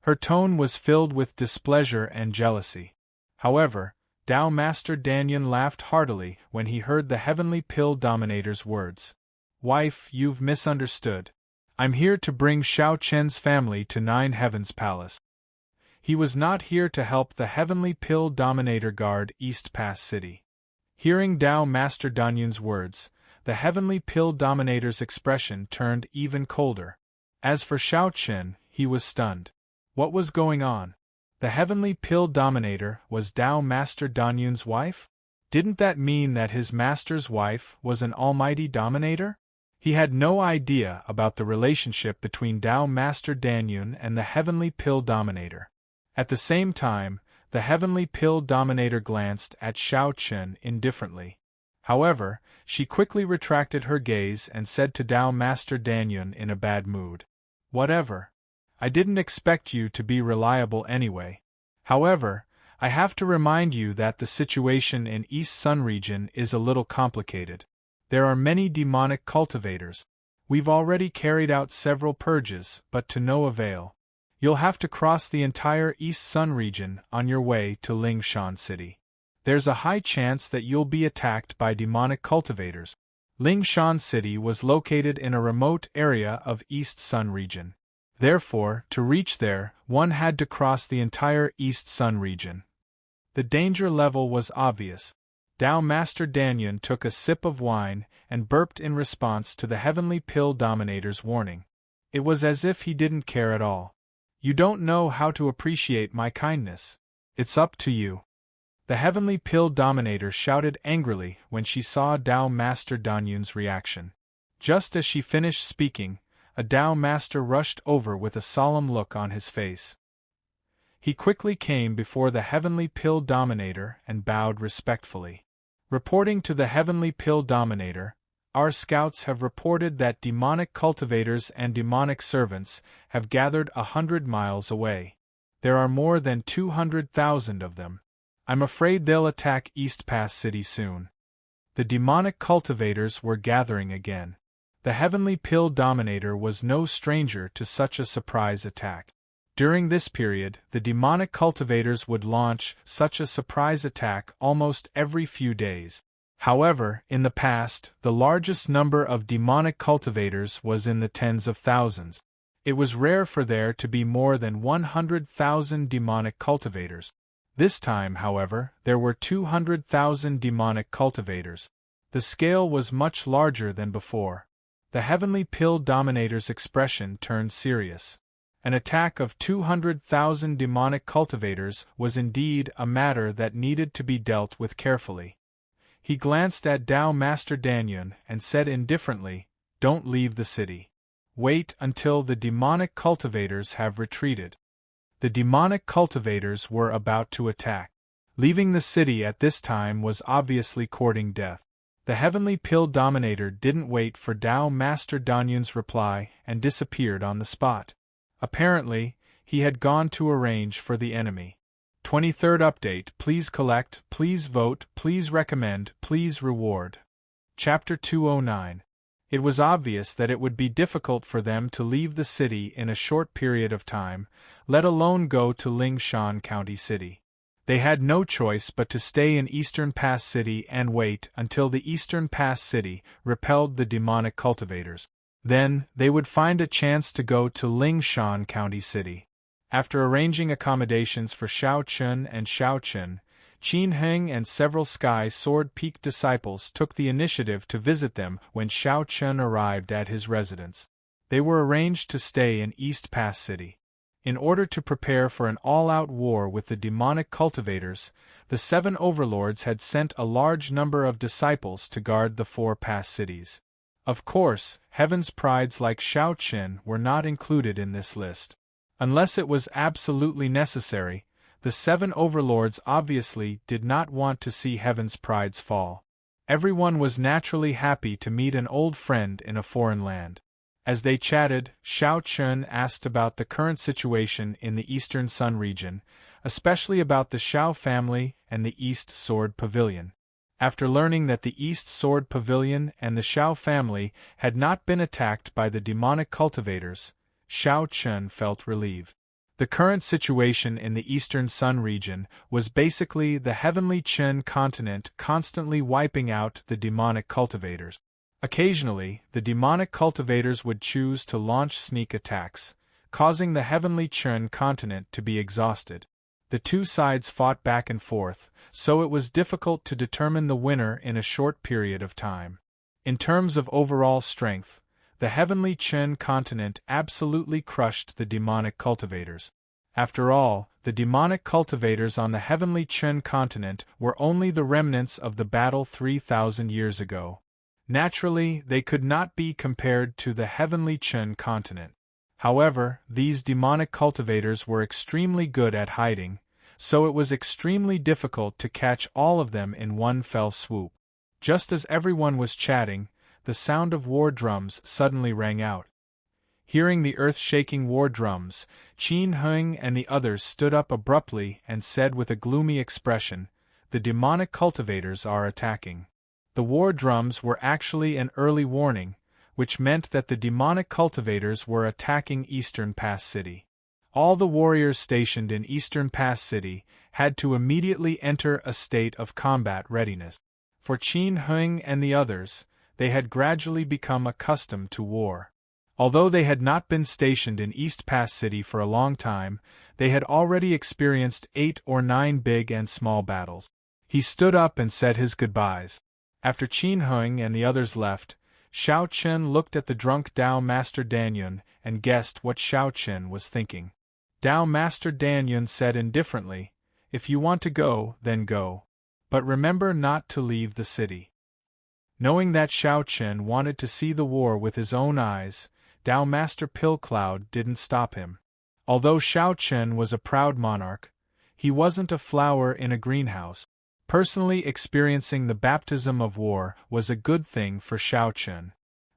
Her tone was filled with displeasure and jealousy. However, Tao Master Danyun laughed heartily when he heard the Heavenly Pill Dominator's words. "Wife, you've misunderstood. I'm here to bring Shao Chen's family to 9 Heavens Palace." He was not here to help the Heavenly Pill Dominator guard East Pass City. Hearing Tao Master Danyun's words, the Heavenly Pill Dominator's expression turned even colder. As for Shao Chen, he was stunned. What was going on? The Heavenly Pill Dominator was Tao Master Danyun's wife? Didn't that mean that his master's wife was an almighty dominator? He had no idea about the relationship between Tao Master Danyun and the Heavenly Pill Dominator. At the same time, the Heavenly Pill Dominator glanced at Shao Chen indifferently. However, she quickly retracted her gaze and said to Tao Master Danyun in a bad mood, "Whatever. I didn't expect you to be reliable anyway. However, I have to remind you that the situation in East Sun region is a little complicated. There are many demonic cultivators. We've already carried out several purges, but to no avail. You'll have to cross the entire East Sun region on your way to Lingshan City. There's a high chance that you'll be attacked by demonic cultivators." Lingshan City was located in a remote area of East Sun region. Therefore, to reach there, one had to cross the entire East Sun region. The danger level was obvious. Tao Master Danyun took a sip of wine and burped in response to the Heavenly Pill Dominator's warning. It was as if he didn't care at all. "You don't know how to appreciate my kindness. It's up to you." The Heavenly Pill Dominator shouted angrily when she saw Tao Master Danyun's reaction. Just as she finished speaking, a Tao Master rushed over with a solemn look on his face. He quickly came before the Heavenly Pill Dominator and bowed respectfully. Reporting to the Heavenly Pill Dominator, "Our scouts have reported that demonic cultivators and demonic servants have gathered 100 miles away. There are more than 200,000 of them. I'm afraid they'll attack East Pass City soon." The demonic cultivators were gathering again. The Heavenly Pill Dominator was no stranger to such a surprise attack. During this period, the demonic cultivators would launch such a surprise attack almost every few days. However, in the past, the largest number of demonic cultivators was in the tens of thousands. It was rare for there to be more than 100,000 demonic cultivators. This time, however, there were 200,000 demonic cultivators. The scale was much larger than before. The Heavenly Pill Dominator's expression turned serious. An attack of 200,000 demonic cultivators was indeed a matter that needed to be dealt with carefully. He glanced at Tao Master Danyun and said indifferently, "Don't leave the city. Wait until the demonic cultivators have retreated." The demonic cultivators were about to attack. Leaving the city at this time was obviously courting death. The Heavenly Pill Dominator didn't wait for Tao Master Danyun's reply and disappeared on the spot. Apparently, he had gone to arrange for the enemy. 23rd update. Please collect, please vote, please recommend, please reward. Chapter 209. It was obvious that it would be difficult for them to leave the city in a short period of time, let alone go to Lingshan County City. They had no choice but to stay in Eastern Pass City and wait until the Eastern Pass City repelled the demonic cultivators. Then, they would find a chance to go to Lingshan County City. After arranging accommodations for Xiao Chun and Xiao Chun, Qin Heng and several Sky Sword Peak disciples took the initiative to visit them when Xiao Chun arrived at his residence. They were arranged to stay in East Pass City. In order to prepare for an all-out war with the demonic cultivators, the 7 overlords had sent a large number of disciples to guard the 4 pass cities. Of course, Heaven's Prides like Xiao Qin were not included in this list. Unless it was absolutely necessary, the 7 overlords obviously did not want to see Heaven's Prides fall. Everyone was naturally happy to meet an old friend in a foreign land. As they chatted, Xiao Chun asked about the current situation in the Eastern Sun region, especially about the Xiao family and the East Sword Pavilion. After learning that the East Sword Pavilion and the Xiao family had not been attacked by the demonic cultivators, Xiao Chun felt relieved. The current situation in the Eastern Sun region was basically the Heavenly Qin continent constantly wiping out the demonic cultivators. Occasionally, the demonic cultivators would choose to launch sneak attacks, causing the Heavenly Qin continent to be exhausted. The two sides fought back and forth, so it was difficult to determine the winner in a short period of time. In terms of overall strength, the Heavenly Qin continent absolutely crushed the demonic cultivators. After all, the demonic cultivators on the Heavenly Qin continent were only the remnants of the battle 3,000 years ago. Naturally, they could not be compared to the Heavenly Qin continent. However, these demonic cultivators were extremely good at hiding, so it was extremely difficult to catch all of them in one fell swoop. Just as everyone was chatting, the sound of war drums suddenly rang out. Hearing the earth-shaking war drums, Qin Heng and the others stood up abruptly and said with a gloomy expression, "The demonic cultivators are attacking." The war drums were actually an early warning, which meant that the demonic cultivators were attacking Eastern Pass City. All the warriors stationed in Eastern Pass City had to immediately enter a state of combat readiness. For Qin Heng and the others, they had gradually become accustomed to war. Although they had not been stationed in East Pass City for a long time, they had already experienced 8 or 9 big and small battles. He stood up and said his goodbyes. After Qin Heng and the others left, Xiao Qin looked at the drunk Tao Master Danyun and guessed what Xiao Qin was thinking. Tao Master Danyun said indifferently, "If you want to go, then go. But remember not to leave the city." Knowing that Xiao Qin wanted to see the war with his own eyes, Tao Master Pill Cloud didn't stop him. Although Xiao Qin was a proud monarch, he wasn't a flower in a greenhouse. Personally experiencing the baptism of war was a good thing for Xiao Qin.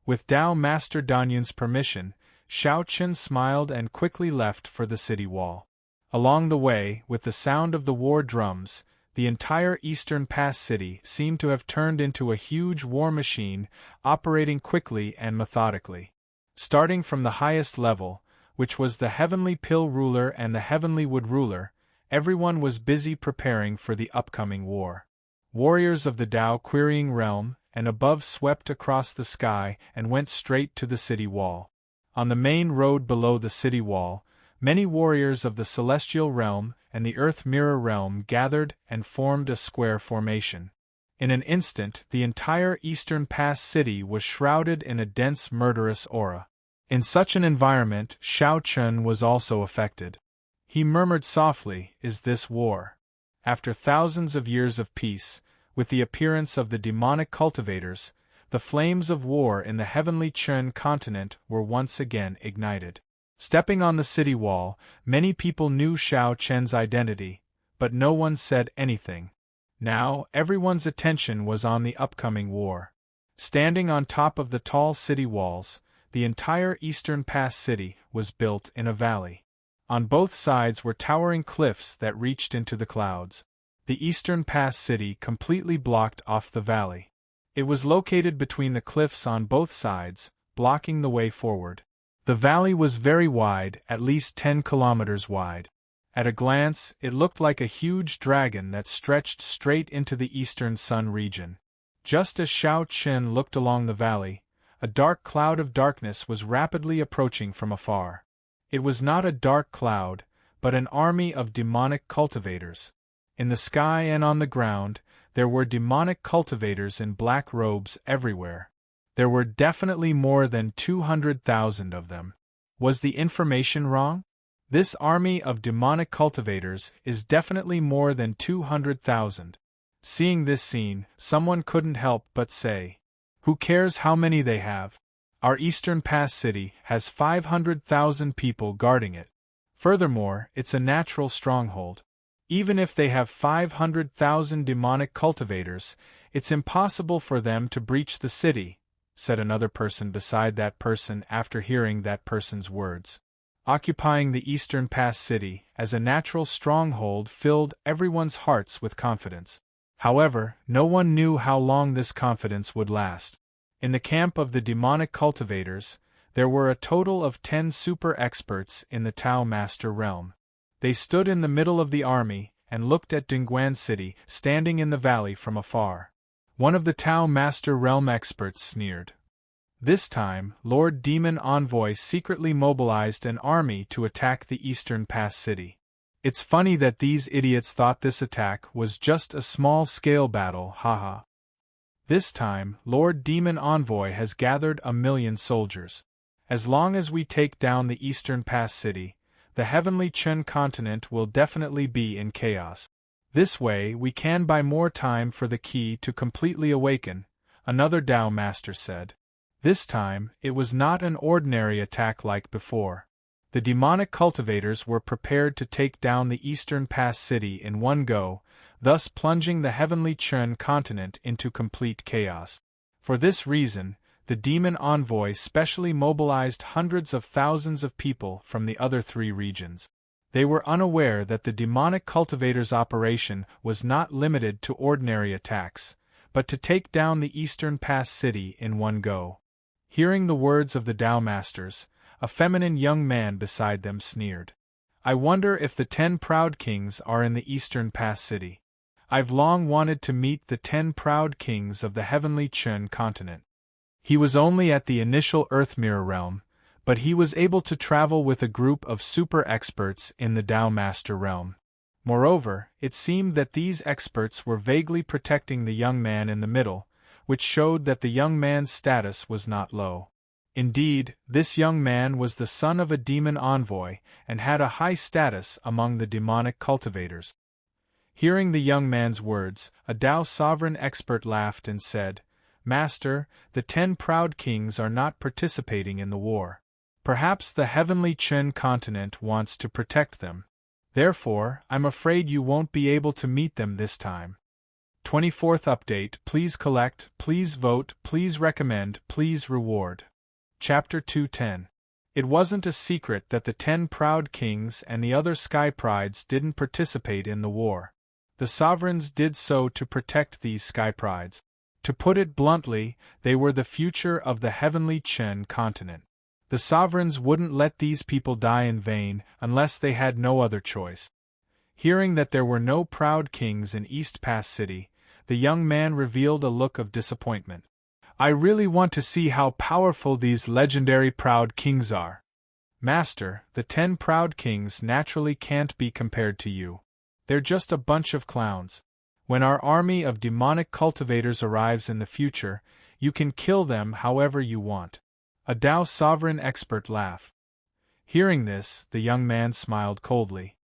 With Tao Master Danyun's permission, Xiao Qin smiled and quickly left for the city wall. Along the way, with the sound of the war drums, the entire Eastern Pass City seemed to have turned into a huge war machine, operating quickly and methodically. Starting from the highest level, which was the Heavenly Pill Ruler and the Heavenly Wood Ruler, everyone was busy preparing for the upcoming war. Warriors of the Tao Querying Realm and above swept across the sky and went straight to the city wall. On the main road below the city wall, many warriors of the Celestial Realm and the Earth Mirror Realm gathered and formed a square formation. In an instant, the entire Eastern Pass city was shrouded in a dense murderous aura. In such an environment, Xiao Chun was also affected. He murmured softly, "Is this war?" After thousands of years of peace, with the appearance of the demonic cultivators, the flames of war in the heavenly Chun continent were once again ignited. Stepping on the city wall, many people knew Xiao Chen's identity, but no one said anything. Now, everyone's attention was on the upcoming war. Standing on top of the tall city walls, the entire Eastern Pass city was built in a valley. On both sides were towering cliffs that reached into the clouds. The Eastern Pass city completely blocked off the valley. It was located between the cliffs on both sides, blocking the way forward. The valley was very wide, at least 10 kilometers wide. At a glance, it looked like a huge dragon that stretched straight into the eastern sun region. Just as Xiao Chen looked along the valley, a dark cloud of darkness was rapidly approaching from afar. It was not a dark cloud, but an army of demonic cultivators. In the sky and on the ground, there were demonic cultivators in black robes everywhere. There were definitely more than 200,000 of them. Was the information wrong? This army of demonic cultivators is definitely more than 200,000. Seeing this scene, someone couldn't help but say, "Who cares how many they have? Our Eastern Pass city has 500,000 people guarding it. Furthermore, it's a natural stronghold. Even if they have 500,000 demonic cultivators, it's impossible for them to breach the city," said another person beside that person after hearing that person's words. Occupying the Eastern Pass city as a natural stronghold filled everyone's hearts with confidence. However, no one knew how long this confidence would last. In the camp of the demonic cultivators, there were a total of 10 super experts in the Tao Master realm. They stood in the middle of the army and looked at Dingguan City standing in the valley from afar. One of the Tao Master realm experts sneered. This time, Lord Demon Envoy secretly mobilized an army to attack the Eastern Pass city. It's funny that these idiots thought this attack was just a small-scale battle, haha. This time, Lord Demon Envoy has gathered 1,000,000 soldiers. As long as we take down the Eastern Pass city, the Heavenly Chun continent will definitely be in chaos. This way we can buy more time for the key to completely awaken, another Tao Master said. This time, it was not an ordinary attack like before. The demonic cultivators were prepared to take down the Eastern Pass city in one go, thus plunging the Heavenly Chun continent into complete chaos. For this reason, the Demon Envoy specially mobilized hundreds of thousands of people from the other 3 regions. They were unaware that the demonic cultivators' operation was not limited to ordinary attacks, but to take down the Eastern Pass city in one go. Hearing the words of the Tao Masters, a feminine young man beside them sneered. "I wonder if the 10 proud kings are in the Eastern Pass city. I've long wanted to meet the 10 proud kings of the Heavenly Chun continent." He was only at the initial Earth Mirror realm, but he was able to travel with a group of super experts in the Tao Master realm. Moreover, it seemed that these experts were vaguely protecting the young man in the middle, which showed that the young man's status was not low. Indeed, this young man was the son of a demon envoy and had a high status among the demonic cultivators. Hearing the young man's words, a Tao sovereign expert laughed and said, "Master, the 10 proud kings are not participating in the war. Perhaps the Heavenly Chun continent wants to protect them. Therefore, I'm afraid you won't be able to meet them this time." 24th update. Please collect, please vote, please recommend, please reward. Chapter 210. It wasn't a secret that the 10 proud kings and the other sky prides didn't participate in the war. The sovereigns did so to protect these sky prides. To put it bluntly, they were the future of the Heavenly Chun continent. The sovereigns wouldn't let these people die in vain unless they had no other choice. Hearing that there were no proud kings in East Pass City, the young man revealed a look of disappointment. "I really want to see how powerful these legendary proud kings are. Master, the 10 proud kings naturally can't be compared to you. They're just a bunch of clowns. When our army of demonic cultivators arrives in the future, you can kill them however you want. A Tao sovereign expert laughed. Hearing this, the young man smiled coldly.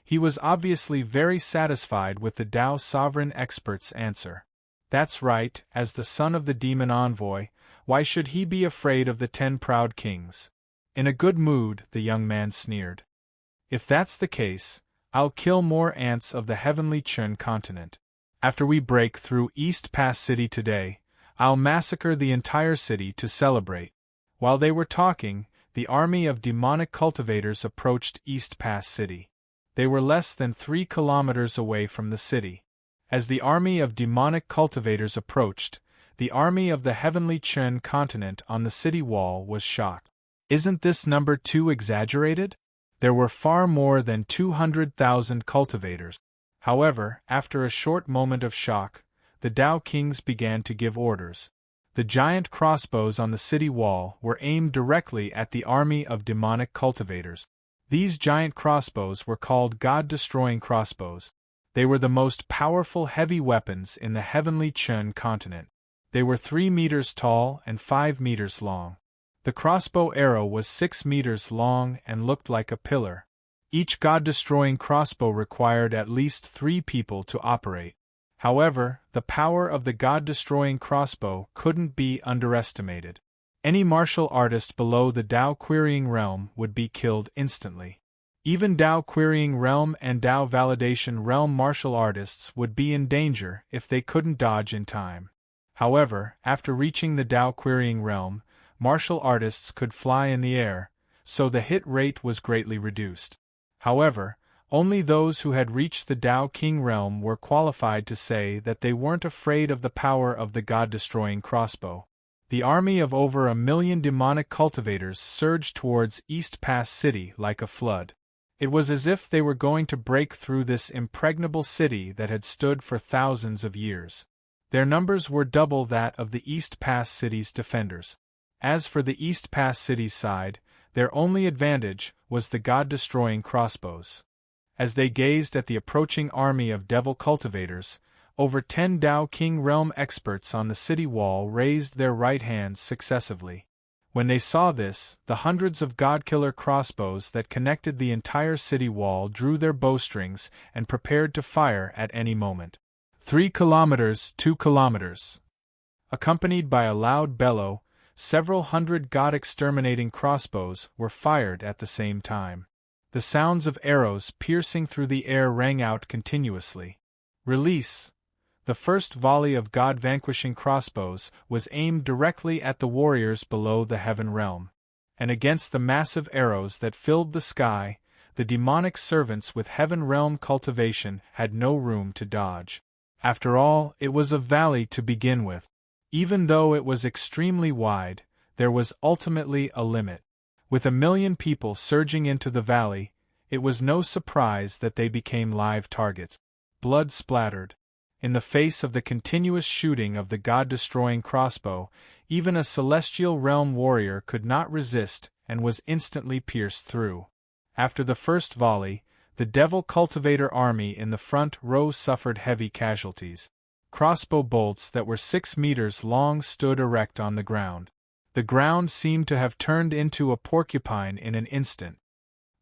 He was obviously very satisfied with the Tao sovereign expert's answer. That's right, as the son of the demon envoy, why should he be afraid of the 10 proud kings? In a good mood, the young man sneered. If that's the case, I'll kill more ants of the heavenly Chun continent. After we break through East Pass City today, I'll massacre the entire city to celebrate. While they were talking, the army of demonic cultivators approached East Pass City. They were less than 3 kilometers away from the city. As the army of demonic cultivators approached, the army of the heavenly Chun continent on the city wall was shocked. Isn't this number too exaggerated? There were far more than 200,000 cultivators. However, after a short moment of shock, the Tao kings began to give orders. The giant crossbows on the city wall were aimed directly at the army of demonic cultivators. These giant crossbows were called God-destroying crossbows. They were the most powerful heavy weapons in the heavenly Chun continent. They were 3 meters tall and 5 meters long. The crossbow arrow was 6 meters long and looked like a pillar. Each God-destroying crossbow required at least 3 people to operate. However, the power of the God-destroying crossbow couldn't be underestimated. Any martial artist below the Tao Querying Realm would be killed instantly. Even Tao Querying Realm and Tao Validation Realm martial artists would be in danger if they couldn't dodge in time. However, after reaching the Tao Querying Realm, martial artists could fly in the air, so the hit rate was greatly reduced. However, only those who had reached the Tao King Realm were qualified to say that they weren't afraid of the power of the God-destroying crossbow. The army of over 1 million demonic cultivators surged towards East Pass City like a flood. It was as if they were going to break through this impregnable city that had stood for thousands of years. Their numbers were double that of the East Pass City's defenders. As for the East Pass City's side, their only advantage was the God-destroying crossbows. As they gazed at the approaching army of devil cultivators, over 10 Tao King Realm experts on the city wall raised their right hands successively. When they saw this, the hundreds of God-killer crossbows that connected the entire city wall drew their bowstrings and prepared to fire at any moment. 3 kilometers, 2 kilometers. Accompanied by a loud bellow, several hundred God-exterminating crossbows were fired at the same time. The sounds of arrows piercing through the air rang out continuously. Release! The first volley of God-vanquishing crossbows was aimed directly at the warriors below the heaven realm. And against the massive arrows that filled the sky, the demonic servants with heaven realm cultivation had no room to dodge. After all, it was a valley to begin with. Even though it was extremely wide, there was ultimately a limit. With 1 million people surging into the valley, it was no surprise that they became live targets. Blood splattered. In the face of the continuous shooting of the God-destroying crossbow, even a celestial realm warrior could not resist and was instantly pierced through. After the first volley, the devil cultivator army in the front row suffered heavy casualties. Crossbow bolts that were 6 meters long stood erect on the ground. The ground seemed to have turned into a porcupine in an instant.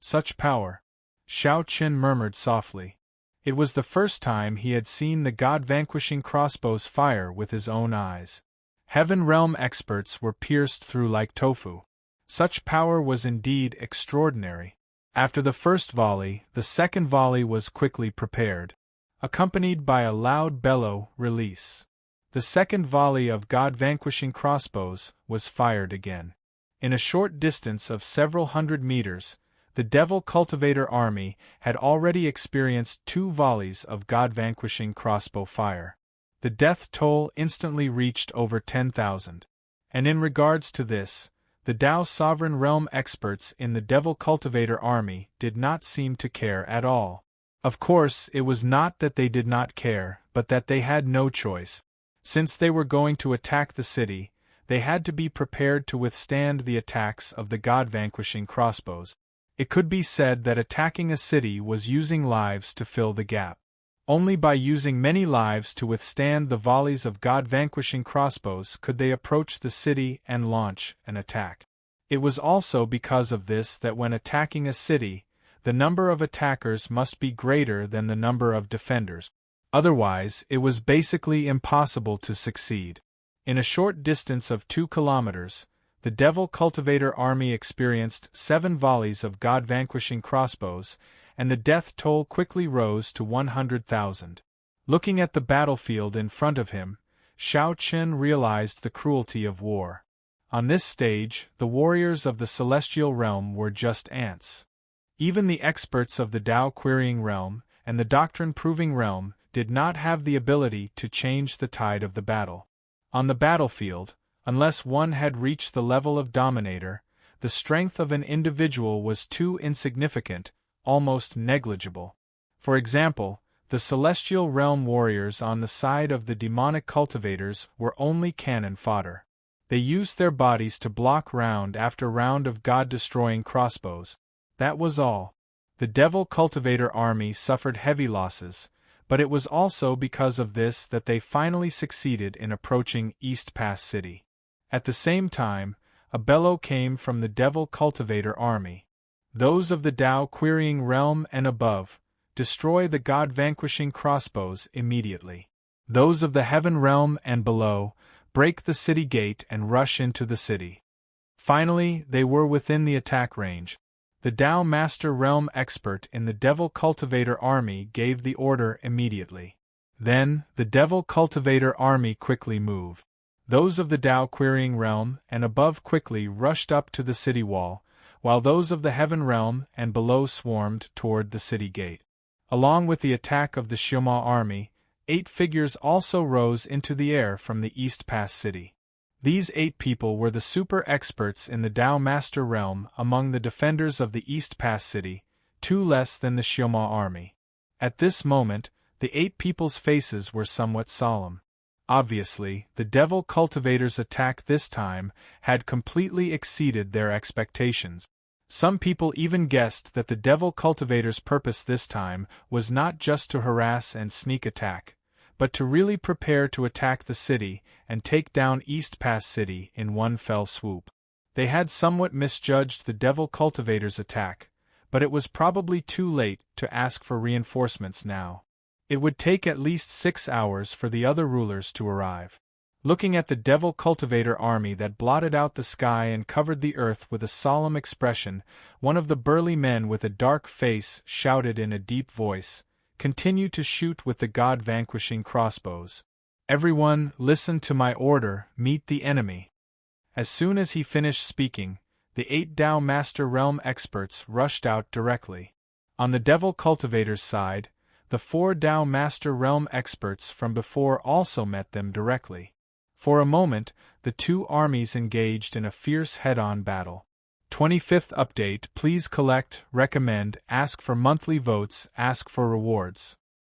Such power! Xiao Qin murmured softly. It was the first time he had seen the God-vanquishing crossbows fire with his own eyes. Heaven realm experts were pierced through like tofu. Such power was indeed extraordinary. After the first volley, the second volley was quickly prepared. Accompanied by a loud bellow, release. The second volley of God-vanquishing crossbows was fired again. In a short distance of several hundred meters, the devil cultivator army had already experienced 2 volleys of God-vanquishing crossbow fire. The death toll instantly reached over 10,000. And in regards to this, the Tao Sovereign Realm experts in the devil cultivator army did not seem to care at all. Of course, it was not that they did not care, but that they had no choice. Since they were going to attack the city, they had to be prepared to withstand the attacks of the God-vanquishing crossbows. It could be said that attacking a city was using lives to fill the gap. Only by using many lives to withstand the volleys of God-vanquishing crossbows could they approach the city and launch an attack. It was also because of this that when attacking a city, the number of attackers must be greater than the number of defenders. Otherwise, it was basically impossible to succeed. In a short distance of 2 kilometers, the Devil Cultivator army experienced 7 volleys of God-vanquishing crossbows, and the death toll quickly rose to 100,000. Looking at the battlefield in front of him, Shao Qin realized the cruelty of war. On this stage, the warriors of the celestial realm were just ants. Even the experts of the Tao-querying realm and the doctrine-proving realm did not have the ability to change the tide of the battle. On the battlefield, unless one had reached the level of dominator, the strength of an individual was too insignificant, almost negligible. For example, the celestial realm warriors on the side of the demonic cultivators were only cannon fodder. They used their bodies to block round after round of God-destroying crossbows. That was all. The Devil Cultivator army suffered heavy losses, but it was also because of this that they finally succeeded in approaching East Pass City. At the same time, a bellow came from the Devil Cultivator army. Those of the Tao-querying realm and above, destroy the God-vanquishing crossbows immediately. Those of the Heaven realm and below, break the city gate and rush into the city. Finally, they were within the attack range. The Tao Master Realm expert in the Devil Cultivator army gave the order immediately. Then, the Devil Cultivator army quickly moved. Those of the Tao-querying realm and above quickly rushed up to the city wall, while those of the Heaven realm and below swarmed toward the city gate. Along with the attack of the Xioma army, 8 figures also rose into the air from the East Pass City. These 8 people were the super experts in the Tao Master Realm among the defenders of the East Pass City, 2 less than the Xioma army. At this moment, the 8 people's faces were somewhat solemn. Obviously, the Devil Cultivator's attack this time had completely exceeded their expectations. Some people even guessed that the Devil Cultivator's purpose this time was not just to harass and sneak attack, but to really prepare to attack the city and take down East Pass City in one fell swoop. They had somewhat misjudged the Devil Cultivator's attack, but it was probably too late to ask for reinforcements now. It would take at least 6 hours for the other rulers to arrive. Looking at the Devil Cultivator army that blotted out the sky and covered the earth with a solemn expression, one of the burly men with a dark face shouted in a deep voice, "Continue to shoot with the God-vanquishing crossbows. Everyone, listen to my order, meet the enemy." As soon as he finished speaking, the 8 Tao Master Realm experts rushed out directly. On the Devil Cultivator's side, the 4 Tao Master Realm experts from before also met them directly. For a moment, the 2 armies engaged in a fierce head-on battle. 25th update. Please collect, recommend, ask for monthly votes, ask for rewards.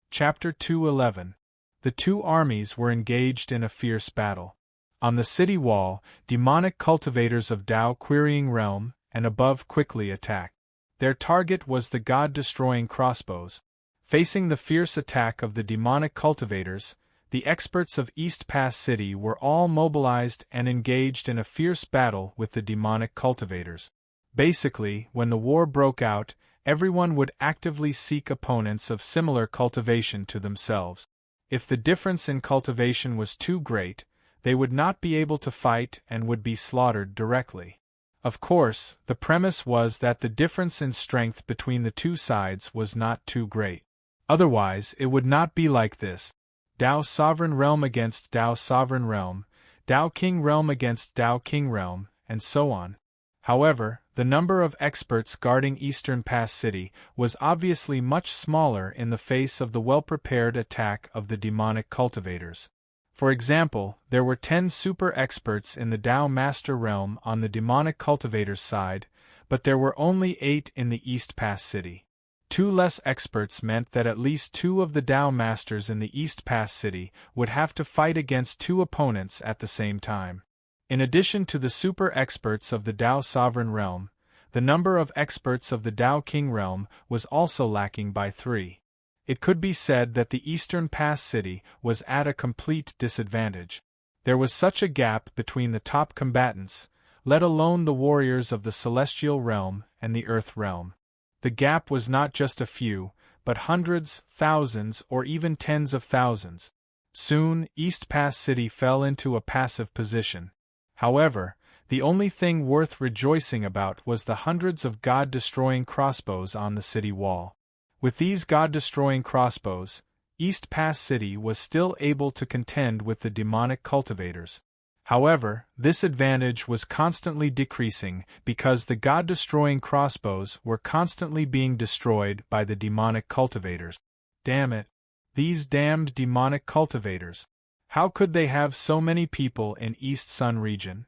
Chapter 211. The 2 armies were engaged in a fierce battle. On the city wall, demonic cultivators of Tao-querying realm and above quickly attacked. Their target was the God-destroying crossbows. Facing the fierce attack of the demonic cultivators, the experts of East Pass City were all mobilized and engaged in a fierce battle with the demonic cultivators. Basically, when the war broke out, everyone would actively seek opponents of similar cultivation to themselves. If the difference in cultivation was too great, they would not be able to fight and would be slaughtered directly. Of course, the premise was that the difference in strength between the 2 sides was not too great. Otherwise, it would not be like this. Tao Sovereign Realm against Tao Sovereign Realm, Tao King Realm against Tao King Realm, and so on. However, the number of experts guarding Eastern Pass City was obviously much smaller in the face of the well-prepared attack of the demonic cultivators. For example, there were 10 super experts in the Tao Master Realm on the demonic cultivators' side, but there were only 8 in the East Pass City. 2 less experts meant that at least 2 of the Tao Masters in the East Pass City would have to fight against 2 opponents at the same time. In addition to the super experts of the Tao Sovereign Realm, the number of experts of the Tao King Realm was also lacking by 3. It could be said that the Eastern Pass City was at a complete disadvantage. There was such a gap between the top combatants, let alone the warriors of the Celestial Realm and the Earth Realm. The gap was not just a few, but hundreds, thousands, or even tens of thousands. Soon, East Pass City fell into a passive position. However, the only thing worth rejoicing about was the hundreds of god-destroying crossbows on the city wall. With these god-destroying crossbows, East Pass City was still able to contend with the demonic cultivators. However, this advantage was constantly decreasing because the god-destroying crossbows were constantly being destroyed by the demonic cultivators. Damn it! These damned demonic cultivators! How could they have so many people in East Sun region?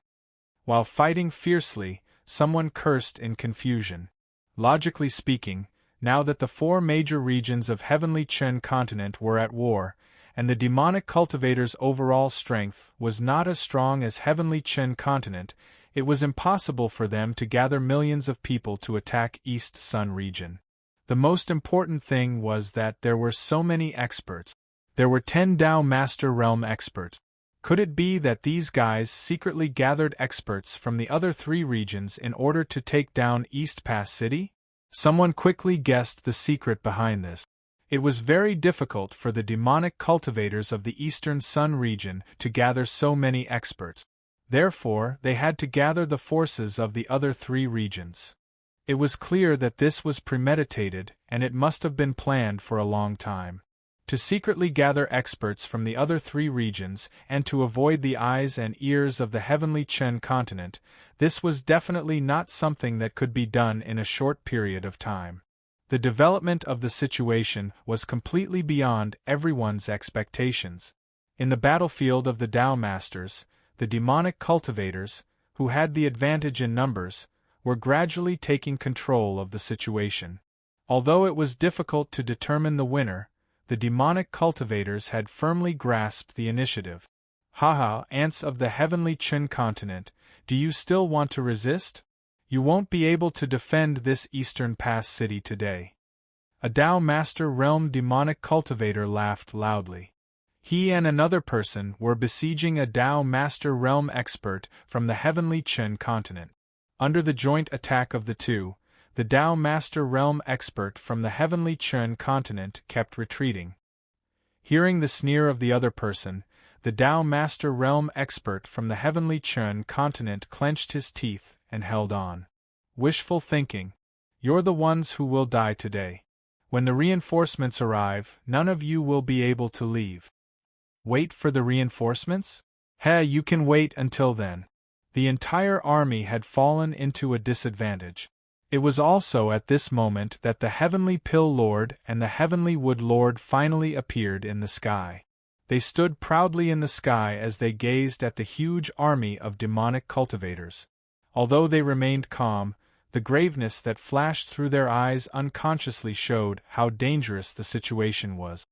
While fighting fiercely, someone cursed in confusion. Logically speaking, now that the four major regions of Heavenly Chen continent were at war, and the demonic cultivators' overall strength was not as strong as Heavenly Chen continent, it was impossible for them to gather millions of people to attack East Sun region. The most important thing was that there were so many experts. There were 10 Dao Master Realm experts. Could it be that these guys secretly gathered experts from the other 3 regions in order to take down East Pass City? Someone quickly guessed the secret behind this. It was very difficult for the demonic cultivators of the Eastern Sun region to gather so many experts. Therefore, they had to gather the forces of the other 3 regions. It was clear that this was premeditated, and it must have been planned for a long time. To secretly gather experts from the other 3 regions and to avoid the eyes and ears of the Heavenly Chen continent, this was definitely not something that could be done in a short period of time. The development of the situation was completely beyond everyone's expectations. In the battlefield of the Dao Masters, the demonic cultivators, who had the advantage in numbers, were gradually taking control of the situation. Although it was difficult to determine the winner, the demonic cultivators had firmly grasped the initiative. Haha, ants of the Heavenly Chen continent, do you still want to resist? You won't be able to defend this Eastern Pass City today. A Dao Master Realm demonic cultivator laughed loudly. He and another person were besieging a Dao Master Realm expert from the Heavenly Chen continent. Under the joint attack of the two, the Dao Master Realm expert from the Heavenly Chen continent kept retreating. Hearing the sneer of the other person, the Dao Master Realm expert from the Heavenly Chen continent clenched his teeth and held on. Wishful thinking. You're the ones who will die today. When the reinforcements arrive, none of you will be able to leave. Wait for the reinforcements? You can wait until then. The entire army had fallen into a disadvantage. It was also at this moment that the Heavenly Pill Lord and the Heavenly Wood Lord finally appeared in the sky. They stood proudly in the sky as they gazed at the huge army of demonic cultivators. Although they remained calm, the graveness that flashed through their eyes unconsciously showed how dangerous the situation was.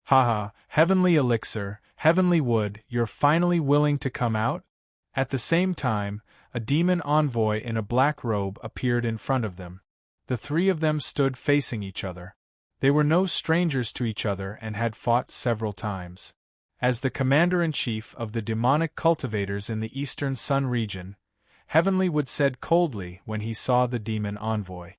Haha, Heavenly Elixir, Heavenly Wood, you're finally willing to come out? At the same time, a demon envoy in a black robe appeared in front of them. The 3 of them stood facing each other. They were no strangers to each other and had fought several times. As the commander-in-chief of the demonic cultivators in the Eastern Sun region, Heavenly Wood said coldly when he saw the demon envoy.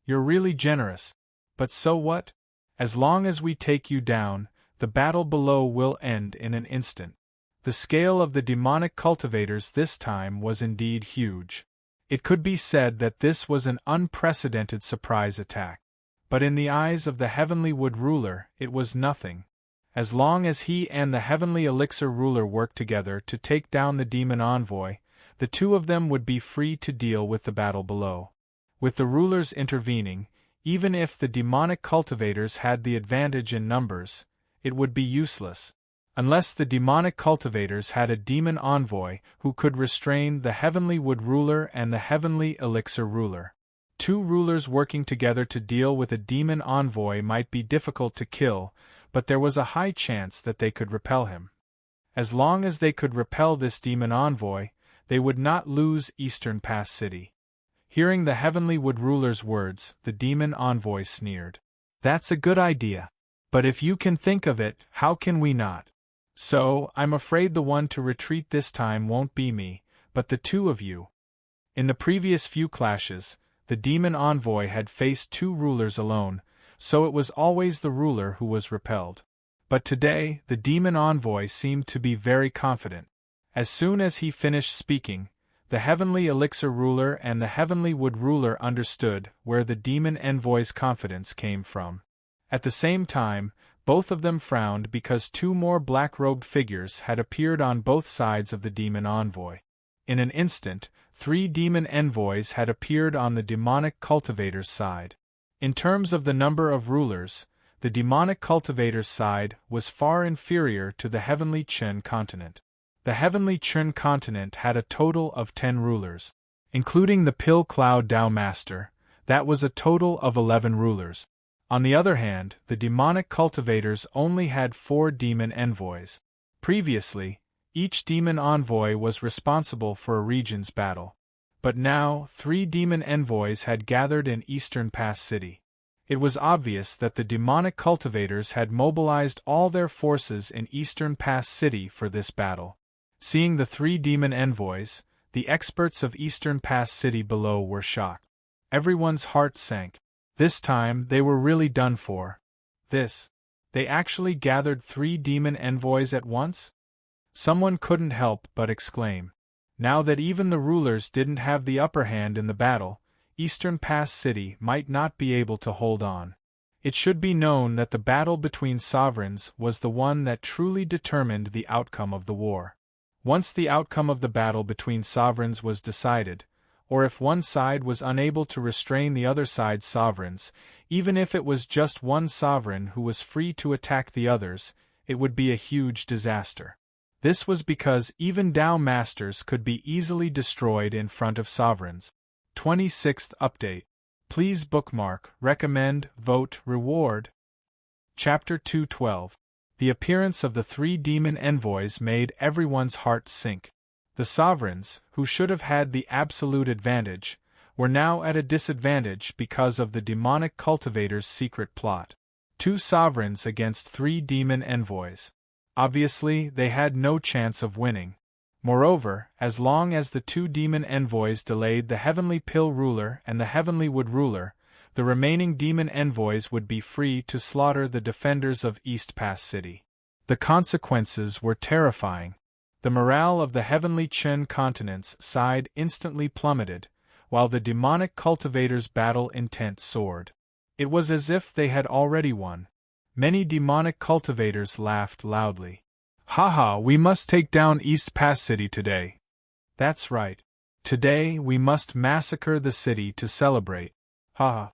You're really generous. But so what? As long as we take you down, the battle below will end in an instant. The scale of the demonic cultivators this time was indeed huge. It could be said that this was an unprecedented surprise attack. But in the eyes of the Heavenly Wood ruler, it was nothing. As long as he and the Heavenly Elixir ruler worked together to take down the demon envoy, the 2 of them would be free to deal with the battle below. With the rulers intervening, even if the demonic cultivators had the advantage in numbers, it would be useless. Unless the demonic cultivators had a demon envoy who could restrain the Heavenly Wood ruler and the Heavenly Elixir ruler. 2 rulers working together to deal with a demon envoy might be difficult to kill, but there was a high chance that they could repel him. As long as they could repel this demon envoy, they would not lose Eastern Pass City. Hearing the Heavenly Wood ruler's words, the demon envoy sneered. That's a good idea. But if you can think of it, how can we not? So, I'm afraid the one to retreat this time won't be me, but the two of you. In the previous few clashes, the demon envoy had faced two rulers alone, so it was always the ruler who was repelled. But today, the demon envoy seemed to be very confident. As soon as he finished speaking, the heavenly elixir ruler and the heavenly wood ruler understood where the demon envoy's confidence came from. At the same time, both of them frowned because two more black-robed figures had appeared on both sides of the demon envoy. In an instant, 3 demon envoys had appeared on the demonic cultivator's side. In terms of the number of rulers, the demonic cultivator's side was far inferior to the heavenly Chen continent. The heavenly Chen continent had a total of 10 rulers. Including the Pill Cloud Tao Master, that was a total of 11 rulers. On the other hand, the demonic cultivators only had 4 demon envoys. Previously, each demon envoy was responsible for a region's battle. But now, 3 demon envoys had gathered in Eastern Pass City. It was obvious that the demonic cultivators had mobilized all their forces in Eastern Pass City for this battle. Seeing the 3 demon envoys, the experts of Eastern Pass City below were shocked. Everyone's heart sank. This time, they were really done for. They actually gathered 3 demon envoys at once? Someone couldn't help but exclaim. Now that even the rulers didn't have the upper hand in the battle, Eastern Pass City might not be able to hold on. It should be known that the battle between sovereigns was the one that truly determined the outcome of the war. Once the outcome of the battle between sovereigns was decided, or if one side was unable to restrain the other side's sovereigns, even if it was just one sovereign who was free to attack the others, it would be a huge disaster. This was because even Tao Masters could be easily destroyed in front of sovereigns. 26th Update. Please bookmark, recommend, vote, reward. Chapter 212. The appearance of the 3 demon envoys made everyone's heart sink. The sovereigns, who should have had the absolute advantage, were now at a disadvantage because of the demonic cultivator's secret plot. 2 sovereigns against 3 demon envoys. Obviously, they had no chance of winning. Moreover, as long as the 2 demon envoys delayed the heavenly pill ruler and the heavenly wood ruler, the remaining demon envoys would be free to slaughter the defenders of East Pass City. The consequences were terrifying. The morale of the heavenly Chen continent's side instantly plummeted, while the demonic cultivators' battle intent soared. It was as if they had already won. Many demonic cultivators laughed loudly. Haha, we must take down East Pass City today. That's right. Today we must massacre the city to celebrate. Haha.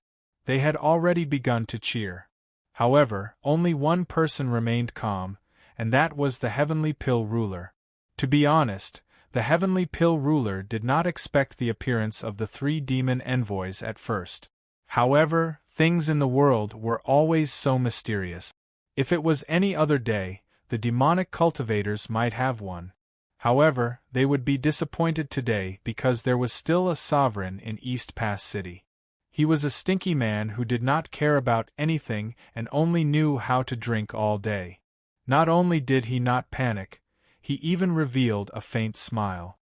They had already begun to cheer. However, only one person remained calm, and that was the heavenly pill ruler. To be honest, the heavenly pill ruler did not expect the appearance of the 3 demon envoys at first. However, things in the world were always so mysterious. If it was any other day, the demonic cultivators might have won. However, they would be disappointed today because there was still a sovereign in East Pass City. He was a stinky man who did not care about anything and only knew how to drink all day. Not only did he not panic, he even revealed a faint smile.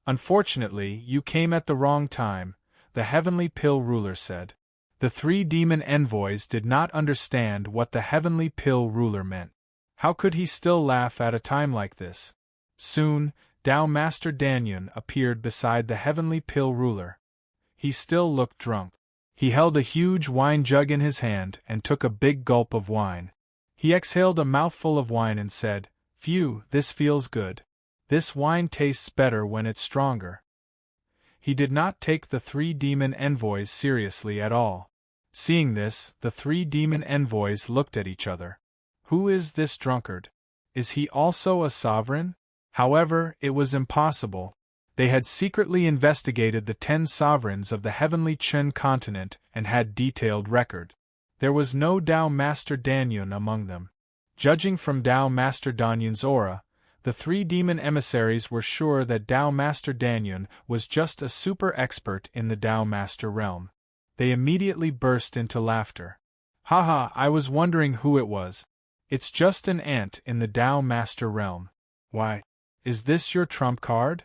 Unfortunately, you came at the wrong time, the heavenly pill ruler said. The 3 demon envoys did not understand what the heavenly pill ruler meant. How could he still laugh at a time like this? Soon, Tao Master Danyun appeared beside the heavenly pill ruler. He still looked drunk. He held a huge wine jug in his hand and took a big gulp of wine. He exhaled a mouthful of wine and said, "Phew, this feels good. This wine tastes better when it's stronger." He did not take the 3 demon envoys seriously at all. Seeing this, the 3 demon envoys looked at each other. Who is this drunkard? Is he also a sovereign? However, it was impossible. They had secretly investigated the 10 sovereigns of the heavenly Chen continent and had detailed record. There was no Tao Master Danyun among them. Judging from Tao Master Danyun's aura, the 3 demon emissaries were sure that Tao Master Danyun was just a super expert in the Tao Master realm. They immediately burst into laughter. Haha, I was wondering who it was. It's just an ant in the Tao Master realm. Why? Is this your trump card?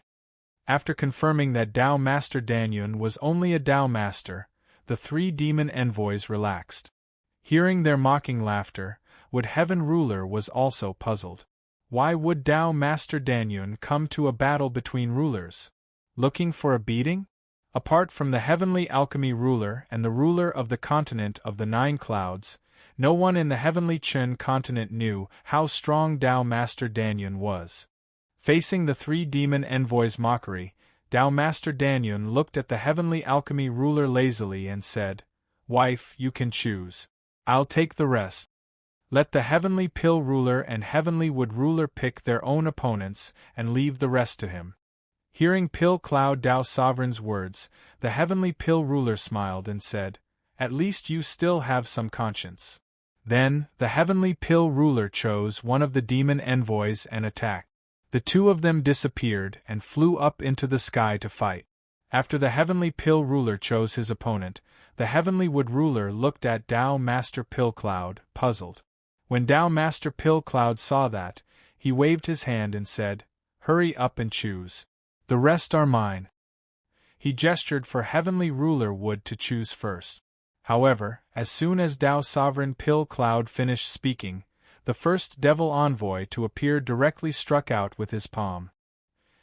After confirming that Tao Master Danyun was only a Tao Master, the three demon envoys relaxed. Hearing their mocking laughter, Wood Heaven Ruler was also puzzled. Why would Tao Master Danyun come to a battle between rulers? Looking for a beating? Apart from the Heavenly Alchemy Ruler and the ruler of the continent of the Nine Clouds, no one in the Heavenly Chen continent knew how strong Tao Master Danyun was. Facing the three demon envoys' mockery, Tao Master Danyun looked at the Heavenly Alchemy Ruler lazily and said, "Wife, you can choose. I'll take the rest." Let the Heavenly Pill Ruler and Heavenly Wood Ruler pick their own opponents and leave the rest to him. Hearing Pill Cloud Tao Sovereign's words, the Heavenly Pill Ruler smiled and said, "At least you still have some conscience." Then, the Heavenly Pill Ruler chose one of the demon envoys and attacked. The two of them disappeared and flew up into the sky to fight. After the Heavenly Pill Ruler chose his opponent, the Heavenly Wood Ruler looked at Tao Master Pill Cloud, puzzled. When Tao Master Pill Cloud saw that, he waved his hand and said, "Hurry up and choose. The rest are mine." He gestured for Heavenly Ruler Wood to choose first. However, as soon as Tao Sovereign Pill Cloud finished speaking, the first devil envoy to appear directly struck out with his palm.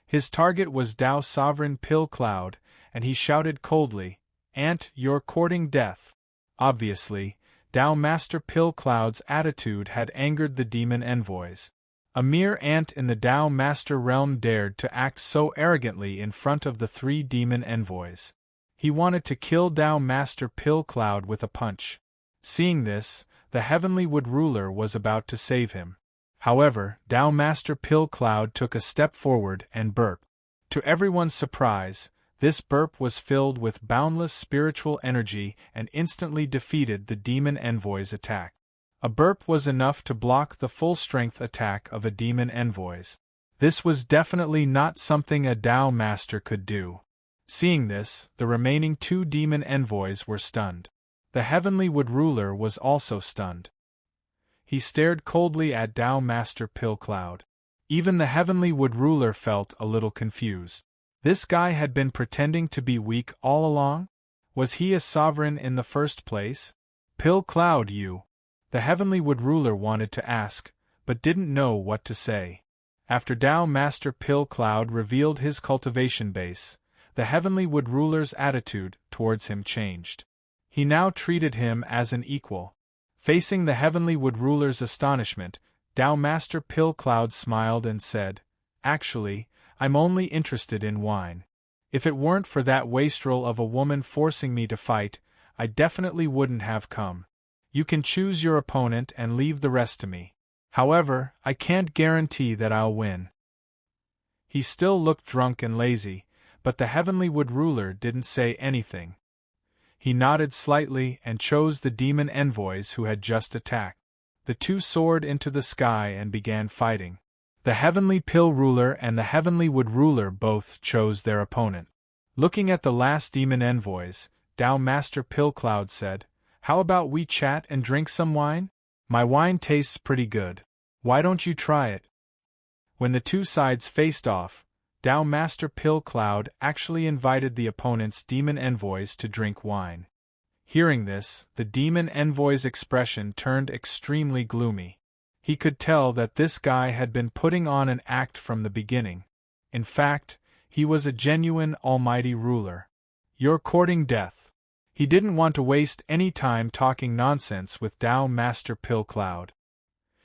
His target was Tao Sovereign Pill Cloud, and he shouted coldly, "Ant, you're courting death." Obviously, Tao Master Pill Cloud's attitude had angered the demon envoys. A mere ant in the Tao Master realm dared to act so arrogantly in front of the three demon envoys. He wanted to kill Tao Master Pill Cloud with a punch. Seeing this, the Heavenly Wood Ruler was about to save him. However, Tao Master Pill Cloud took a step forward and burped. To everyone's surprise, this burp was filled with boundless spiritual energy and instantly defeated the demon envoy's attack. A burp was enough to block the full-strength attack of a demon envoys. This was definitely not something a Tao Master could do. Seeing this, the remaining two demon envoys were stunned. The Heavenly Wood Ruler was also stunned. He stared coldly at Tao Master Pill Cloud. Even the Heavenly Wood Ruler felt a little confused. This guy had been pretending to be weak all along? Was he a sovereign in the first place? Pill Cloud, you. The Heavenly Wood Ruler wanted to ask, but didn't know what to say. After Tao Master Pill Cloud revealed his cultivation base, the Heavenly Wood Ruler's attitude towards him changed. He now treated him as an equal. Facing the Heavenly Wood Ruler's astonishment, Tao Master Pill Cloud smiled and said, "Actually, I'm only interested in wine. If it weren't for that wastrel of a woman forcing me to fight, I definitely wouldn't have come. You can choose your opponent and leave the rest to me. However, I can't guarantee that I'll win." He still looked drunk and lazy, but the Heavenly Wood Ruler didn't say anything. He nodded slightly and chose the demon envoys who had just attacked. The two soared into the sky and began fighting. The Heavenly Pill Ruler and the Heavenly Wood Ruler both chose their opponent. Looking at the last demon envoys, Tao Master Pill Cloud said, "How about we chat and drink some wine? My wine tastes pretty good. Why don't you try it?" When the two sides faced off, Tao Master Pill Cloud actually invited the opponent's demon envoys to drink wine. Hearing this, the demon envoy's expression turned extremely gloomy. He could tell that this guy had been putting on an act from the beginning. In fact, he was a genuine almighty ruler. "You're courting death." He didn't want to waste any time talking nonsense with Tao Master Pill Cloud.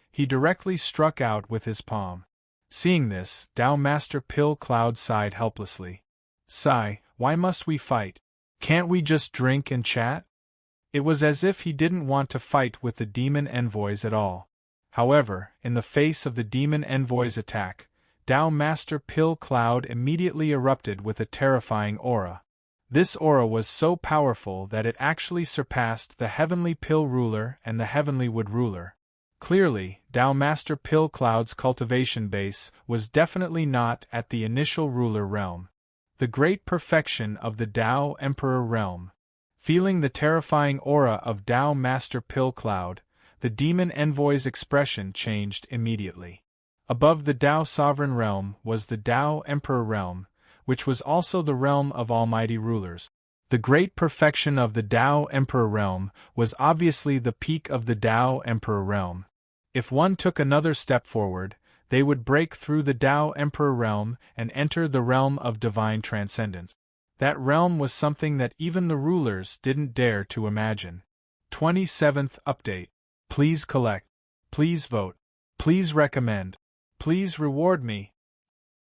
He directly struck out with his palm. Seeing this, Tao Master Pill Cloud sighed helplessly. "Sigh, why must we fight? Can't we just drink and chat?" It was as if he didn't want to fight with the demon envoys at all. However, in the face of the demon envoy's attack, Tao Master Pill Cloud immediately erupted with a terrifying aura. This aura was so powerful that it actually surpassed the Heavenly Pill Ruler and the Heavenly Wood Ruler. Clearly, Tao Master Pill Cloud's cultivation base was definitely not at the initial ruler realm. The great perfection of the Tao Emperor realm. Feeling the terrifying aura of Tao Master Pill Cloud, the demon envoy's expression changed immediately. Above the Tao Sovereign Realm was the Tao Emperor Realm, which was also the realm of almighty rulers. The great perfection of the Tao Emperor Realm was obviously the peak of the Tao Emperor Realm. If one took another step forward, they would break through the Tao Emperor Realm and enter the realm of divine transcendence. That realm was something that even the rulers didn't dare to imagine. 27th Update. Please collect. Please vote. Please recommend. Please reward me.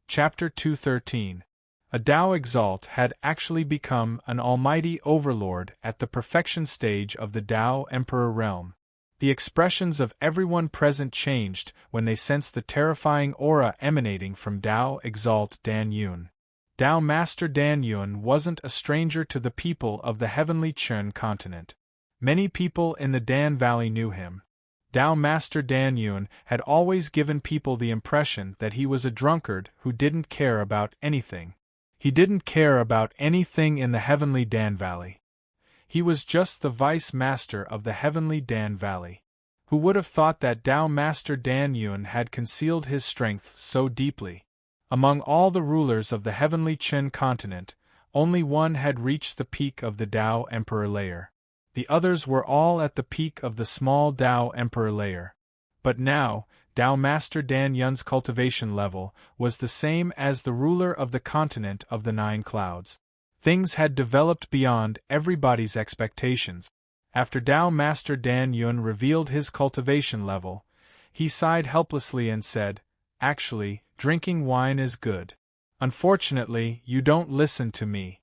Chapter 213. A Tao Exalt had actually become an almighty overlord at the perfection stage of the Tao Emperor Realm. The expressions of everyone present changed when they sensed the terrifying aura emanating from Tao Exalt Dan Yun. Tao Master Dan Yun wasn't a stranger to the people of the heavenly Chun continent. Many people in the Dan Valley knew him. Tao Master Dan Yun had always given people the impression that he was a drunkard who didn't care about anything. He didn't care about anything in the heavenly Dan Valley. He was just the vice master of the heavenly Dan Valley. Who would have thought that Tao Master Dan Yun had concealed his strength so deeply? Among all the rulers of the heavenly Qin continent, only one had reached the peak of the Tao Emperor layer. The others were all at the peak of the small Tao Emperor layer. But now, Tao Master Dan Yun's cultivation level was the same as the ruler of the continent of the Nine Clouds. Things had developed beyond everybody's expectations. After Tao Master Dan Yun revealed his cultivation level, he sighed helplessly and said, "Actually, drinking wine is good. Unfortunately, you don't listen to me."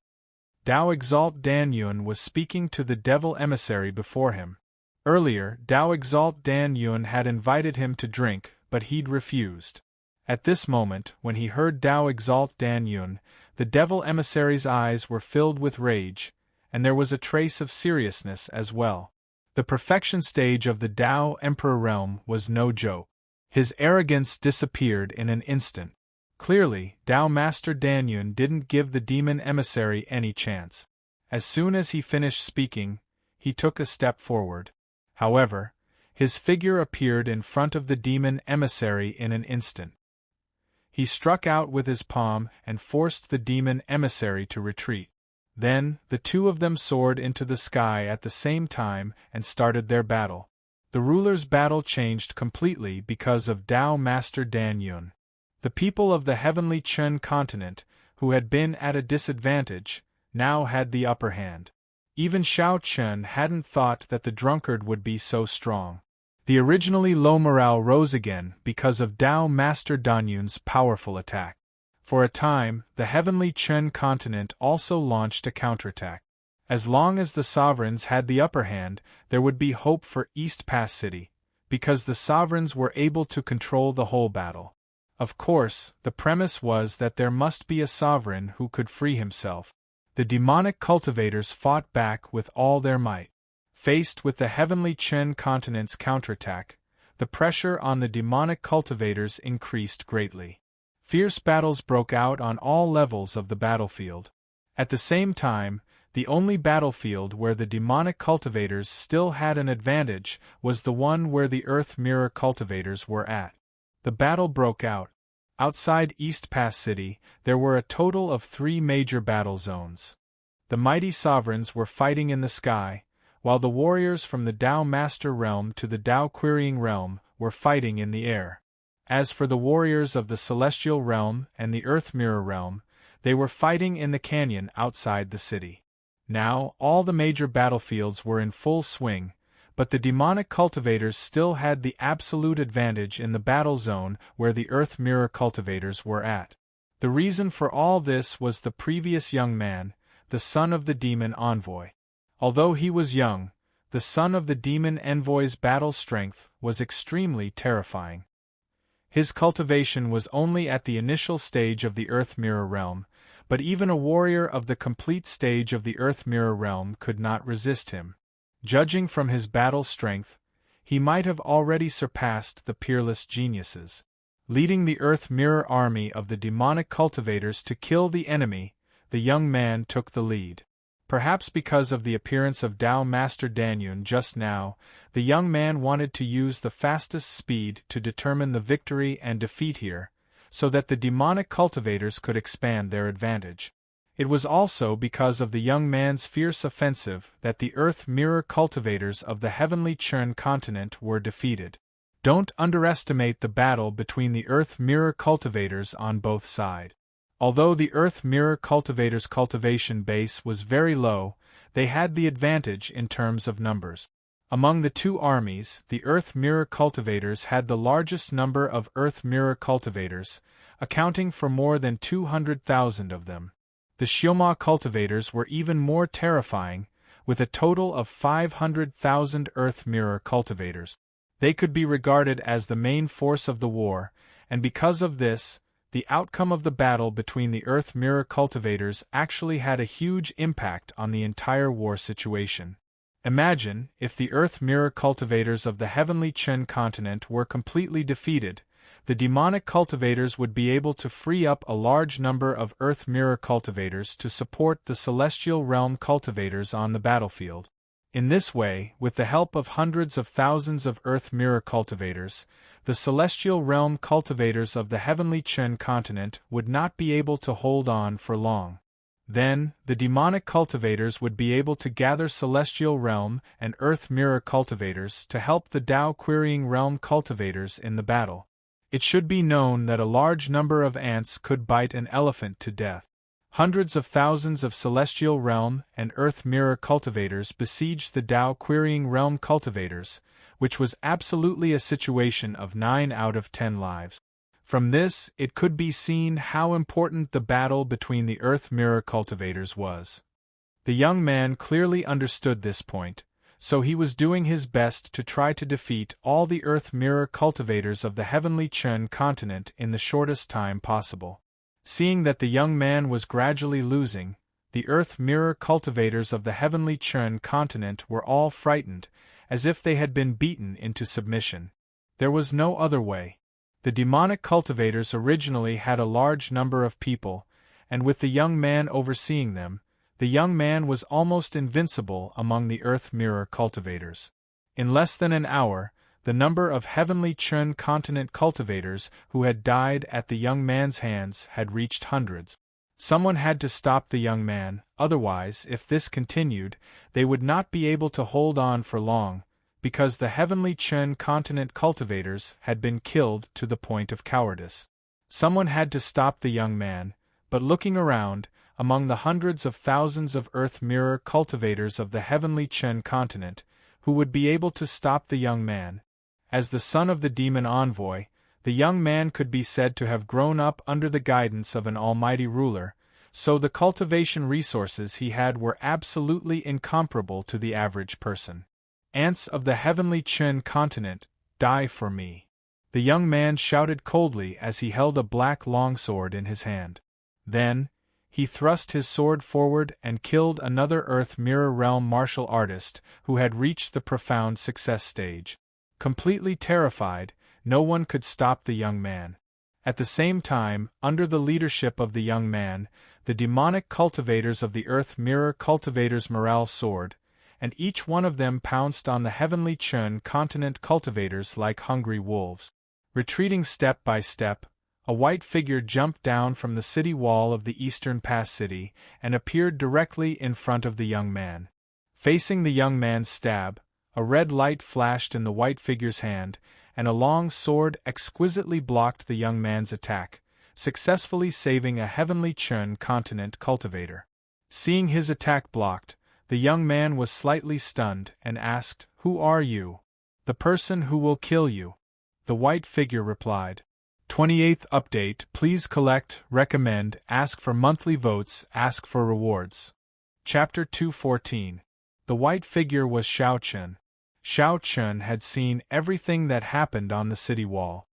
Tao Exalt Dan Yun was speaking to the devil emissary before him. Earlier, Tao Exalt Dan Yun had invited him to drink, but he'd refused. At this moment, when he heard Tao Exalt Dan Yun, the devil emissary's eyes were filled with rage, and there was a trace of seriousness as well. The perfection stage of the Tao Emperor Realm was no joke. His arrogance disappeared in an instant. Clearly, Tao Master Dan Yun didn't give the demon emissary any chance. As soon as he finished speaking, he took a step forward. However, his figure appeared in front of the demon emissary in an instant. He struck out with his palm and forced the demon emissary to retreat. Then, the two of them soared into the sky at the same time and started their battle. The ruler's battle changed completely because of Tao Master Dan Yun. The people of the heavenly Chun continent, who had been at a disadvantage, now had the upper hand. Even Xiao Chun hadn't thought that the drunkard would be so strong. The originally low morale rose again because of Tao Master Dan Yun's powerful attack. For a time, the heavenly Chun continent also launched a counterattack. As long as the sovereigns had the upper hand, there would be hope for East Pass City, because the sovereigns were able to control the whole battle. Of course, the premise was that there must be a sovereign who could free himself. The demonic cultivators fought back with all their might. Faced with the heavenly Chen continent's counterattack, the pressure on the demonic cultivators increased greatly. Fierce battles broke out on all levels of the battlefield. At the same time, the only battlefield where the demonic cultivators still had an advantage was the one where the Earth Mirror cultivators were at. The battle broke out. Outside East Pass City, there were a total of 3 major battle zones. The mighty sovereigns were fighting in the sky, while the warriors from the Tao Master Realm to the Tao Querying Realm were fighting in the air. As for the warriors of the Celestial Realm and the Earth Mirror Realm, they were fighting in the canyon outside the city. Now, all the major battlefields were in full swing, but the demonic cultivators still had the absolute advantage in the battle zone where the Earth Mirror cultivators were at. The reason for all this was the previous young man, the son of the demon envoy. Although he was young, the son of the demon envoy's battle strength was extremely terrifying. His cultivation was only at the initial stage of the Earth Mirror Realm, but even a warrior of the complete stage of the Earth Mirror Realm could not resist him. Judging from his battle strength, he might have already surpassed the peerless geniuses. Leading the Earth Mirror army of the demonic cultivators to kill the enemy, the young man took the lead. Perhaps because of the appearance of Tao Master Danyun just now, the young man wanted to use the fastest speed to determine the victory and defeat here, so that the demonic cultivators could expand their advantage. It was also because of the young man's fierce offensive that the Earth Mirror cultivators of the heavenly Churn continent were defeated. Don't underestimate the battle between the Earth Mirror cultivators on both sides. Although the Earth Mirror cultivators' cultivation base was very low, they had the advantage in terms of numbers. Among the two armies, the Earth Mirror cultivators had the largest number of Earth Mirror cultivators, accounting for more than 200,000 of them. The Xioma cultivators were even more terrifying, with a total of 500,000 Earth Mirror cultivators. They could be regarded as the main force of the war, and because of this, the outcome of the battle between the Earth Mirror cultivators actually had a huge impact on the entire war situation. Imagine, if the Earth Mirror cultivators of the heavenly Chen continent were completely defeated, the demonic cultivators would be able to free up a large number of Earth Mirror cultivators to support the Celestial Realm cultivators on the battlefield. In this way, with the help of hundreds of thousands of Earth Mirror cultivators, the Celestial Realm cultivators of the heavenly Chen continent would not be able to hold on for long. Then, the demonic cultivators would be able to gather Celestial Realm and Earth Mirror cultivators to help the Tao Querying Realm cultivators in the battle. It should be known that a large number of ants could bite an elephant to death. Hundreds of thousands of Celestial Realm and Earth Mirror cultivators besieged the Tao Querying Realm cultivators, which was absolutely a situation of 9 out of 10 lives. From this, it could be seen how important the battle between the Earth Mirror cultivators was. The young man clearly understood this point, so he was doing his best to try to defeat all the Earth Mirror cultivators of the heavenly Chen continent in the shortest time possible. Seeing that the young man was gradually losing, the Earth Mirror cultivators of the heavenly Chen continent were all frightened, as if they had been beaten into submission. There was no other way. The demonic cultivators originally had a large number of people, and with the young man overseeing them, the young man was almost invincible among the Earth Mirror cultivators. In less than an hour, the number of heavenly Chen continent cultivators who had died at the young man's hands had reached hundreds. Someone had to stop the young man, otherwise, if this continued, they would not be able to hold on for long, because the heavenly Chen continent cultivators had been killed to the point of cowardice. Someone had to stop the young man, but looking around, among the hundreds of thousands of Earth Mirror cultivators of the heavenly Chen continent, who would be able to stop the young man? As the son of the demon envoy, the young man could be said to have grown up under the guidance of an almighty ruler, so the cultivation resources he had were absolutely incomparable to the average person. Ants of the heavenly Chen continent, die for me! The young man shouted coldly as he held a black longsword in his hand. Then, he thrust his sword forward and killed another Earth Mirror Realm martial artist who had reached the profound success stage. Completely terrified, no one could stop the young man. At the same time, under the leadership of the young man, the demonic cultivators of the Earth Mirror cultivators morale soared, and each one of them pounced on the heavenly Chen continent cultivators like hungry wolves. Retreating step by step, a white figure jumped down from the city wall of the Eastern Pass City and appeared directly in front of the young man. Facing the young man's stab, a red light flashed in the white figure's hand, and a long sword exquisitely blocked the young man's attack, successfully saving a heavenly Chen continent cultivator. Seeing his attack blocked, the young man was slightly stunned and asked, "Who are you?" "The person who will kill you," the white figure replied. 28th update. Please collect, recommend, ask for monthly votes, ask for rewards. Chapter 214. The white figure was Xiao Chen. Xiao Chen had seen everything that happened on the city wall.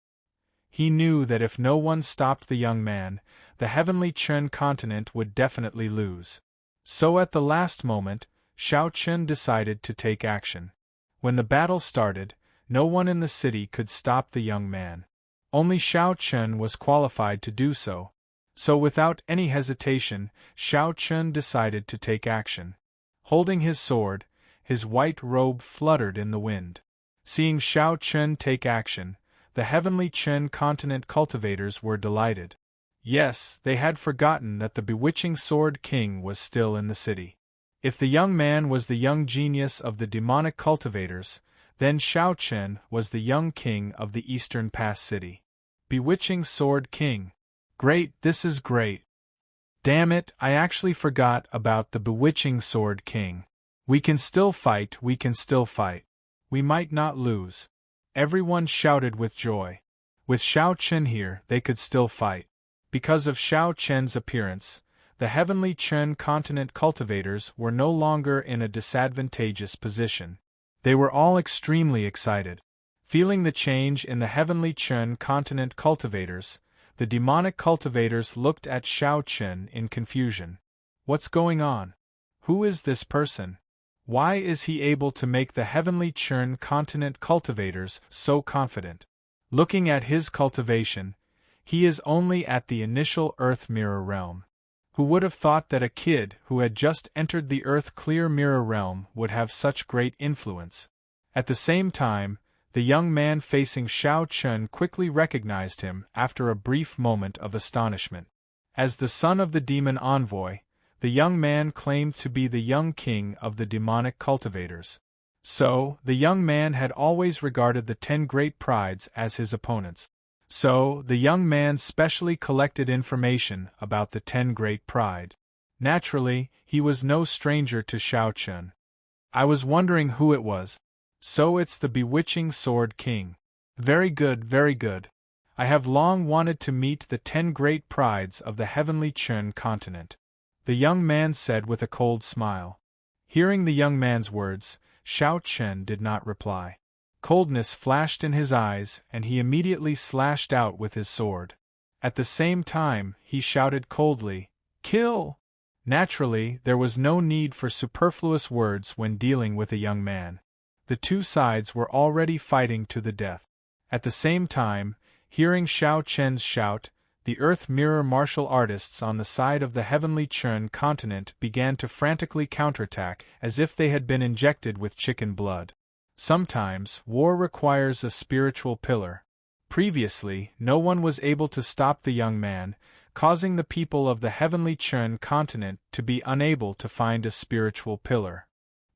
He knew that if no one stopped the young man, the heavenly Chen continent would definitely lose. So at the last moment, Xiao Chen decided to take action. When the battle started, no one in the city could stop the young man. Only Xiao Chen was qualified to do so. So without any hesitation, Xiao Chen decided to take action. Holding his sword, his white robe fluttered in the wind. Seeing Shao Chun take action, the heavenly Chen continent cultivators were delighted. Yes, they had forgotten that the bewitching Sword King was still in the city. If the young man was the young genius of the demonic cultivators, then Shao Chen was the young king of the Eastern Pass City. Bewitching Sword King. Great, this is great. Damn it, I actually forgot about the bewitching Sword King. We can still fight, we can still fight. We might not lose. Everyone shouted with joy. With Shao Chen here, they could still fight. Because of Shao Chen's appearance, the heavenly Chen continent cultivators were no longer in a disadvantageous position. They were all extremely excited. Feeling the change in the heavenly Chen continent cultivators, the demonic cultivators looked at Shao Chen in confusion. What's going on? Who is this person? Why is he able to make the heavenly Chen continent cultivators so confident? Looking at his cultivation, he is only at the initial Earth Mirror realm. Who would have thought that a kid who had just entered the Earth Clear Mirror realm would have such great influence? At the same time, the young man facing Shao Chun quickly recognized him after a brief moment of astonishment. As the son of the demon envoy, the young man claimed to be the young king of the demonic cultivators. So, the young man had always regarded the 10 great prides as his opponents. So, the young man specially collected information about the 10 great pride. Naturally, he was no stranger to Shao Chun. I was wondering who it was. So it's the bewitching Sword King. Very good, very good. I have long wanted to meet the 10 great prides of the heavenly Chen continent. The young man said with a cold smile. Hearing the young man's words, Shao Chen did not reply. Coldness flashed in his eyes and he immediately slashed out with his sword. At the same time, he shouted coldly, "Kill!" Naturally, there was no need for superfluous words when dealing with a young man. The two sides were already fighting to the death. At the same time, hearing Shao Chen's shout, the Earth Mirror martial artists on the side of the heavenly Chen continent began to frantically counterattack as if they had been injected with chicken blood. Sometimes, war requires a spiritual pillar. Previously, no one was able to stop the young man, causing the people of the heavenly Chen continent to be unable to find a spiritual pillar.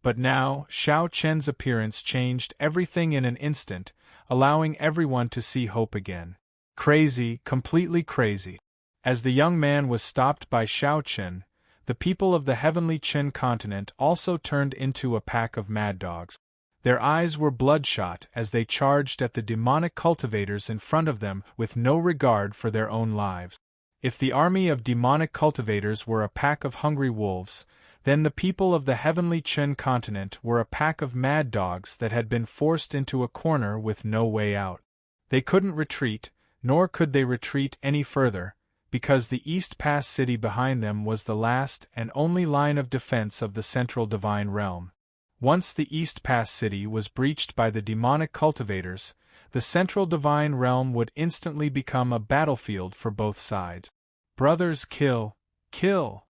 But now, Shao Chen's appearance changed everything in an instant, allowing everyone to see hope again. Crazy, completely crazy. As the young man was stopped by Shao Chen, the people of the heavenly Chen continent also turned into a pack of mad dogs. Their eyes were bloodshot as they charged at the demonic cultivators in front of them with no regard for their own lives. If the army of demonic cultivators were a pack of hungry wolves, then the people of the heavenly Chen continent were a pack of mad dogs that had been forced into a corner with no way out. They couldn't retreat, nor could they retreat any further, because the East Pass City behind them was the last and only line of defense of the Central Divine Realm. Once the East Pass City was breached by the demonic cultivators, the Central Divine Realm would instantly become a battlefield for both sides. Brothers, kill! Kill!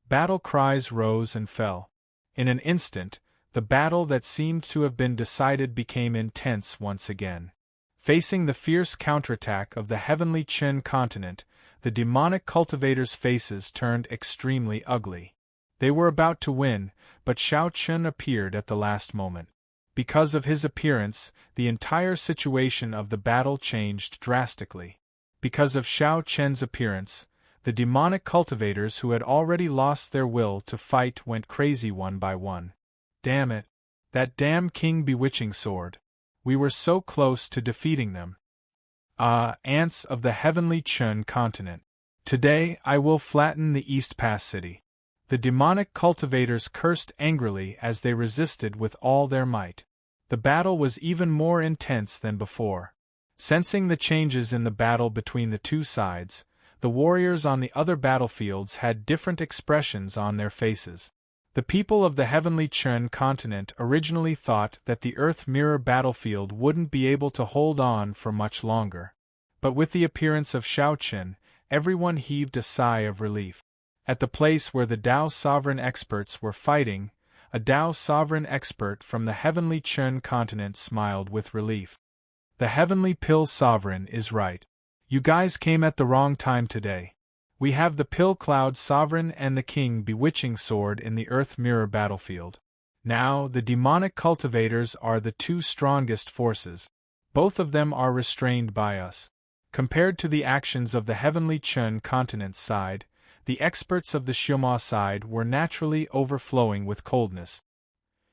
Battle cries rose and fell. In an instant, the battle that seemed to have been decided became intense once again. Facing the fierce counterattack of the heavenly Chen continent, the demonic cultivators' faces turned extremely ugly. They were about to win, but Shao Chun appeared at the last moment. Because of his appearance, the entire situation of the battle changed drastically. Because of Shao Chen's appearance, the demonic cultivators who had already lost their will to fight went crazy one by one. Damn it! That damn King Bewitching Sword! We were so close to defeating them. Ah, ants of the heavenly Chen continent! Today I will flatten the East Pass City. The demonic cultivators cursed angrily as they resisted with all their might. The battle was even more intense than before. Sensing the changes in the battle between the two sides, the warriors on the other battlefields had different expressions on their faces. The people of the heavenly Chen continent originally thought that the Earth Mirror battlefield wouldn't be able to hold on for much longer. But with the appearance of Shao Chen, everyone heaved a sigh of relief. At the place where the Tao sovereign experts were fighting, A Dao sovereign expert from the heavenly Chun continent smiled with relief. The heavenly pill sovereign is right. You guys came at the wrong time today. We have the pill cloud sovereign and the king bewitching sword in the earth mirror battlefield. Now, the demonic cultivators are the two strongest forces. Both of them are restrained by us. Compared to the actions of the heavenly Chun continent's side, the experts of the Xioma side were naturally overflowing with coldness.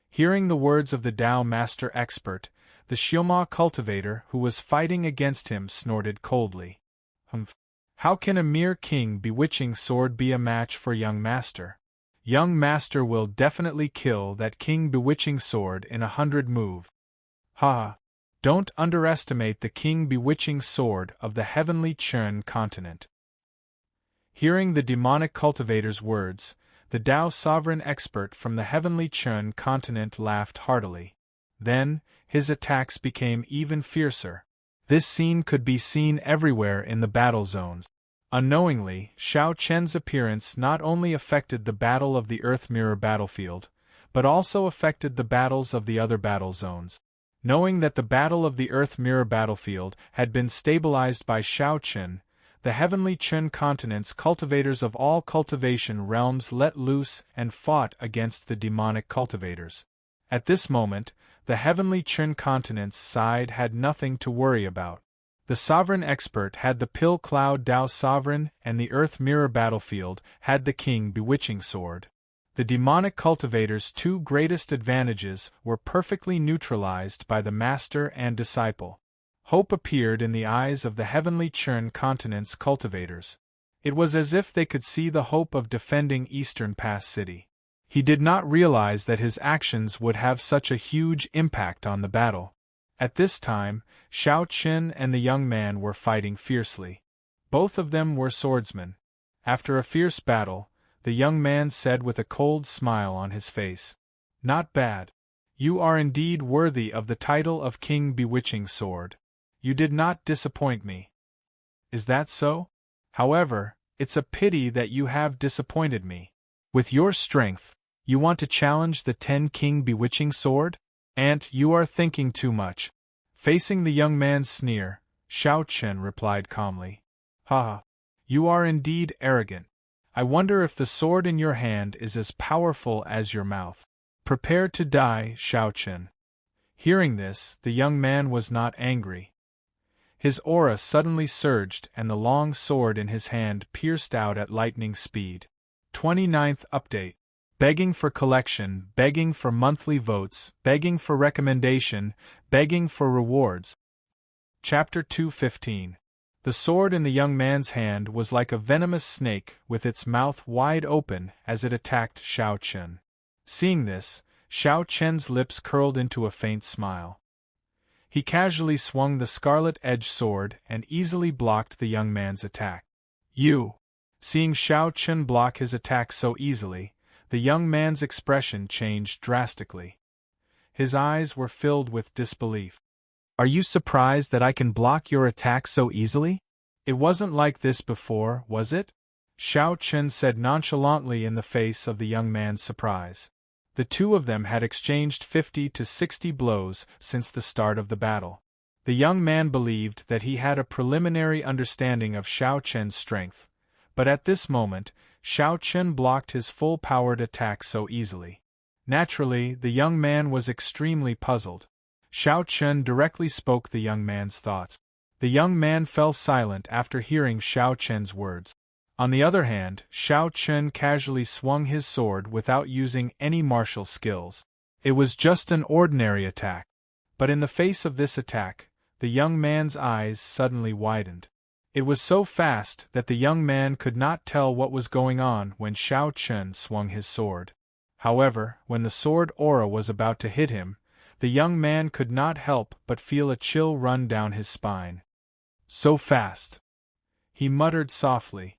Hearing the words of the Dao master expert, the Xioma cultivator who was fighting against him snorted coldly. Humph! How can a mere king bewitching sword be a match for young master? Young master will definitely kill that king bewitching sword in 100 moves. Ha! Don't underestimate the king bewitching sword of the heavenly Chun continent. Hearing the demonic cultivator's words, the Dao sovereign expert from the heavenly Chun continent laughed heartily. Then, his attacks became even fiercer. This scene could be seen everywhere in the battle zones. Unknowingly, Xiao Chen's appearance not only affected the battle of the Earth Mirror battlefield, but also affected the battles of the other battle zones. Knowing that the battle of the Earth Mirror battlefield had been stabilized by Xiao Chen, the heavenly Chun continent's cultivators of all cultivation realms let loose and fought against the demonic cultivators. At this moment, the heavenly Chun continent's side had nothing to worry about. The sovereign expert had the pill cloud Dao sovereign and the earth mirror battlefield had the king bewitching sword. The demonic cultivator's two greatest advantages were perfectly neutralized by the master and disciple. Hope appeared in the eyes of the heavenly Chun continent's cultivators. It was as if they could see the hope of defending Eastern Pass City. He did not realize that his actions would have such a huge impact on the battle. At this time, Xiao Chen and the young man were fighting fiercely. Both of them were swordsmen. After a fierce battle, the young man said with a cold smile on his face, "Not bad. You are indeed worthy of the title of King Bewitching Sword. You did not disappoint me." "Is that so? However, it's a pity that you have disappointed me. With your strength, you want to challenge the 10 King Bewitching Sword? Aunt, you are thinking too much." Facing the young man's sneer, Xiao Chen replied calmly, "Ha! You are indeed arrogant. I wonder if the sword in your hand is as powerful as your mouth. Prepare to die, Xiao Chen." Hearing this, the young man was not angry. His aura suddenly surged and the long sword in his hand pierced out at lightning speed. 29th Update. Begging for collection, begging for monthly votes, begging for recommendation, begging for rewards. Chapter 215. The sword in the young man's hand was like a venomous snake with its mouth wide open as it attacked Xiao Chen. Seeing this, Xiao Chen's lips curled into a faint smile. He casually swung the scarlet-edged sword and easily blocked the young man's attack. "You!" Seeing Xiao Chen block his attack so easily, the young man's expression changed drastically. His eyes were filled with disbelief. "Are you surprised that I can block your attack so easily? It wasn't like this before, was it?" Xiao Chen said nonchalantly in the face of the young man's surprise. The two of them had exchanged 50 to 60 blows since the start of the battle. The young man believed that he had a preliminary understanding of Xiao Chen's strength, but at this moment, Xiao Chen blocked his full-powered attack so easily. Naturally, the young man was extremely puzzled. Xiao Chen directly spoke the young man's thoughts. The young man fell silent after hearing Xiao Chen's words. On the other hand, Xiao Chen casually swung his sword without using any martial skills. It was just an ordinary attack. But in the face of this attack, the young man's eyes suddenly widened. It was so fast that the young man could not tell what was going on when Xiao Chen swung his sword. However, when the sword aura was about to hit him, the young man could not help but feel a chill run down his spine. "So fast!" he muttered softly.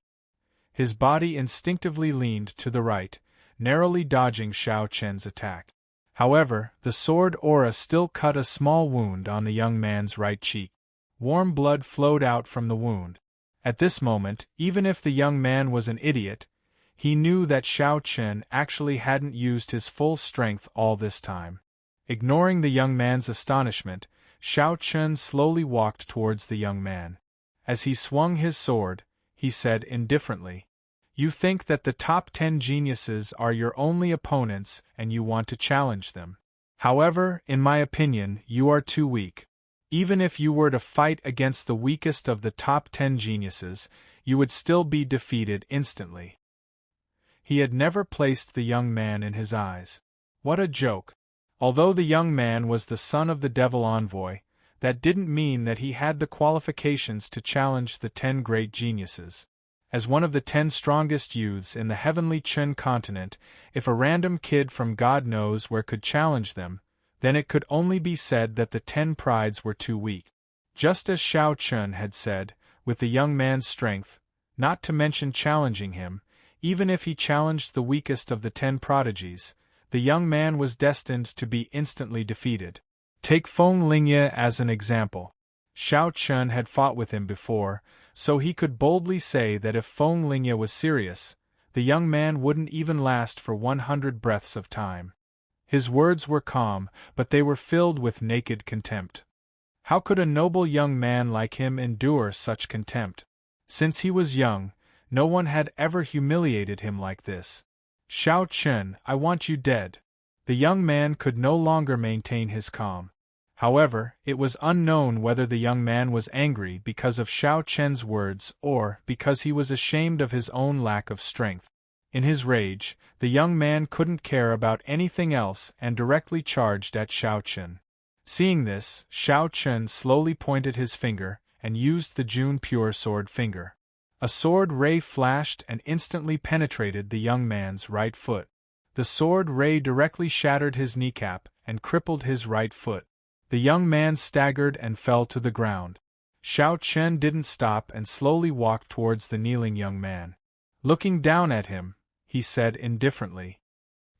His body instinctively leaned to the right, narrowly dodging Xiao Chen's attack. However, the sword aura still cut a small wound on the young man's right cheek. Warm blood flowed out from the wound. At this moment, even if the young man was an idiot, He knew that Xiao Chen actually hadn't used his full strength all this time. Ignoring the young man's astonishment, Xiao Chen slowly walked towards the young man. As he swung his sword, he said indifferently, "You think that the top 10 geniuses are your only opponents and you want to challenge them. However, in my opinion, you are too weak. Even if you were to fight against the weakest of the top 10 geniuses, you would still be defeated instantly." He had never placed the young man in his eyes. What a joke! Although the young man was the son of the devil envoy, that didn't mean that he had the qualifications to challenge the 10 great geniuses. As one of the 10 strongest youths in the heavenly Chen continent, if a random kid from God knows where could challenge them, then it could only be said that the 10 prides were too weak. Just as Xiao Chen had said, with the young man's strength, not to mention challenging him, even if he challenged the weakest of the 10 prodigies, the young man was destined to be instantly defeated. Take Feng Lingye as an example. Xiao Chen had fought with him before, so he could boldly say that if Feng Lingye was serious, the young man wouldn't even last for 100 breaths of time. His words were calm, but they were filled with naked contempt. How could a noble young man like him endure such contempt? Since he was young, no one had ever humiliated him like this. "Xiao Chen, I want you dead." The young man could no longer maintain his calm. However, it was unknown whether the young man was angry because of Xiao Chen's words or because he was ashamed of his own lack of strength. In his rage, the young man couldn't care about anything else and directly charged at Xiao Chen. Seeing this, Xiao Chen slowly pointed his finger and used the June Pure Sword finger. A sword ray flashed and instantly penetrated the young man's right foot. The sword ray directly shattered his kneecap and crippled his right foot. The young man staggered and fell to the ground. Xiao Chen didn't stop and slowly walked towards the kneeling young man. Looking down at him, he said indifferently,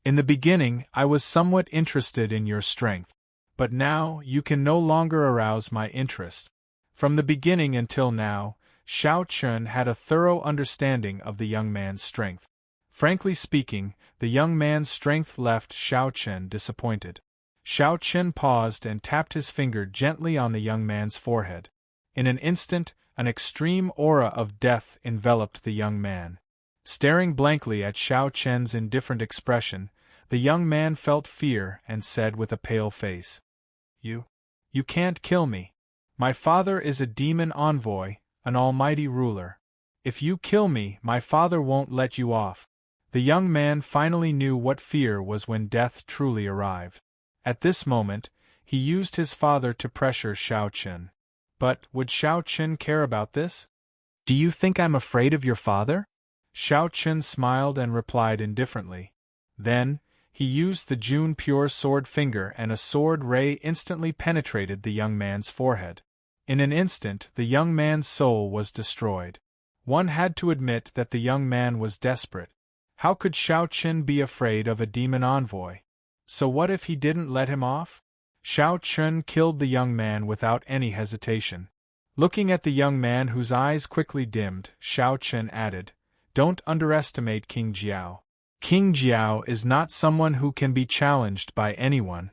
"In the beginning, I was somewhat interested in your strength. But now, you can no longer arouse my interest." From the beginning until now, Xiao Chen had a thorough understanding of the young man's strength. Frankly speaking, the young man's strength left Xiao Chen disappointed. Xiao Chen paused and tapped his finger gently on the young man's forehead. In an instant, an extreme aura of death enveloped the young man. Staring blankly at Xiao Chen's indifferent expression, the young man felt fear and said with a pale face, You can't kill me. My father is a demon envoy, an almighty ruler. If you kill me, my father won't let you off." The young man finally knew what fear was when death truly arrived. At this moment, he used his father to pressure Xiao Chen. But would Xiao Chen care about this? "Do you think I'm afraid of your father?" Xiao Chen smiled and replied indifferently. Then, he used the June Pure Sword finger and a sword ray instantly penetrated the young man's forehead. In an instant, the young man's soul was destroyed. One had to admit that the young man was desperate. How could Xiao Chen be afraid of a demon envoy? So what if he didn't let him off? Xiao Chen killed the young man without any hesitation. Looking at the young man whose eyes quickly dimmed, Xiao Chen added, "Don't underestimate King Jiao. King Jiao is not someone who can be challenged by anyone."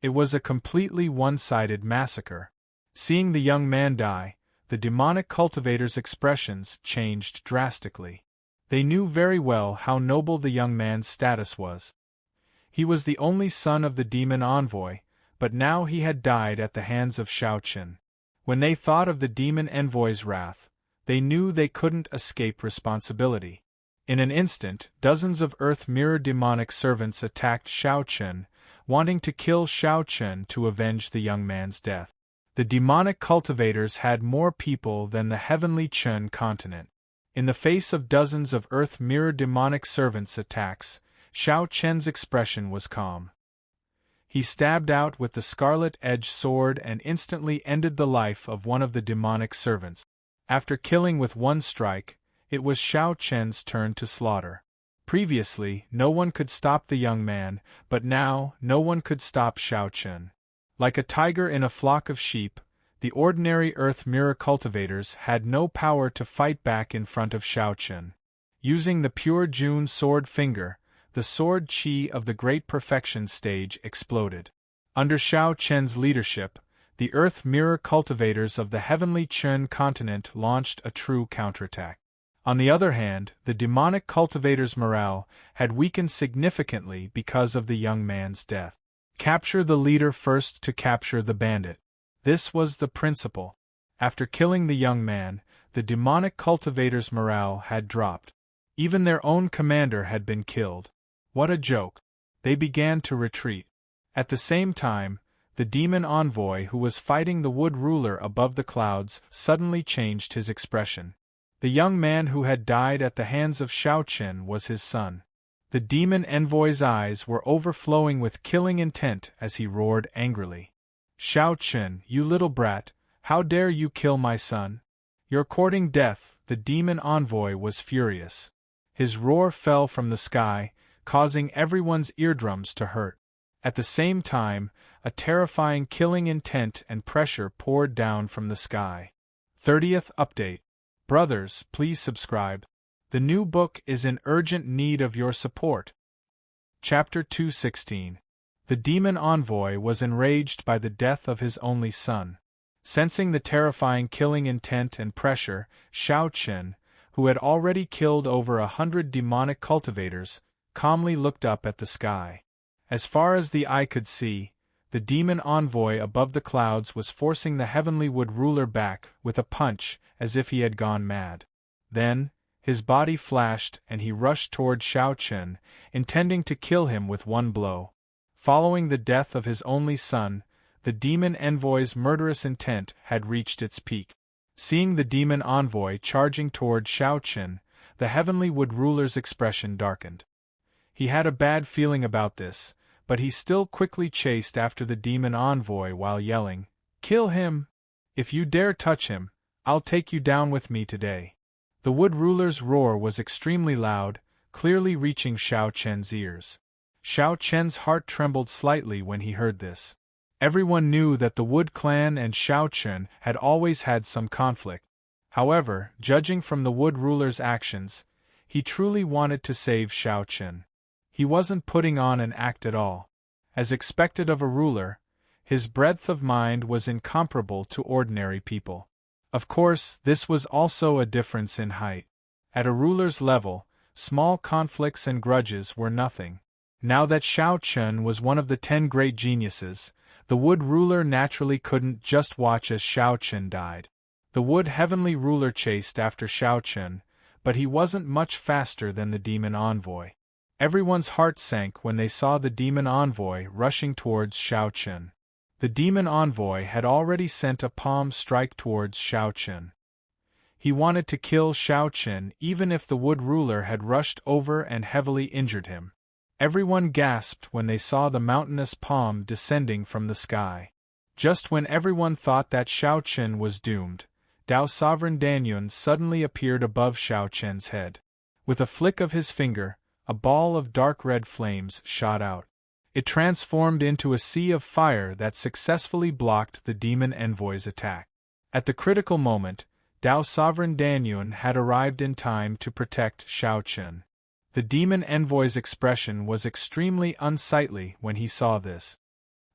It was a completely one-sided massacre. Seeing the young man die, the demonic cultivators' expressions changed drastically. They knew very well how noble the young man's status was. He was the only son of the demon envoy, but now he had died at the hands of Xiao Chen. When they thought of the demon envoy's wrath, they knew they couldn't escape responsibility. In an instant, dozens of Earth Mirror demonic servants attacked Xiao Chen, wanting to kill Xiao Chen to avenge the young man's death. The demonic cultivators had more people than the heavenly Chen continent. In the face of dozens of Earth Mirror demonic servants' attacks, Xiao Chen's expression was calm. He stabbed out with the scarlet-edged sword and instantly ended the life of one of the demonic servants. After killing with one strike, it was Xiao Chen's turn to slaughter. Previously, no one could stop the young man, but now, no one could stop Xiao Chen. Like a tiger in a flock of sheep, the ordinary Earth Mirror cultivators had no power to fight back in front of Xiao Chen. Using the pure June sword finger, the sword chi of the Great Perfection stage exploded. Under Xiao Chen's leadership, the Earth Mirror cultivators of the Heavenly Chen continent launched a true counterattack. On the other hand, the demonic cultivators' morale had weakened significantly because of the young man's death. Capture the leader first to capture the bandit. This was the principle. After killing the young man, the demonic cultivators' morale had dropped. Even their own commander had been killed. What a joke! They began to retreat. At the same time, the demon envoy who was fighting the wood ruler above the clouds suddenly changed his expression. The young man who had died at the hands of Xiao Chen was his son. The demon envoy's eyes were overflowing with killing intent as he roared angrily. "Xiao Chen, you little brat, how dare you kill my son? You're courting death." The demon envoy was furious. His roar fell from the sky, causing everyone's eardrums to hurt. At the same time, a terrifying killing intent and pressure poured down from the sky. 30th Update. Brothers, please subscribe. The new book is in urgent need of your support. Chapter 216. The demon envoy was enraged by the death of his only son. Sensing the terrifying killing intent and pressure, Xiao Chen, who had already killed over 100 demonic cultivators, calmly looked up at the sky. As far as the eye could see, the demon envoy above the clouds was forcing the heavenly wood ruler back with a punch, as if he had gone mad. Then, his body flashed and he rushed toward Xiao Chen, intending to kill him with one blow. Following the death of his only son, the demon envoy's murderous intent had reached its peak. Seeing the demon envoy charging toward Xiao Chen, the heavenly wood ruler's expression darkened. He had a bad feeling about this, but he still quickly chased after the demon envoy while yelling, "Kill him! If you dare touch him, I'll take you down with me today." The wood ruler's roar was extremely loud, clearly reaching Xiao Chen's ears. Xiao Chen's heart trembled slightly when he heard this. Everyone knew that the Wood clan and Xiao Chen had always had some conflict. However, judging from the Wood ruler's actions, he truly wanted to save Xiao Chen. He wasn't putting on an act at all. As expected of a ruler, his breadth of mind was incomparable to ordinary people. Of course, this was also a difference in height. At a ruler's level, small conflicts and grudges were nothing. Now that Xiao Chen was one of the 10 great geniuses, the Wood ruler naturally couldn't just watch as Xiao Chen died. The Wood heavenly ruler chased after Xiao Chen, but he wasn't much faster than the demon envoy. Everyone's heart sank when they saw the demon envoy rushing towards Xiao Chen. The demon envoy had already sent a palm strike towards Xiao Chen. He wanted to kill Xiao Chen even if the Wood ruler had rushed over and heavily injured him. Everyone gasped when they saw the mountainous palm descending from the sky. Just when everyone thought that Xiao Chen was doomed, Dao Sovereign Danyun suddenly appeared above Xiao Chen's head. With a flick of his finger, a ball of dark red flames shot out. It transformed into a sea of fire that successfully blocked the demon envoy's attack. At the critical moment, Dao Sovereign Danyun had arrived in time to protect Xiao Chen. The demon envoy's expression was extremely unsightly when he saw this.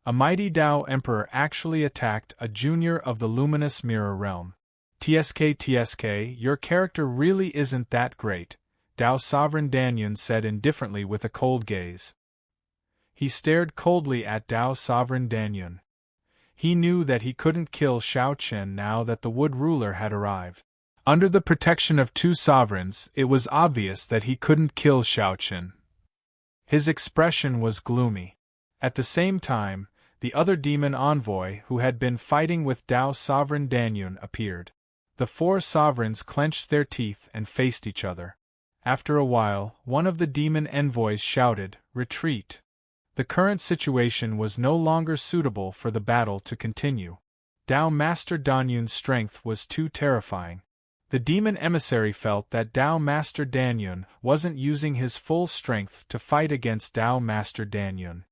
A mighty Dao Emperor actually attacked a junior of the luminous mirror realm. TSK, your character really isn't that great, Dao Sovereign Danyun said indifferently with a cold gaze. He stared coldly at Dao Sovereign Danyun. He knew that he couldn't kill Xiao Chen now that the Wood ruler had arrived. Under the protection of 2 sovereigns, it was obvious that he couldn't kill Xiao Chen. His expression was gloomy. At the same time, the other demon envoy who had been fighting with Dao Sovereign Danyun appeared. The 4 sovereigns clenched their teeth and faced each other. After a while, one of the demon envoys shouted, "Retreat." The current situation was no longer suitable for the battle to continue. Dao Master Danyun's strength was too terrifying. The demon emissary felt that Dao Master Danyun wasn't using his full strength to fight against Dao Master Danyun.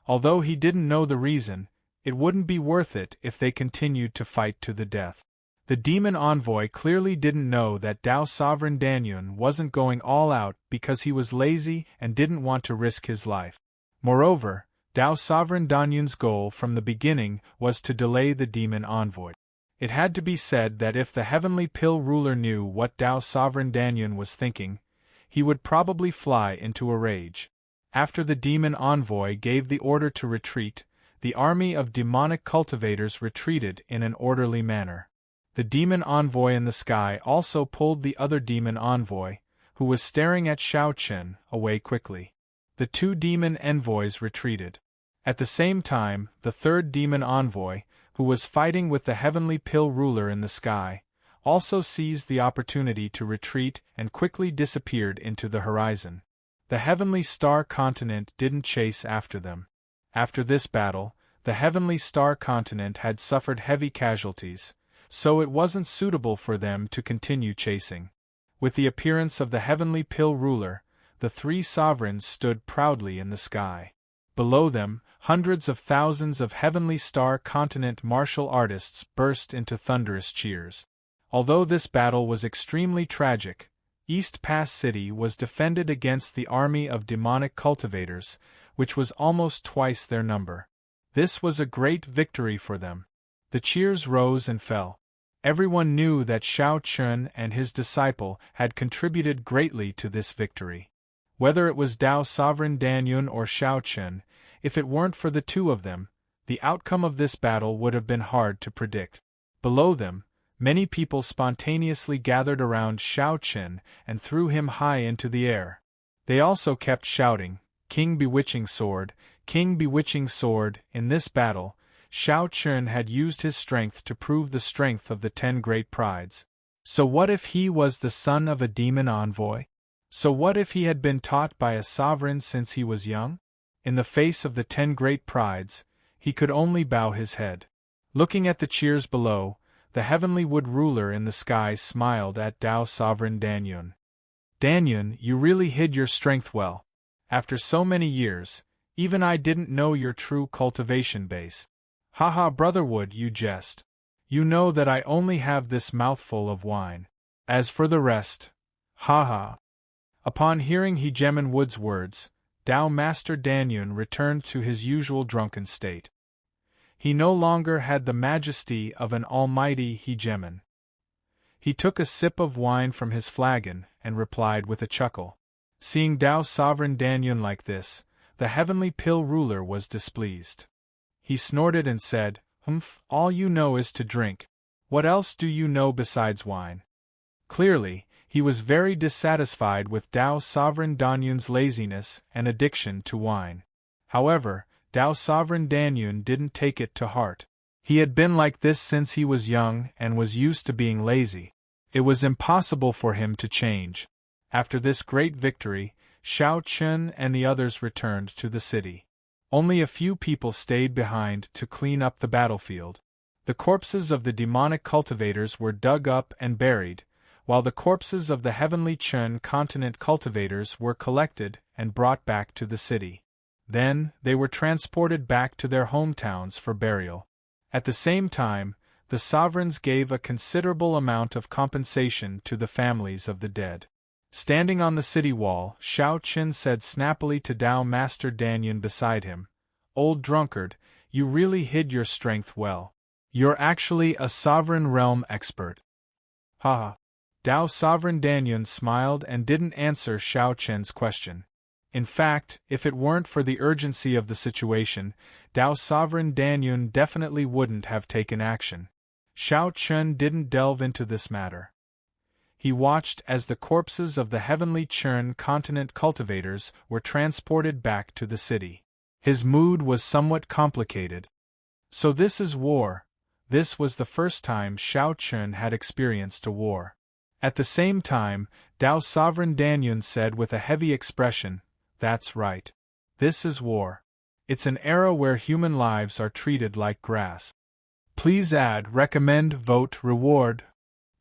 Although he didn't know the reason, it wouldn't be worth it if they continued to fight to the death. The demon envoy clearly didn't know that Dao Sovereign Danyun wasn't going all out because he was lazy and didn't want to risk his life. Moreover, Dao Sovereign Danyun's goal from the beginning was to delay the demon envoy. It had to be said that if the Heavenly Pill ruler knew what Dao Sovereign Danyun was thinking, he would probably fly into a rage. After the demon envoy gave the order to retreat, the army of demonic cultivators retreated in an orderly manner. The demon envoy in the sky also pulled the other demon envoy, who was staring at Shao Chen, away quickly. The two demon envoys retreated. At the same time, the third demon envoy, who was fighting with the Heavenly Pill ruler in the sky, also seized the opportunity to retreat and quickly disappeared into the horizon. The Heavenly Star Continent didn't chase after them. After this battle, the Heavenly Star Continent had suffered heavy casualties, so it wasn't suitable for them to continue chasing. With the appearance of the Heavenly Pill ruler, the three sovereigns stood proudly in the sky. Below them, hundreds of thousands of Heavenly Star Continent martial artists burst into thunderous cheers. Although this battle was extremely tragic, East Pass City was defended against the army of demonic cultivators, which was almost twice their number. This was a great victory for them. The cheers rose and fell. Everyone knew that Shao Chun and his disciple had contributed greatly to this victory. Whether it was Dao Sovereign Danyun or Shao Chun, if it weren't for the two of them, the outcome of this battle would have been hard to predict. Below them, many people spontaneously gathered around Shao Chun and threw him high into the air. They also kept shouting, "King Bewitching Sword, King Bewitching Sword." In this battle, Shao Chun had used his strength to prove the strength of the 10 great prides. So what if he was the son of a demon envoy? So what if he had been taught by a sovereign since he was young? In the face of the 10 great prides, he could only bow his head. Looking at the cheers below, the Heavenly Wood ruler in the sky smiled at Dao Sovereign Danyun. "Danyun, you really hid your strength well. After so many years, even I didn't know your true cultivation base. Haha, Brotherwood, you jest. You know that I only have this mouthful of wine. As for the rest, haha." Upon hearing Hegemon Wood's words, Dao Master Danyun returned to his usual drunken state. He no longer had the majesty of an almighty Hegemon. He took a sip of wine from his flagon and replied with a chuckle. Seeing Dao Sovereign Danyun like this, the Heavenly Pill ruler was displeased. He snorted and said, "Humph, all you know is to drink. What else do you know besides wine?" Clearly, he was very dissatisfied with Dao Sovereign Danyun's laziness and addiction to wine. However, Dao Sovereign Danyun didn't take it to heart. He had been like this since he was young and was used to being lazy. It was impossible for him to change. After this great victory, Shao Chun and the others returned to the city. Only a few people stayed behind to clean up the battlefield. The corpses of the demonic cultivators were dug up and buried, while the corpses of the Heavenly Chun Continent cultivators were collected and brought back to the city. Then, they were transported back to their hometowns for burial. At the same time, the sovereigns gave a considerable amount of compensation to the families of the dead. Standing on the city wall, Shao Chun said snappily to Dao Master Danyun beside him, "Old drunkard, you really hid your strength well. You're actually a sovereign realm expert." Haha. Dao Sovereign Danyun smiled and didn't answer Shao Chun's question. In fact, if it weren't for the urgency of the situation, Dao Sovereign Danyun definitely wouldn't have taken action. Shao Chun didn't delve into this matter. He watched as the corpses of the Heavenly Chun Continent cultivators were transported back to the city. His mood was somewhat complicated. So this is war. This was the first time Shao Chun had experienced a war. At the same time, Dao Sovereign Danyun said with a heavy expression, "That's right. This is war. It's an era where human lives are treated like grass." Please add, recommend, vote, reward.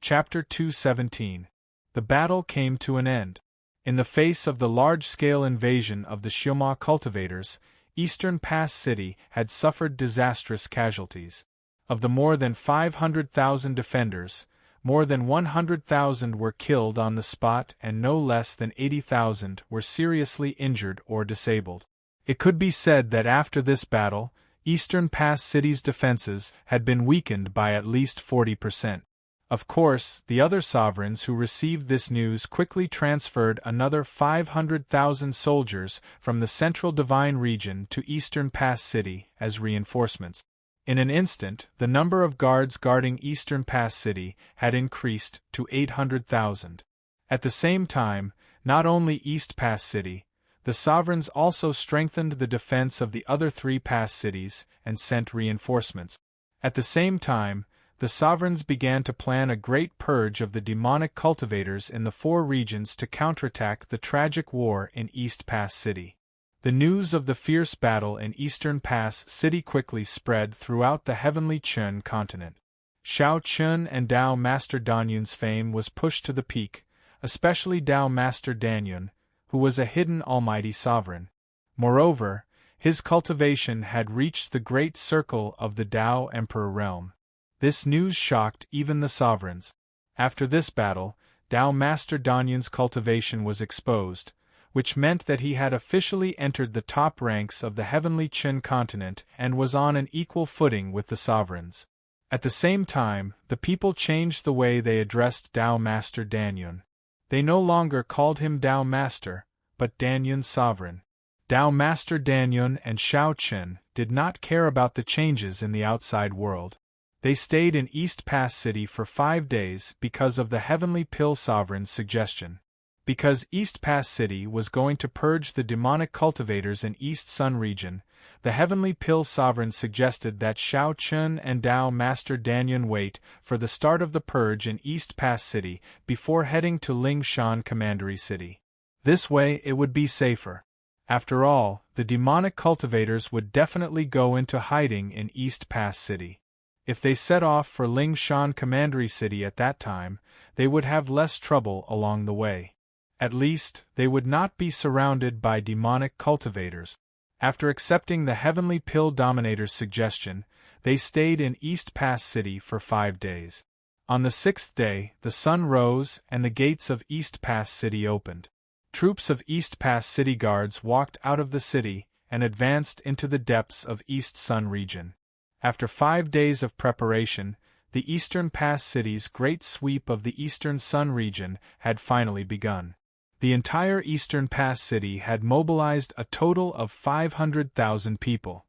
Chapter 217. The battle came to an end. In the face of the large-scale invasion of the Xioma cultivators, Eastern Pass City had suffered disastrous casualties. Of the more than 500,000 defenders, more than 100,000 were killed on the spot and no less than 80,000 were seriously injured or disabled. It could be said that after this battle, Eastern Pass City's defenses had been weakened by at least 40%. Of course, the other sovereigns who received this news quickly transferred another 500,000 soldiers from the central Divine region to Eastern Pass City as reinforcements. In an instant, the number of guards guarding Eastern Pass City had increased to 800,000. At the same time, not only East Pass City, the sovereigns also strengthened the defense of the other 3 pass cities and sent reinforcements. At the same time, the sovereigns began to plan a great purge of the demonic cultivators in the 4 regions to counterattack the tragic war in East Pass City. The news of the fierce battle in Eastern Pass City quickly spread throughout the heavenly Chun continent. Shao Chun and Dao Master Danyun's fame was pushed to the peak, especially Dao Master Danyun, who was a hidden almighty sovereign. Moreover, his cultivation had reached the great circle of the Dao Emperor realm. This news shocked even the sovereigns. After this battle, Dao Master Danyun's cultivation was exposed, which meant that he had officially entered the top ranks of the heavenly Qin continent and was on an equal footing with the sovereigns. At the same time, the people changed the way they addressed Dao Master Danyun. They no longer called him Dao Master, but Danyun's sovereign. Dao Master Danyun and Shao Qin did not care about the changes in the outside world. They stayed in East Pass City for 5 days because of the Heavenly Pill Sovereign's suggestion. Because East Pass City was going to purge the demonic cultivators in East Sun region, the Heavenly Pill Sovereign suggested that Shao Chun and Dao Master Danyun wait for the start of the purge in East Pass City before heading to Lingshan Commandery City. This way it would be safer. After all, the demonic cultivators would definitely go into hiding in East Pass City. If they set off for Lingshan Commandery City at that time, they would have less trouble along the way. At least, they would not be surrounded by demonic cultivators. After accepting the Heavenly Pill Dominator's suggestion, they stayed in East Pass City for 5 days. On the 6th day, the sun rose and the gates of East Pass City opened. Troops of East Pass City guards walked out of the city and advanced into the depths of East Sun region. After 5 days of preparation, the Eastern Pass City's great sweep of the Eastern Sun region had finally begun. The entire Eastern Pass City had mobilized a total of 500,000 people.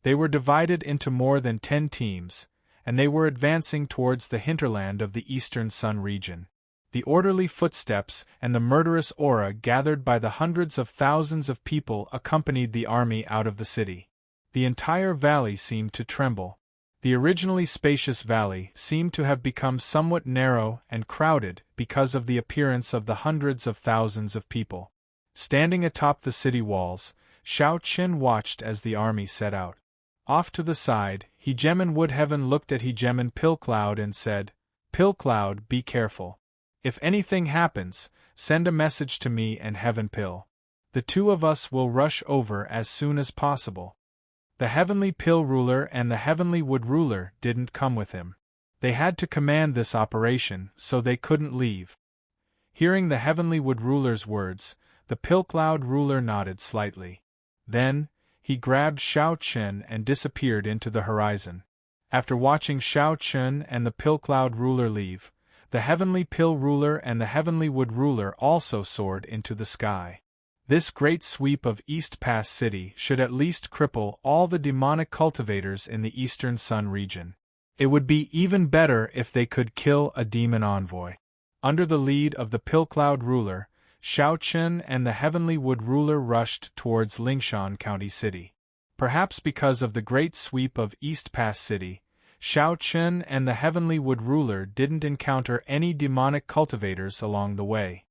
They were divided into more than 10 teams, and they were advancing towards the hinterland of the Eastern Sun region. The orderly footsteps and the murderous aura gathered by the hundreds of thousands of people accompanied the army out of the city. The entire valley seemed to tremble. The originally spacious valley seemed to have become somewhat narrow and crowded because of the appearance of the hundreds of thousands of people. Standing atop the city walls, Shao Qin watched as the army set out. Off to the side, Hegemon Woodheaven looked at Hegemon Pillcloud and said, "Pillcloud, be careful. If anything happens, send a message to me and Heaven Pill. The 2 of us will rush over as soon as possible." The Heavenly Pill Ruler and the Heavenly Wood Ruler didn't come with him. They had to command this operation, so they couldn't leave. Hearing the Heavenly Wood Ruler's words, the Pillcloud Ruler nodded slightly. Then, he grabbed Shao Qin and disappeared into the horizon. After watching Shao Qin and the Pillcloud Ruler leave, the Heavenly Pill Ruler and the Heavenly Wood Ruler also soared into the sky. This great sweep of East Pass City should at least cripple all the demonic cultivators in the Eastern Sun region. It would be even better if they could kill a demon envoy. Under the lead of the Pillcloud Ruler, Shao Qin and the Heavenly Wood Ruler rushed towards Lingshan County City. Perhaps because of the great sweep of East Pass City, Shao Qin and the Heavenly Wood Ruler didn't encounter any demonic cultivators along the way.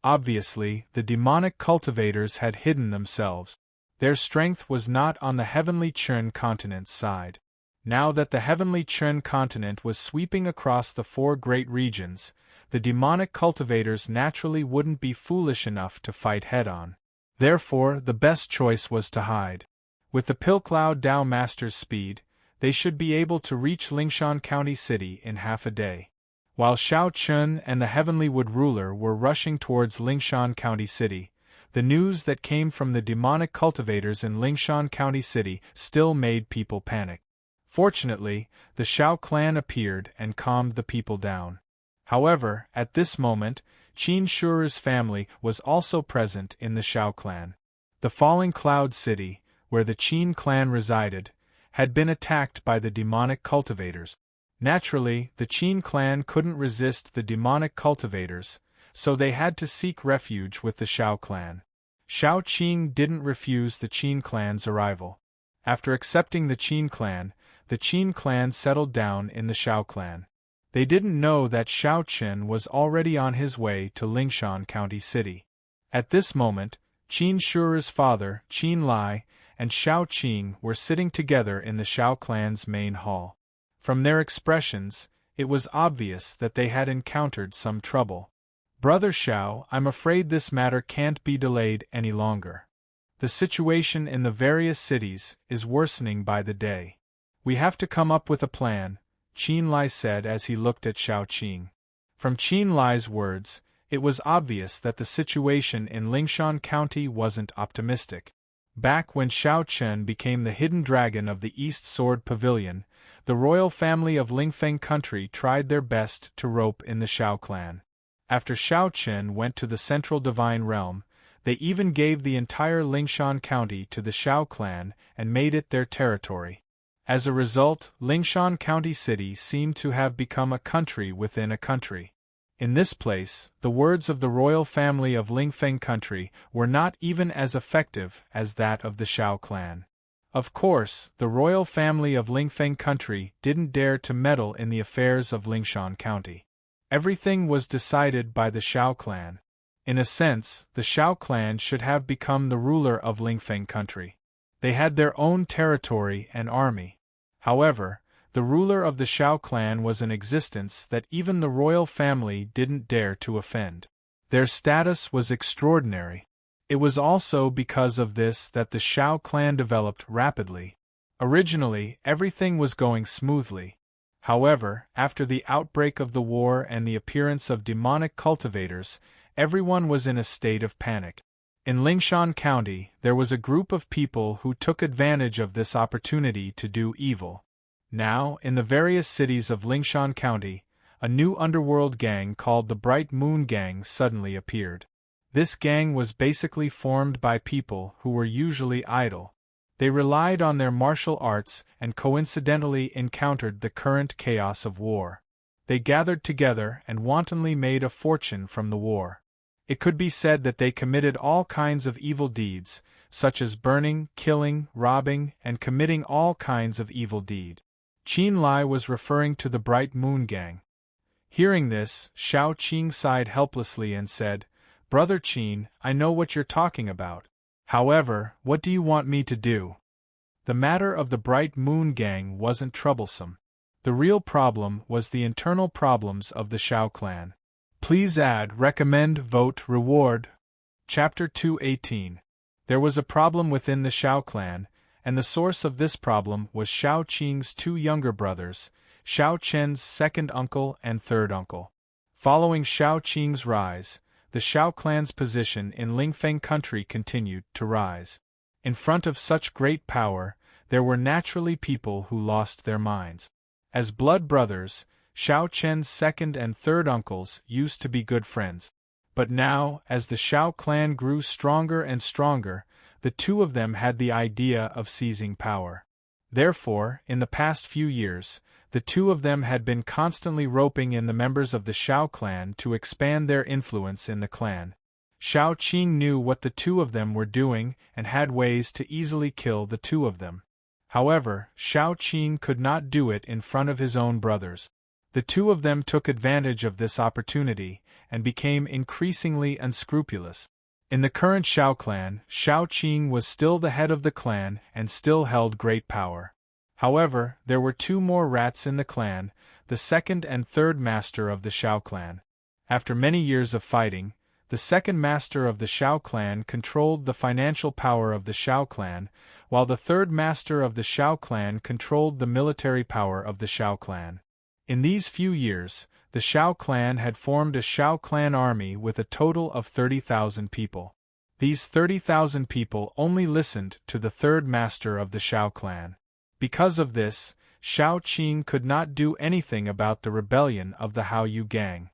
Obviously, the demonic cultivators had hidden themselves. Their strength was not on the Heavenly Chun continent's side. Now that the Heavenly Chun continent was sweeping across the 4 great regions, the demonic cultivators naturally wouldn't be foolish enough to fight head-on. Therefore, the best choice was to hide. With the Pillcloud Dao Master's speed, they should be able to reach Lingshan County City in half a day. While Xiao Chun and the Heavenly Wood ruler were rushing towards Lingshan County City, the news that came from the demonic cultivators in Lingshan County City still made people panic. Fortunately, the Xiao clan appeared and calmed the people down. However, at this moment, Qin Shure's family was also present in the Xiao clan. The Falling Cloud City, where the Qin clan resided, had been attacked by the demonic cultivators. Naturally, the Qin clan couldn't resist the demonic cultivators, so they had to seek refuge with the Xiao clan. Xiao Qing didn't refuse the Qin clan's arrival. After accepting the Qin clan settled down in the Xiao clan. They didn't know that Xiao Chen was already on his way to Lingshan County City. At this moment, Qin Shure's father, Qin Lai, and Xiao Qing were sitting together in the Xiao clan's main hall. From their expressions, it was obvious that they had encountered some trouble. "Brother Xiao, I'm afraid this matter can't be delayed any longer. The situation in the various cities is worsening by the day. We have to come up with a plan," Qin Lai said as he looked at Xiao Qing. From Qin Lai's words, it was obvious that the situation in Lingshan County wasn't optimistic. Back when Xiao Chen became the hidden dragon of the East Sword Pavilion, the royal family of Lingfeng Country tried their best to rope in the Xiao clan. After Xiao Chen went to the Central Divine Realm, they even gave the entire Lingshan County to the Xiao clan and made it their territory. As a result, Lingshan County City seemed to have become a country within a country. In this place, the words of the royal family of Lingfeng Country were not even as effective as that of the Xiao clan. Of course, the royal family of Lingfeng Country didn't dare to meddle in the affairs of Lingshan County. Everything was decided by the Xiao clan. In a sense, the Xiao clan should have become the ruler of Lingfeng Country. They had their own territory and army. However, the ruler of the Xiao clan was an existence that even the royal family didn't dare to offend. Their status was extraordinary. It was also because of this that the Xiao clan developed rapidly. Originally, everything was going smoothly. However, after the outbreak of the war and the appearance of demonic cultivators, everyone was in a state of panic. In Lingshan County, there was a group of people who took advantage of this opportunity to do evil. Now, in the various cities of Lingshan County, a new underworld gang called the Bright Moon Gang suddenly appeared. This gang was basically formed by people who were usually idle. They relied on their martial arts and coincidentally encountered the current chaos of war. They gathered together and wantonly made a fortune from the war. It could be said that they committed all kinds of evil deeds, such as burning, killing, robbing, and committing all kinds of evil deed. Qin Lai was referring to the Bright Moon Gang. Hearing this, Xiao Qing sighed helplessly and said, "Brother Qin, I know what you're talking about. However, what do you want me to do?" The matter of the Bright Moon Gang wasn't troublesome. The real problem was the internal problems of the Xiao clan. Please add, recommend, vote, reward. Chapter 218. There was a problem within the Xiao clan, and the source of this problem was Xiao Qing's two younger brothers, Xiao Chen's second uncle and third uncle. Following Xiao Qing's rise, the Xiao clan's position in Lingfeng Country continued to rise. In front of such great power, there were naturally people who lost their minds. As blood brothers, Xiao Chen's second and third uncles used to be good friends. But now, as the Xiao clan grew stronger and stronger, the two of them had the idea of seizing power. Therefore, in the past few years, the two of them had been constantly roping in the members of the Xiao clan to expand their influence in the clan. Xiao Qing knew what the two of them were doing and had ways to easily kill the two of them. However, Xiao Qing could not do it in front of his own brothers. The two of them took advantage of this opportunity and became increasingly unscrupulous. In the current Xiao clan, Xiao Qing was still the head of the clan and still held great power. However, there were two more rats in the clan, the second and third master of the Xiao clan. After many years of fighting, The second master of the Shao clan controlled the financial power of the Shao clan, while the third master of the Shao clan controlled the military power of the Shao clan. In these few years, the Shao clan had formed a Shao clan army with a total of 30,000 people. These 30,000 people only listened to the third master of the Shao clan. Because of this, Shao Qing could not do anything about the rebellion of the Hao Yu gang.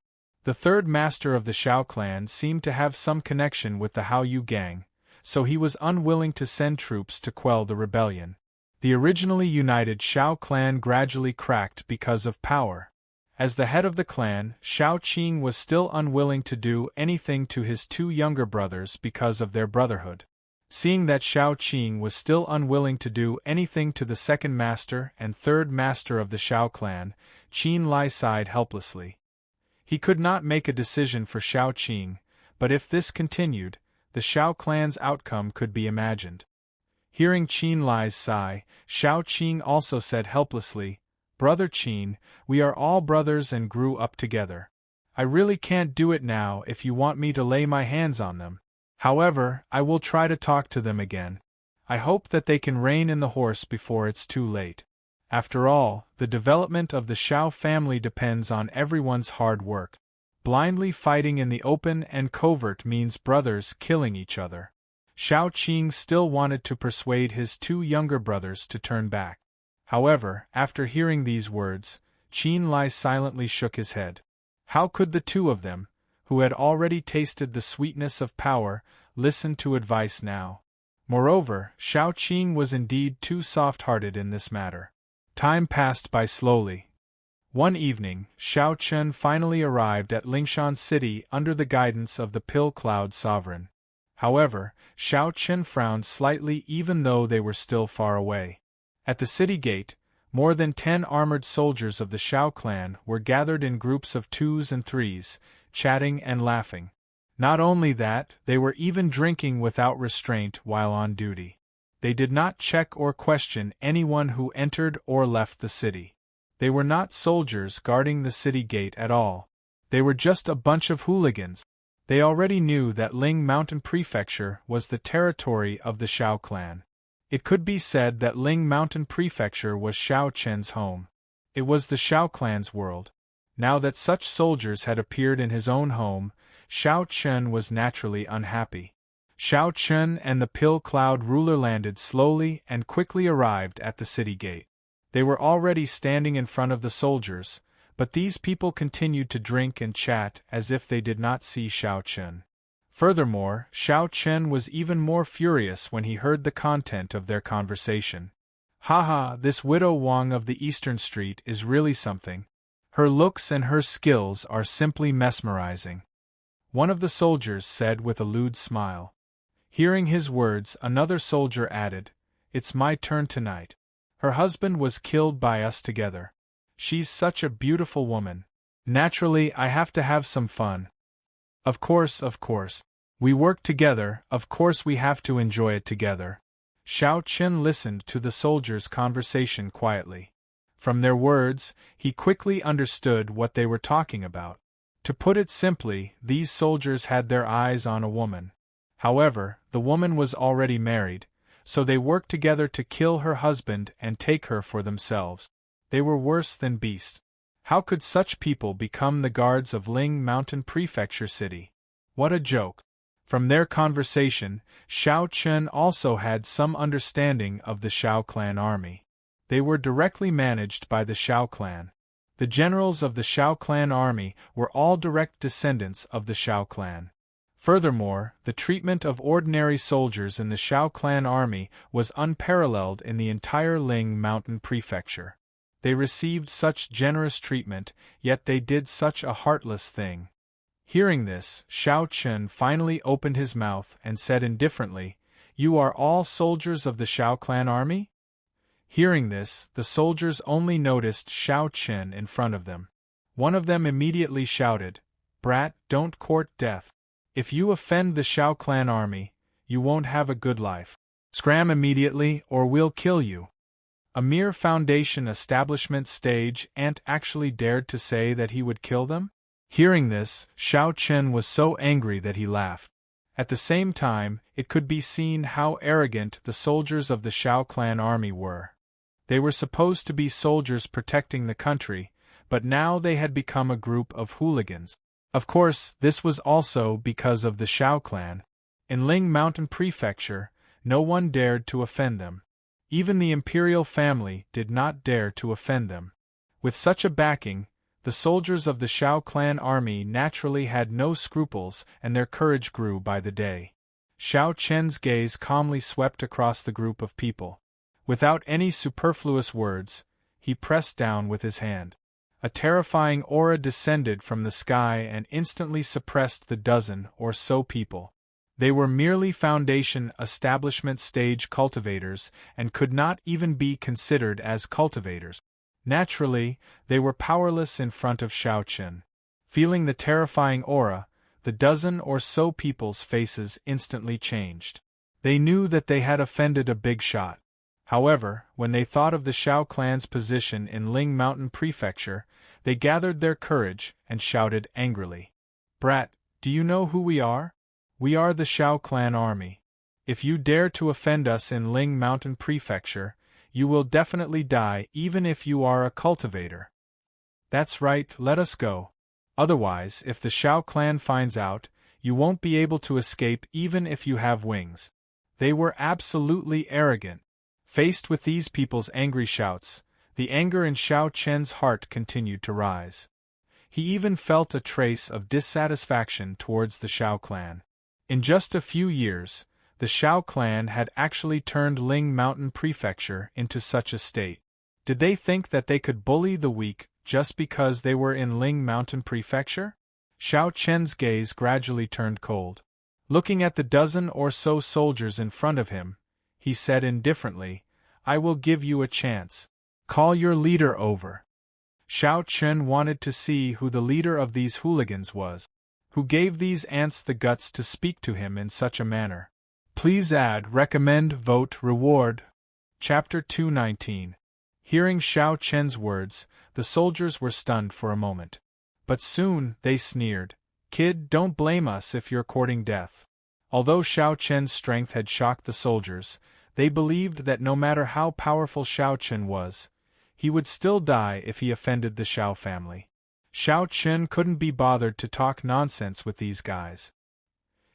The third master of the Shao clan seemed to have some connection with the Hao Yu gang, so he was unwilling to send troops to quell the rebellion. The originally united Shao clan gradually cracked because of power. As the head of the clan, Shao Qing was still unwilling to do anything to his two younger brothers because of their brotherhood. Seeing that Shao Qing was still unwilling to do anything to the second master and third master of the Shao clan, Qin Lai sighed helplessly. He could not make a decision for Shao Qing, but if this continued, the Shao clan's outcome could be imagined. Hearing Qin Lai's sigh, Shao Qing also said helplessly, "Brother Qin, we are all brothers and grew up together. I really can't do it now if you want me to lay my hands on them. However, I will try to talk to them again. I hope that they can rein in the horse before it's too late. After all, the development of the Shao family depends on everyone's hard work. Blindly fighting in the open and covert means brothers killing each other." Shao Qing still wanted to persuade his two younger brothers to turn back. However, after hearing these words, Qin Lai silently shook his head. How could the two of them, who had already tasted the sweetness of power, listen to advice now? Moreover, Shao Qing was indeed too soft-hearted in this matter. Time passed by slowly. One evening, Shao Chen finally arrived at Lingshan City under the guidance of the Pill Cloud Sovereign. However, Shao Chen frowned slightly even though they were still far away. At the city gate, more than 10 armored soldiers of the Shao clan were gathered in groups of 2s and 3s, chatting and laughing. Not only that, they were even drinking without restraint while on duty. They did not check or question anyone who entered or left the city. They were not soldiers guarding the city gate at all. They were just a bunch of hooligans. They already knew that Ling Mountain Prefecture was the territory of the Shao clan. It could be said that Ling Mountain Prefecture was Shao Chen's home. It was the Shao clan's world. Now that such soldiers had appeared in his own home, Shao Chen was naturally unhappy. Shao Chen and the Pill Cloud ruler landed slowly and quickly arrived at the city gate. They were already standing in front of the soldiers, but these people continued to drink and chat as if they did not see Shao Chen. Furthermore, Shao Chen was even more furious when he heard the content of their conversation. "Haha, this widow Wang of the Eastern Street is really something. Her looks and her skills are simply mesmerizing," one of the soldiers said with a lewd smile. Hearing his words, another soldier added, "It's my turn tonight. Her husband was killed by us together. She's such a beautiful woman. Naturally, I have to have some fun. Of course. We work together, of course we have to enjoy it together." Shao Chen listened to the soldiers' conversation quietly. From their words, he quickly understood what they were talking about. To put it simply, these soldiers had their eyes on a woman. However, the woman was already married, so they worked together to kill her husband and take her for themselves. They were worse than beasts. How could such people become the guards of Ling Mountain Prefecture City? What a joke! From their conversation, Shao Chen also had some understanding of the Shao clan army. They were directly managed by the Shao clan. The generals of the Shao clan army were all direct descendants of the Shao clan. Furthermore, the treatment of ordinary soldiers in the Shao clan army was unparalleled in the entire Ling Mountain Prefecture. They received such generous treatment, yet they did such a heartless thing. Hearing this, Shao Chen finally opened his mouth and said indifferently, "You are all soldiers of the Shao clan army?" Hearing this, the soldiers only noticed Shao Chen in front of them. One of them immediately shouted, "Brat, don't court death. If you offend the Shao clan army, you won't have a good life. Scram immediately or we'll kill you." A mere foundation establishment stage ant actually dared to say that he would kill them? Hearing this, Xiao Chen was so angry that he laughed. At the same time, it could be seen how arrogant the soldiers of the Xiao clan army were. They were supposed to be soldiers protecting the country, but now they had become a group of hooligans. Of course, this was also because of the Xiao clan. In Ling Mountain Prefecture, no one dared to offend them. Even the imperial family did not dare to offend them. With such a backing, the soldiers of the Xiao clan army naturally had no scruples, and their courage grew by the day. Xiao Chen's gaze calmly swept across the group of people. Without any superfluous words, he pressed down with his hand. A terrifying aura descended from the sky and instantly suppressed the dozen or so people. They were merely foundation establishment stage cultivators and could not even be considered as cultivators. Naturally, they were powerless in front of Xiao Chen. Feeling the terrifying aura, the dozen or so people's faces instantly changed. They knew that they had offended a big shot. However, when they thought of the Xiao clan's position in Ling Mountain Prefecture, they gathered their courage and shouted angrily. "Brat, do you know who we are? We are the Xiao clan army. If you dare to offend us in Ling Mountain Prefecture, you will definitely die even if you are a cultivator." "That's right, let us go. Otherwise, if the Xiao clan finds out, you won't be able to escape even if you have wings." They were absolutely arrogant. Faced with these people's angry shouts, the anger in Xiao Chen's heart continued to rise. He even felt a trace of dissatisfaction towards the Xiao clan. In just a few years, the Xiao clan had actually turned Ling Mountain Prefecture into such a state. Did they think that they could bully the weak just because they were in Ling Mountain Prefecture? Xiao Chen's gaze gradually turned cold. Looking at the dozen or so soldiers in front of him, he said indifferently, "I will give you a chance. Call your leader over." Xiao Chen wanted to see who the leader of these hooligans was. Who gave these ants the guts to speak to him in such a manner? Please add, recommend, vote, reward. Chapter 219. Hearing Xiao Chen's words, the soldiers were stunned for a moment. But soon, they sneered. "Kid, don't blame us if you're courting death." Although Xiao Chen's strength had shocked the soldiers, they believed that no matter how powerful Xiao Chen was, he would still die if he offended the Xiao family. Xiao Chen couldn't be bothered to talk nonsense with these guys.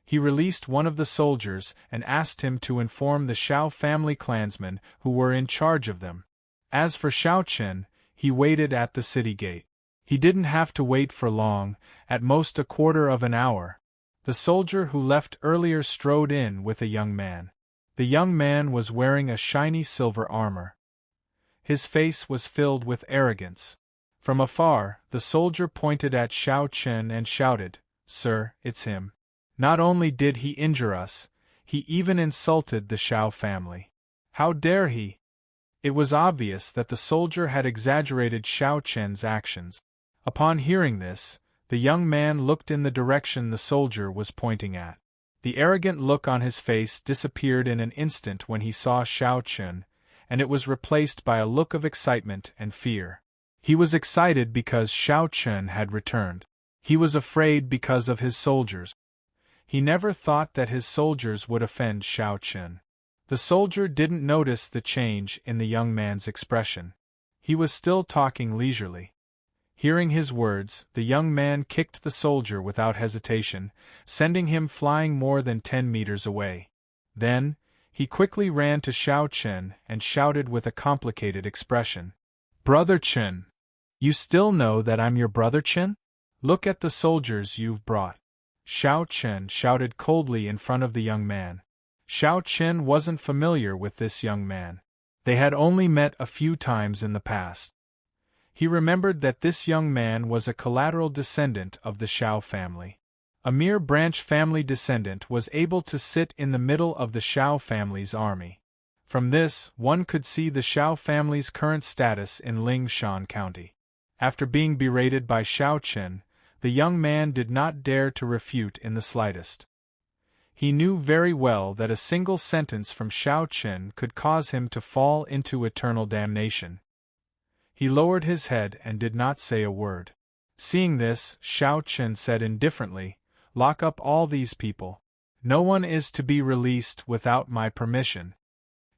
He released one of the soldiers and asked him to inform the Xiao family clansmen who were in charge of them. As for Xiao Chen, he waited at the city gate. He didn't have to wait for long, at most a quarter of an hour. The soldier who left earlier strode in with a young man. The young man was wearing a shiny silver armor. His face was filled with arrogance. From afar, the soldier pointed at Xiao Chen and shouted, "Sir, it's him. Not only did he injure us, he even insulted the Xiao family. How dare he?" It was obvious that the soldier had exaggerated Xiao Chen's actions. Upon hearing this, the young man looked in the direction the soldier was pointing at. The arrogant look on his face disappeared in an instant when he saw Xiao Chen, and it was replaced by a look of excitement and fear. He was excited because Xiao Chen had returned. He was afraid because of his soldiers. He never thought that his soldiers would offend Xiao Chen. The soldier didn't notice the change in the young man's expression. He was still talking leisurely. Hearing his words, the young man kicked the soldier without hesitation, sending him flying more than 10 meters away. Then, he quickly ran to Xiao Chen and shouted with a complicated expression, "Brother Chen! You still know that I'm your brother Chen? Look at the soldiers you've brought." Xiao Chen shouted coldly in front of the young man. Xiao Chen wasn't familiar with this young man. They had only met a few times in the past. He remembered that this young man was a collateral descendant of the Xiao family. A mere branch family descendant was able to sit in the middle of the Xiao family's army. From this, one could see the Xiao family's current status in Lingshan County. After being berated by Xiao Chen, the young man did not dare to refute in the slightest. He knew very well that a single sentence from Xiao Chen could cause him to fall into eternal damnation. He lowered his head and did not say a word. Seeing this, Xiao Chen said indifferently, "Lock up all these people. No one is to be released without my permission."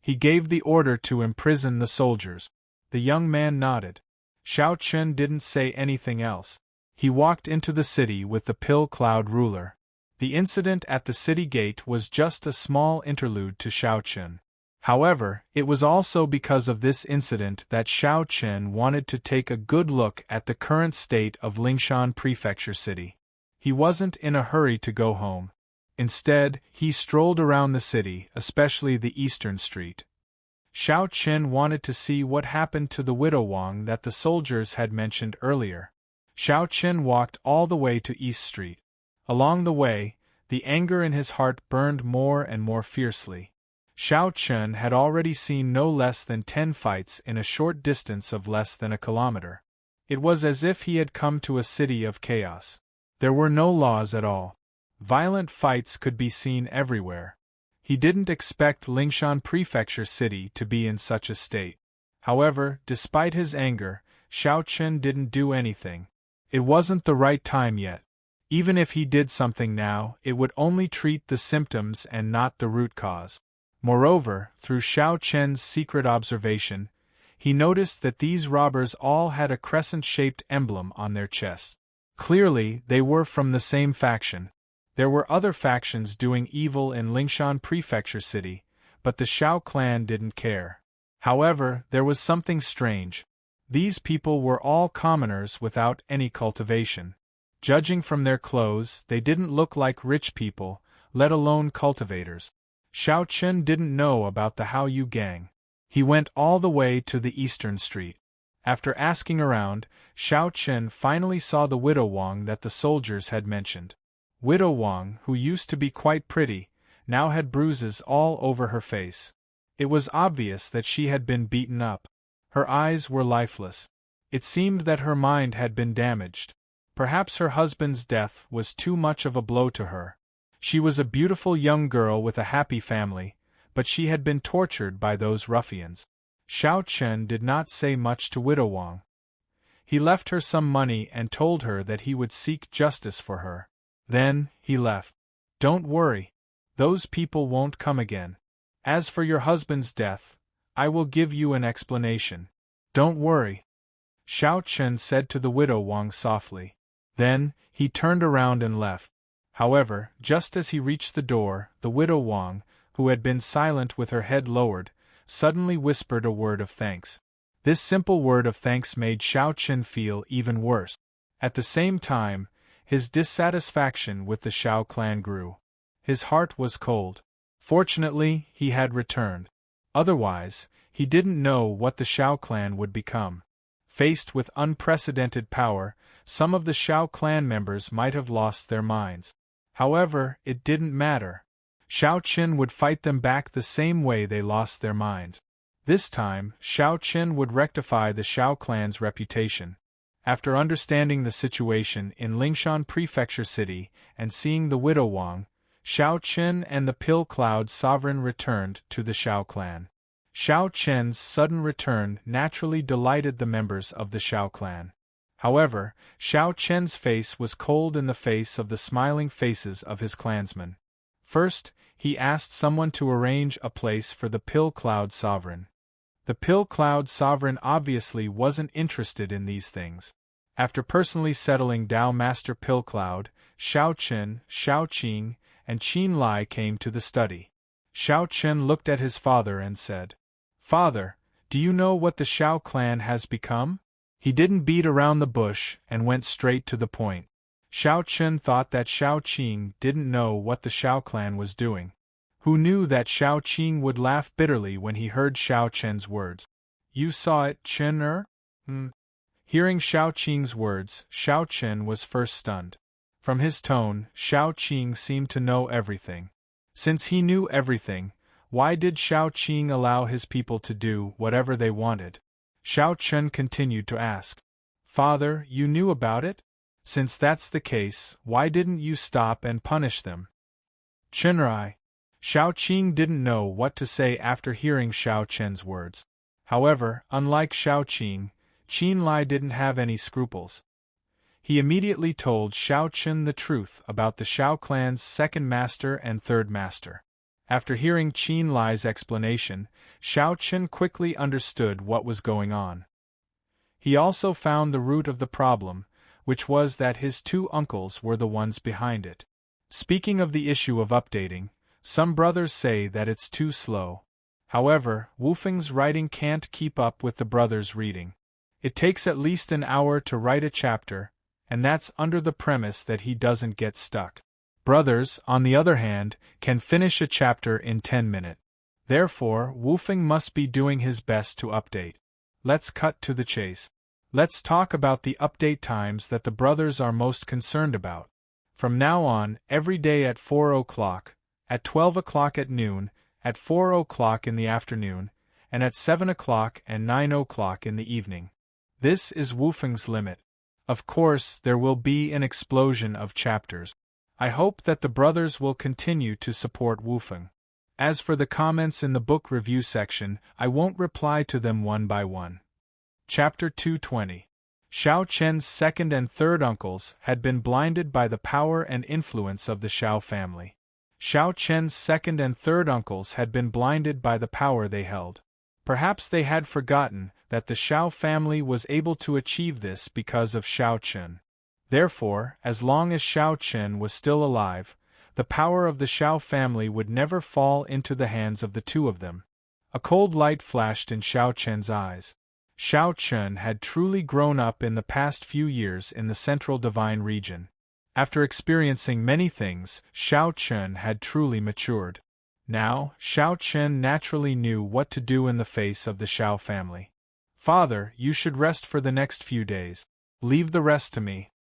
He gave the order to imprison the soldiers. The young man nodded. Xiao Chen didn't say anything else. He walked into the city with the Pill Cloud ruler. The incident at the city gate was just a small interlude to Xiao Chen. However, it was also because of this incident that Xiao Chen wanted to take a good look at the current state of Lingshan Prefecture City. He wasn't in a hurry to go home. Instead, he strolled around the city, especially the eastern street. Xiao Chen wanted to see what happened to the widow Wang that the soldiers had mentioned earlier. Xiao Chen walked all the way to East Street. Along the way, the anger in his heart burned more and more fiercely. Xiao Chen had already seen no less than 10 fights in a short distance of less than a kilometer. It was as if he had come to a city of chaos. There were no laws at all. Violent fights could be seen everywhere. He didn't expect Lingshan Prefecture City to be in such a state. However, despite his anger, Xiao Chen didn't do anything. It wasn't the right time yet. Even if he did something now, it would only treat the symptoms and not the root cause. Moreover, through Xiao Chen's secret observation, he noticed that these robbers all had a crescent-shaped emblem on their chests. Clearly, they were from the same faction. There were other factions doing evil in Lingshan Prefecture City, but the Xiao clan didn't care. However, there was something strange. These people were all commoners without any cultivation. Judging from their clothes, they didn't look like rich people, let alone cultivators. Xiao Chen didn't know about the Hao Yu gang. He went all the way to the eastern street. After asking around, Xiao Chen finally saw the widow Wang that the soldiers had mentioned. Widow Wang, who used to be quite pretty, now had bruises all over her face. It was obvious that she had been beaten up. Her eyes were lifeless. It seemed that her mind had been damaged. Perhaps her husband's death was too much of a blow to her. She was a beautiful young girl with a happy family, but she had been tortured by those ruffians. Xiao Chen did not say much to widow Wang. He left her some money and told her that he would seek justice for her. Then, he left. "Don't worry. Those people won't come again. As for your husband's death, I will give you an explanation. Don't worry," Xiao Chen said to the widow Wang softly. Then, he turned around and left. However, just as he reached the door, the widow Wang, who had been silent with her head lowered, suddenly whispered a word of thanks. This simple word of thanks made Xiao Chen feel even worse. At the same time, his dissatisfaction with the Xiao clan grew. His heart was cold. Fortunately, he had returned. Otherwise, he didn't know what the Xiao clan would become. Faced with unprecedented power, some of the Xiao clan members might have lost their minds. However, it didn't matter. Xiao Chen would fight them back the same way they lost their minds. This time, Xiao Chen would rectify the Xiao clan's reputation. After understanding the situation in Lingshan Prefecture City and seeing the widow Wang, Xiao Chen and the Pill Cloud sovereign returned to the Xiao clan. Xiao Chen's sudden return naturally delighted the members of the Xiao clan. However, Xiao Chen's face was cold in the face of the smiling faces of his clansmen. First, he asked someone to arrange a place for the Pill Cloud sovereign. The Pill Cloud sovereign obviously wasn't interested in these things. After personally settling Dao Master Pill Cloud, Xiao Chen, Xiao Qing, and Qin Lai came to the study. Xiao Chen looked at his father and said, "Father, do you know what the Xiao clan has become?" He didn't beat around the bush and went straight to the point. Xiao Chen thought that Xiao Qing didn't know what the Xiao clan was doing. Who knew that Xiao Qing would laugh bitterly when he heard Xiao Chen's words? "You saw it, Chen-er?" Hearing Xiao Qing's words, Xiao Chen was first stunned. From his tone, Xiao Qing seemed to know everything. Since he knew everything, why did Xiao Qing allow his people to do whatever they wanted? Xiao Chen continued to ask, "Father, you knew about it? Since that's the case, why didn't you stop and punish them?" "Chenrai." Xiao Qing didn't know what to say after hearing Xiao Chen's words. However, unlike Xiao Qing, Qin Lai didn't have any scruples. He immediately told Xiao Chen the truth about the Xiao clan's second master and third master. After hearing Qin Lai's explanation, Xiao Chen quickly understood what was going on. He also found the root of the problem, which was that his two uncles were the ones behind it. Speaking of the issue of updating, some brothers say that it's too slow. However, Wu Feng's writing can't keep up with the brothers' reading. It takes at least an hour to write a chapter, and that's under the premise that he doesn't get stuck. Brothers, on the other hand, can finish a chapter in 10 minutes. Therefore, Wu Feng must be doing his best to update. Let's cut to the chase. Let's talk about the update times that the brothers are most concerned about. From now on, every day at 4 o'clock, at 12 o'clock at noon, at 4 o'clock in the afternoon, and at 7 o'clock and 9 o'clock in the evening. This is Wu Feng's limit. Of course, there will be an explosion of chapters. I hope that the brothers will continue to support Wu Feng. As for the comments in the book review section, I won't reply to them one by one. Chapter 220. Xiao Chen's second and third uncles had been blinded by the power and influence of the Xiao family. Xiao Chen's second and third uncles had been blinded by the power they held. Perhaps they had forgotten that the Xiao family was able to achieve this because of Xiao Chen. Therefore, as long as Xiao Chen was still alive, the power of the Xiao family would never fall into the hands of the two of them. A cold light flashed in Xiao Chen's eyes. Xiao Chen had truly grown up in the past few years in the Central Divine region. After experiencing many things, Xiao Chen had truly matured. Now, Xiao Chen naturally knew what to do in the face of the Xiao family. "Father, you should rest for the next few days. Leave the rest to me."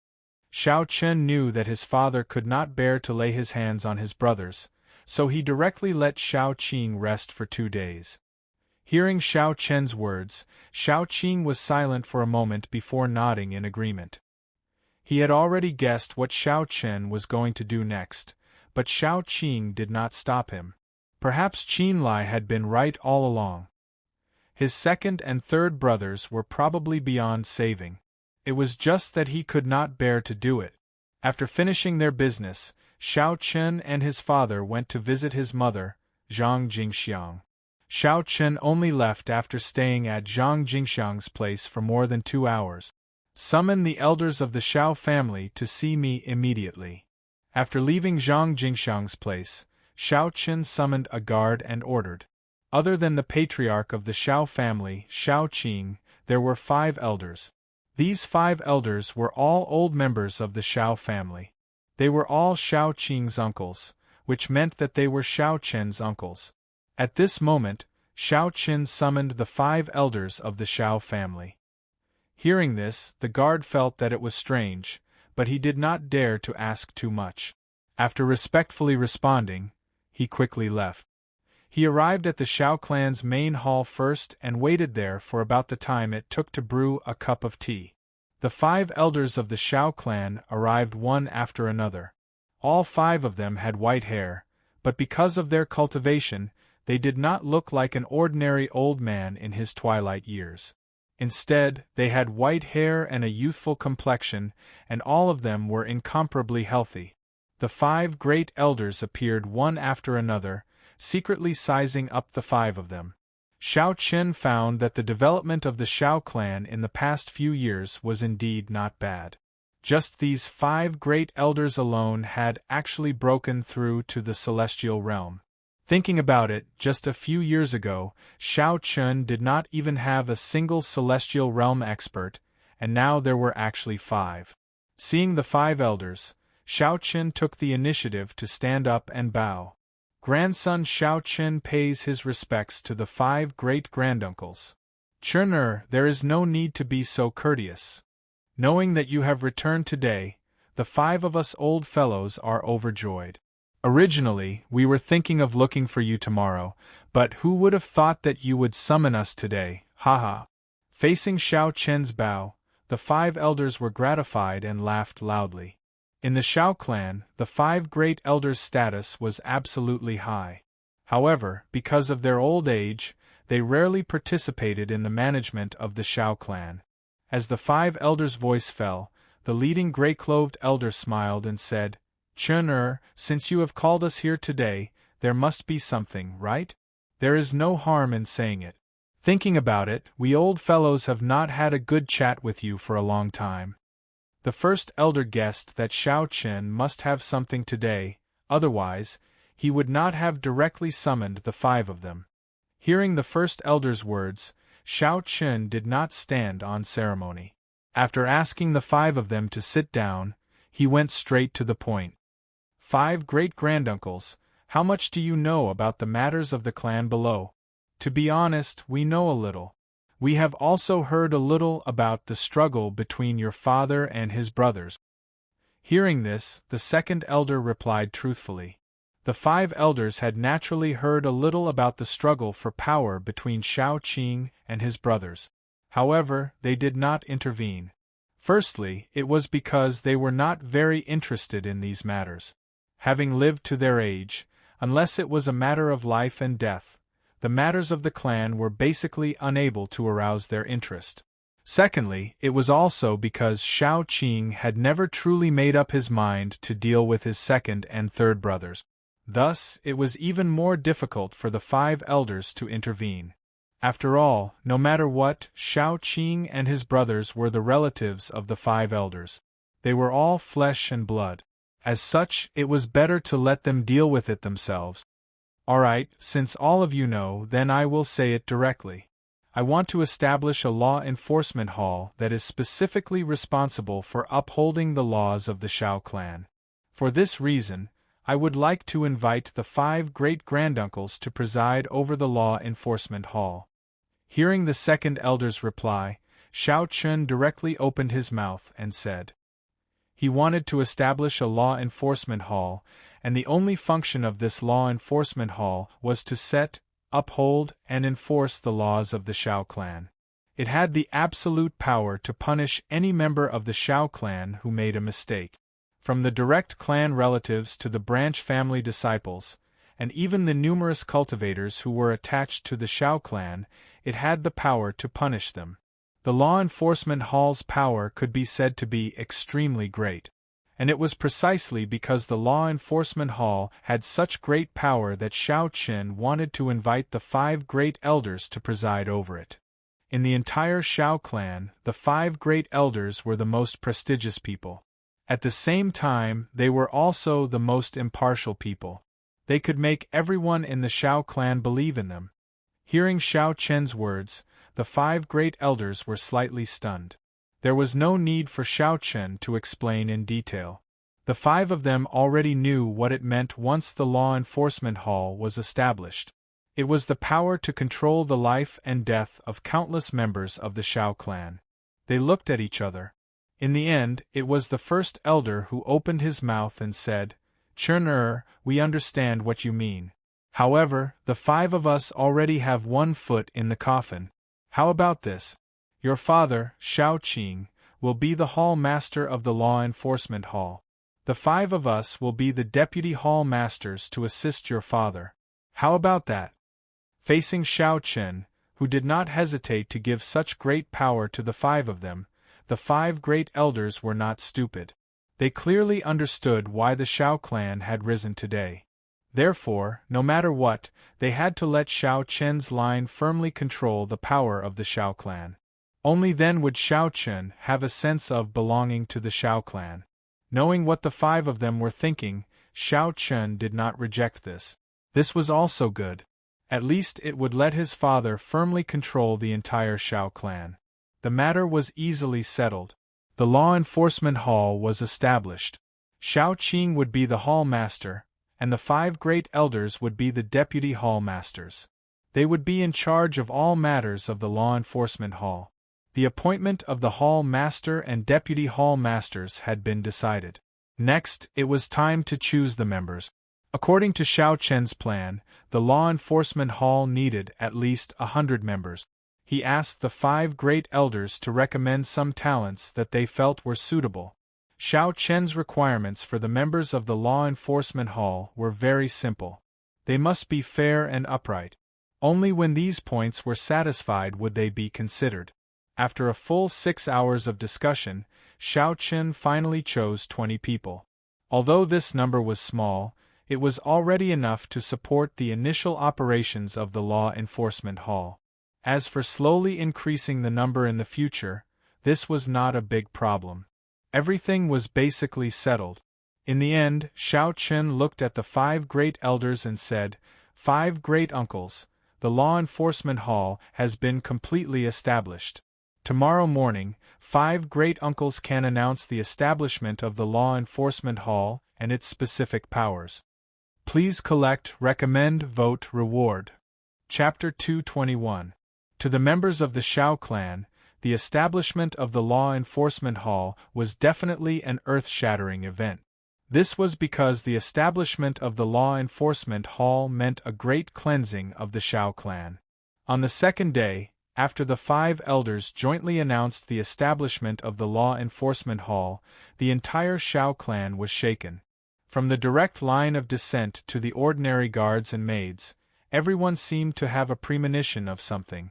Xiao Chen knew that his father could not bear to lay his hands on his brothers, so he directly let Xiao Qing rest for 2 days. Hearing Xiao Chen's words, Xiao Qing was silent for a moment before nodding in agreement. He had already guessed what Xiao Chen was going to do next, but Xiao Qing did not stop him. Perhaps Qin Lai had been right all along. His second and third brothers were probably beyond saving. It was just that he could not bear to do it. After finishing their business, Xiao Chen and his father went to visit his mother, Zhang Jingxiang. Xiao Chen only left after staying at Zhang Jingxiang's place for more than 2 hours. "Summon the elders of the Xiao family to see me immediately." After leaving Zhang Jingxiang's place, Xiao Chen summoned a guard and ordered. Other than the patriarch of the Xiao family, Xiao Qing, there were 5 elders. These 5 elders were all old members of the Xiao family. They were all Xiao Qing's uncles, which meant that they were Xiao Chen's uncles. At this moment, Xiao Chen summoned the 5 elders of the Xiao family. Hearing this, the guard felt that it was strange, but he did not dare to ask too much. After respectfully responding, he quickly left. He arrived at the Xiao clan's main hall first and waited there for about the time it took to brew a cup of tea. The 5 elders of the Xiao clan arrived one after another. All 5 of them had white hair, but because of their cultivation, they did not look like an ordinary old man in his twilight years. Instead, they had white hair and a youthful complexion, and all of them were incomparably healthy. The 5 great elders appeared one after another, secretly sizing up the 5 of them. Xiao Chen found that the development of the Xiao clan in the past few years was indeed not bad. Just these 5 great elders alone had actually broken through to the celestial realm. Thinking about it, just a few years ago, Xiao Chen did not even have a single celestial realm expert, and now there were actually 5. Seeing the 5 elders, Xiao Chen took the initiative to stand up and bow. Grandson Xiao Chen pays his respects to the 5 great-granduncles. "Chen, there is no need to be so courteous. Knowing that you have returned today, the 5 of us old fellows are overjoyed. Originally, we were thinking of looking for you tomorrow, but who would have thought that you would summon us today, haha." Facing Xiao Chen's bow, the 5 elders were gratified and laughed loudly. In the Xiao clan, the 5 great elders' status was absolutely high. However, because of their old age, they rarely participated in the management of the Xiao clan. As the 5 elders' voice fell, the leading gray-clothed elder smiled and said, "Chun, since you have called us here today, there must be something, right? There is no harm in saying it. Thinking about it, we old fellows have not had a good chat with you for a long time." The first elder guessed that Xiao Chen must have something today, otherwise, he would not have directly summoned the 5 of them. Hearing the first elder's words, Xiao Chen did not stand on ceremony. After asking the 5 of them to sit down, he went straight to the point. "5 great-granduncles, how much do you know about the matters of the clan below?" "To be honest, we know a little. We have also heard a little about the struggle between your father and his brothers." Hearing this, the second elder replied truthfully. The 5 elders had naturally heard a little about the struggle for power between Xiao Qing and his brothers. However, they did not intervene. Firstly, it was because they were not very interested in these matters. Having lived to their age, unless it was a matter of life and death, the matters of the clan were basically unable to arouse their interest. Secondly, it was also because Xiao Qing had never truly made up his mind to deal with his second and third brothers. Thus, it was even more difficult for the 5 elders to intervene. After all, no matter what, Xiao Qing and his brothers were the relatives of the 5 elders. They were all flesh and blood. As such, it was better to let them deal with it themselves. "All right, since all of you know, then I will say it directly. I want to establish a law enforcement hall that is specifically responsible for upholding the laws of the Xiao clan. For this reason, I would like to invite the 5 great-granduncles to preside over the law enforcement hall." Hearing the second elder's reply, Xiao Chun directly opened his mouth and said he wanted to establish a law enforcement hall, and the only function of this law enforcement hall was to set, uphold, and enforce the laws of the Xiao clan. It had the absolute power to punish any member of the Xiao clan who made a mistake. From the direct clan relatives to the branch family disciples, and even the numerous cultivators who were attached to the Xiao clan, it had the power to punish them. The law enforcement hall's power could be said to be extremely great. And it was precisely because the law enforcement hall had such great power that Xiao Qin wanted to invite the 5 great elders to preside over it. In the entire Xiao clan, the 5 great elders were the most prestigious people. At the same time, they were also the most impartial people. They could make everyone in the Xiao clan believe in them. Hearing Xiao Qian's words, the 5 great elders were slightly stunned. There was no need for Xiao Qian to explain in detail. The 5 of them already knew what it meant once the law enforcement hall was established. It was the power to control the life and death of countless members of the Xiao clan. They looked at each other. In the end, it was the first elder who opened his mouth and said, "Chun, we understand what you mean. However, the 5 of us already have 1 foot in the coffin. How about this? Your father, Xiao Qing, will be the hall master of the law enforcement hall. The 5 of us will be the deputy hall masters to assist your father. How about that?" Facing Xiao Qian, who did not hesitate to give such great power to the 5 of them, the 5 great elders were not stupid. They clearly understood why the Xiao clan had risen today. Therefore, no matter what, they had to let Xiao Qian's line firmly control the power of the Xiao clan. Only then would Xiao Qian have a sense of belonging to the Xiao clan. Knowing what the 5 of them were thinking, Xiao Qian did not reject this. This was also good. At least it would let his father firmly control the entire Xiao clan. The matter was easily settled. The law enforcement hall was established. Xiao Qing would be the hall master, and the 5 great elders would be the deputy hall masters. They would be in charge of all matters of the law enforcement hall. The appointment of the hall master and deputy hall masters had been decided. Next, it was time to choose the members. According to Xiao Qian's plan, the law enforcement hall needed at least 100 members. He asked the 5 great elders to recommend some talents that they felt were suitable. Xiao Qian's requirements for the members of the law enforcement hall were very simple. They must be fair and upright. Only when these points were satisfied would they be considered. After a full 6 hours of discussion, Xiao Qin finally chose 20 people. Although this number was small, it was already enough to support the initial operations of the Law Enforcement Hall. As for slowly increasing the number in the future, this was not a big problem. Everything was basically settled. In the end, Xiao Qin looked at the 5 great elders and said, "5 great uncles, the Law Enforcement Hall has been completely established. Tomorrow morning, 5 great uncles can announce the establishment of the Law Enforcement Hall and its specific powers. Please collect, recommend, vote, reward." Chapter 221. To the members of the Xiao clan, the establishment of the Law Enforcement Hall was definitely an earth-shattering event. This was because the establishment of the Law Enforcement Hall meant a great cleansing of the Xiao clan. On the second day, after the 5 elders jointly announced the establishment of the Law Enforcement Hall, the entire Xiao clan was shaken. From the direct line of descent to the ordinary guards and maids, everyone seemed to have a premonition of something.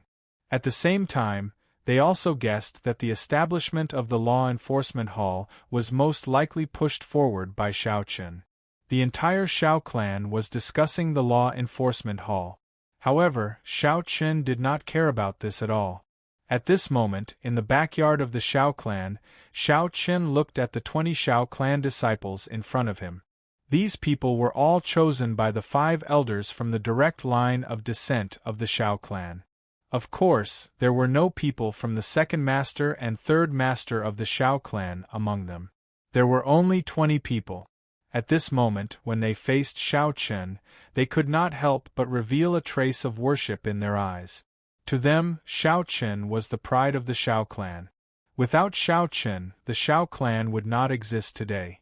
At the same time, they also guessed that the establishment of the Law Enforcement Hall was most likely pushed forward by Xiao Qin. The entire Xiao clan was discussing the Law Enforcement Hall. However, Xiao Qin did not care about this at all. At this moment, in the backyard of the Xiao clan, Xiao Qin looked at the 20 Xiao clan disciples in front of him. These people were all chosen by the 5 elders from the direct line of descent of the Xiao clan. Of course, there were no people from the second master and third master of the Xiao clan among them. There were only 20 people. At this moment, when they faced Xiao Qin, they could not help but reveal a trace of worship in their eyes. To them, Xiao Qin was the pride of the Xiao clan. Without Xiao Qin, the Xiao clan would not exist today.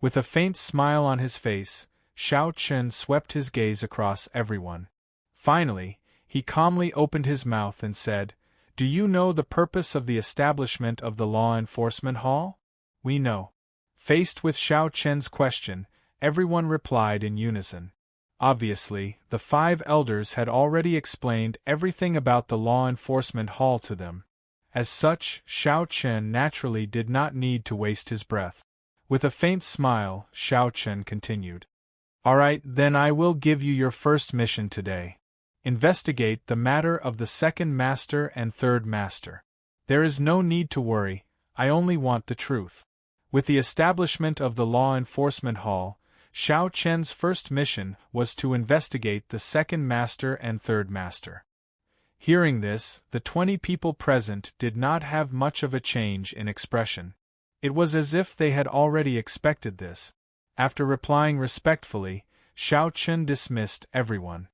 With a faint smile on his face, Xiao Qin swept his gaze across everyone. Finally, he calmly opened his mouth and said, "Do you know the purpose of the establishment of the Law Enforcement Hall?" "We know." Faced with Xiao Qin's question, everyone replied in unison. Obviously, the 5 elders had already explained everything about the Law Enforcement Hall to them. As such, Xiao Qin naturally did not need to waste his breath. With a faint smile, Xiao Qin continued. "All right, then I will give you your first mission today. Investigate the matter of the second master and third master. There is no need to worry, I only want the truth." With the establishment of the Law Enforcement Hall, Xiao Qin's first mission was to investigate the second master and third master. Hearing this, the 20 people present did not have much of a change in expression. It was as if they had already expected this. After replying respectfully, Xiao Qin dismissed everyone.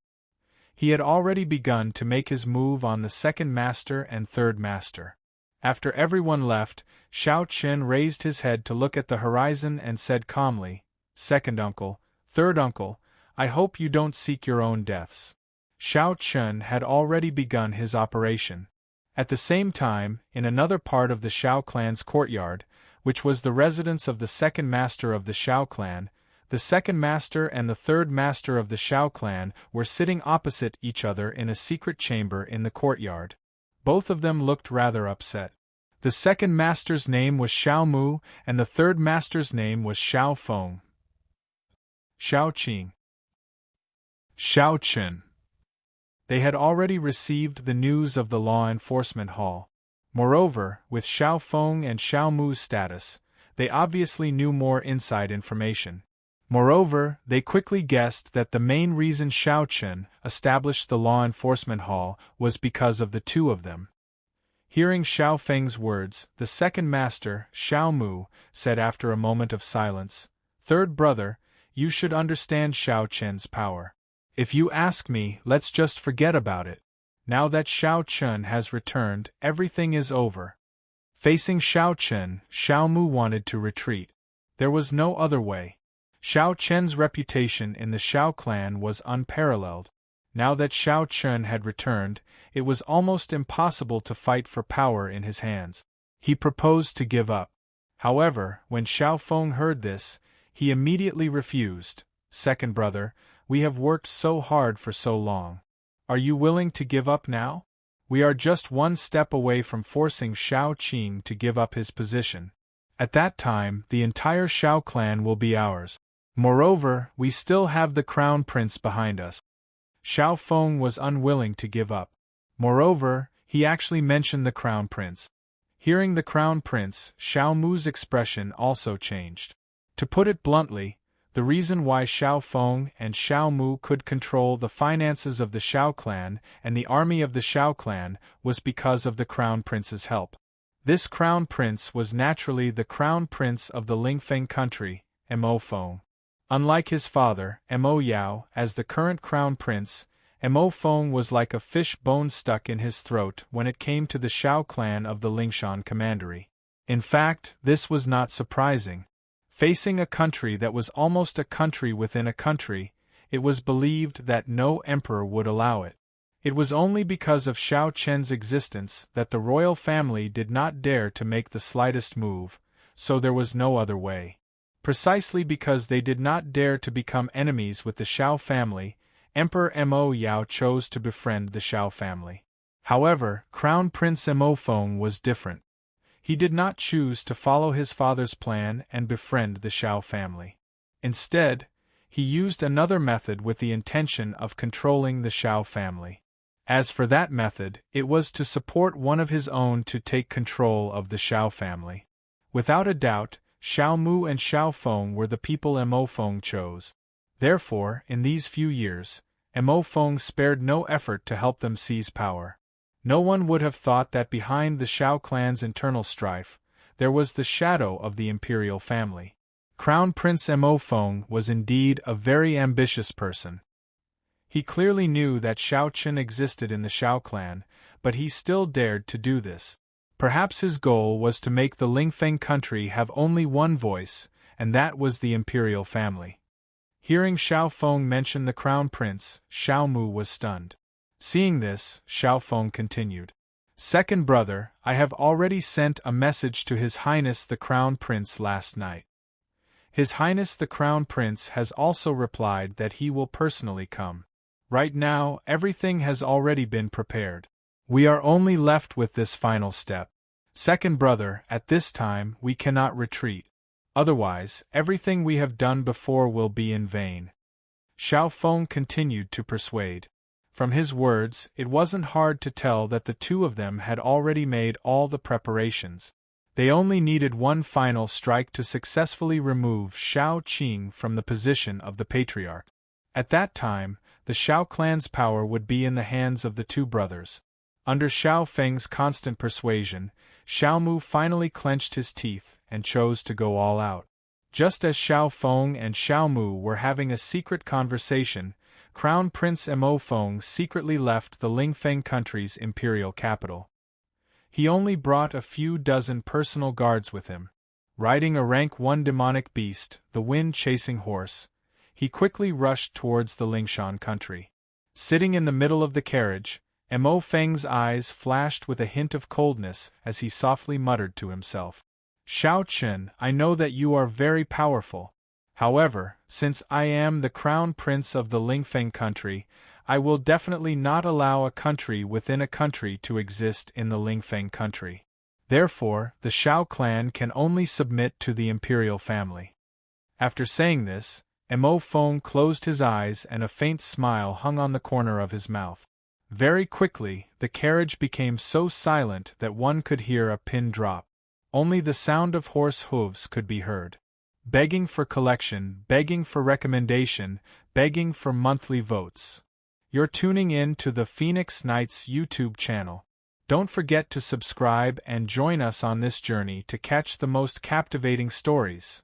He had already begun to make his move on the second master and third master. After everyone left, Xiao Qin raised his head to look at the horizon and said calmly, "Second uncle, third uncle, I hope you don't seek your own deaths." Xiao Qin had already begun his operation. At the same time, in another part of the Xiao clan's courtyard, which was the residence of the second master of the Xiao clan, the second master and the third master of the Xiao clan were sitting opposite each other in a secret chamber in the courtyard. Both of them looked rather upset. The second master's name was Xiao Mu, and the third master's name was Xiao Feng. Xiao Qing. Xiao Qin. They had already received the news of the Law Enforcement Hall. Moreover, with Xiao Feng and Xiao Mu's status, they obviously knew more inside information. Moreover, they quickly guessed that the main reason Xiao Qin established the Law Enforcement Hall was because of the two of them. Hearing Xiao Feng's words, the second master, Xiao Mu, said after a moment of silence, "Third brother, you should understand Xiao Qin's power. If you ask me, let's just forget about it. Now that Xiao Qin has returned, everything is over." Facing Xiao Qin, Xiao Mu wanted to retreat. There was no other way. Xiao Qin's reputation in the Xiao clan was unparalleled. Now that Xiao Qin had returned, it was almost impossible to fight for power in his hands. He proposed to give up. However, when Xiao Feng heard this, he immediately refused. "Second brother, we have worked so hard for so long. Are you willing to give up now?" We are just one step away from forcing Shao Qing to give up his position. At that time, the entire Shao clan will be ours. Moreover, we still have the crown prince behind us. Shao Feng was unwilling to give up. Moreover, he actually mentioned the crown prince. Hearing the crown prince, Shao Mu's expression also changed. To put it bluntly, the reason why Shao Feng and Shao Mu could control the finances of the Shao clan and the army of the Shao clan was because of the crown prince's help. This crown prince was naturally the crown prince of the Lingfeng country, Mo Feng. Unlike his father, Mo Yao, as the current crown prince, Mo Feng was like a fish bone stuck in his throat when it came to the Shao clan of the Lingshan commandery. In fact, this was not surprising. Facing a country that was almost a country within a country, it was believed that no emperor would allow it. It was only because of Shao Chen's existence that the royal family did not dare to make the slightest move, so there was no other way. Precisely because they did not dare to become enemies with the Shao family, Emperor Mo Yao chose to befriend the Shao family. However, Crown Prince Mo Feng was different. He did not choose to follow his father's plan and befriend the Shao family. Instead, he used another method with the intention of controlling the Shao family. As for that method, it was to support one of his own to take control of the Shao family. Without a doubt, Shao Mu and Shao Feng were the people Mo Feng chose. Therefore, in these few years, Mo Feng spared no effort to help them seize power. No one would have thought that behind the Shao clan's internal strife, there was the shadow of the imperial family. Crown Prince Mo Feng was indeed a very ambitious person. He clearly knew that Shao Chen existed in the Shao clan, but he still dared to do this. Perhaps his goal was to make the Lingfeng country have only one voice, and that was the imperial family. Hearing Shao Feng mention the crown prince, Shao Mu was stunned. Seeing this, Shao Feng continued. Second brother, I have already sent a message to His Highness the Crown Prince last night. His Highness the Crown Prince has also replied that he will personally come. Right now, everything has already been prepared. We are only left with this final step. Second brother, at this time we cannot retreat. Otherwise, everything we have done before will be in vain. Shao Feng continued to persuade. From his words, it wasn't hard to tell that the two of them had already made all the preparations. They only needed one final strike to successfully remove Shao Qing from the position of the patriarch. At that time, the Shao clan's power would be in the hands of the two brothers. Under Shao Feng's constant persuasion, Shao Mu finally clenched his teeth and chose to go all out. Just as Shao Feng and Shao Mu were having a secret conversation, Crown Prince Mo Feng secretly left the Lingfeng country's imperial capital. He only brought a few dozen personal guards with him. Riding a rank 1 demonic beast, the wind-chasing horse, he quickly rushed towards the Lingshan country. Sitting in the middle of the carriage, Mo Feng's eyes flashed with a hint of coldness as he softly muttered to himself. Shao Chen, I know that you are very powerful. However, since I am the crown prince of the Lingfeng country, I will definitely not allow a country within a country to exist in the Lingfeng country. Therefore, the Shao clan can only submit to the imperial family. After saying this, Mo Feng closed his eyes and a faint smile hung on the corner of his mouth. Very quickly, the carriage became so silent that one could hear a pin drop. Only the sound of horse hooves could be heard. Begging for collection, begging for recommendation, begging for monthly votes. You're tuning in to the Phoenix Knights YouTube channel. Don't forget to subscribe and join us on this journey to catch the most captivating stories.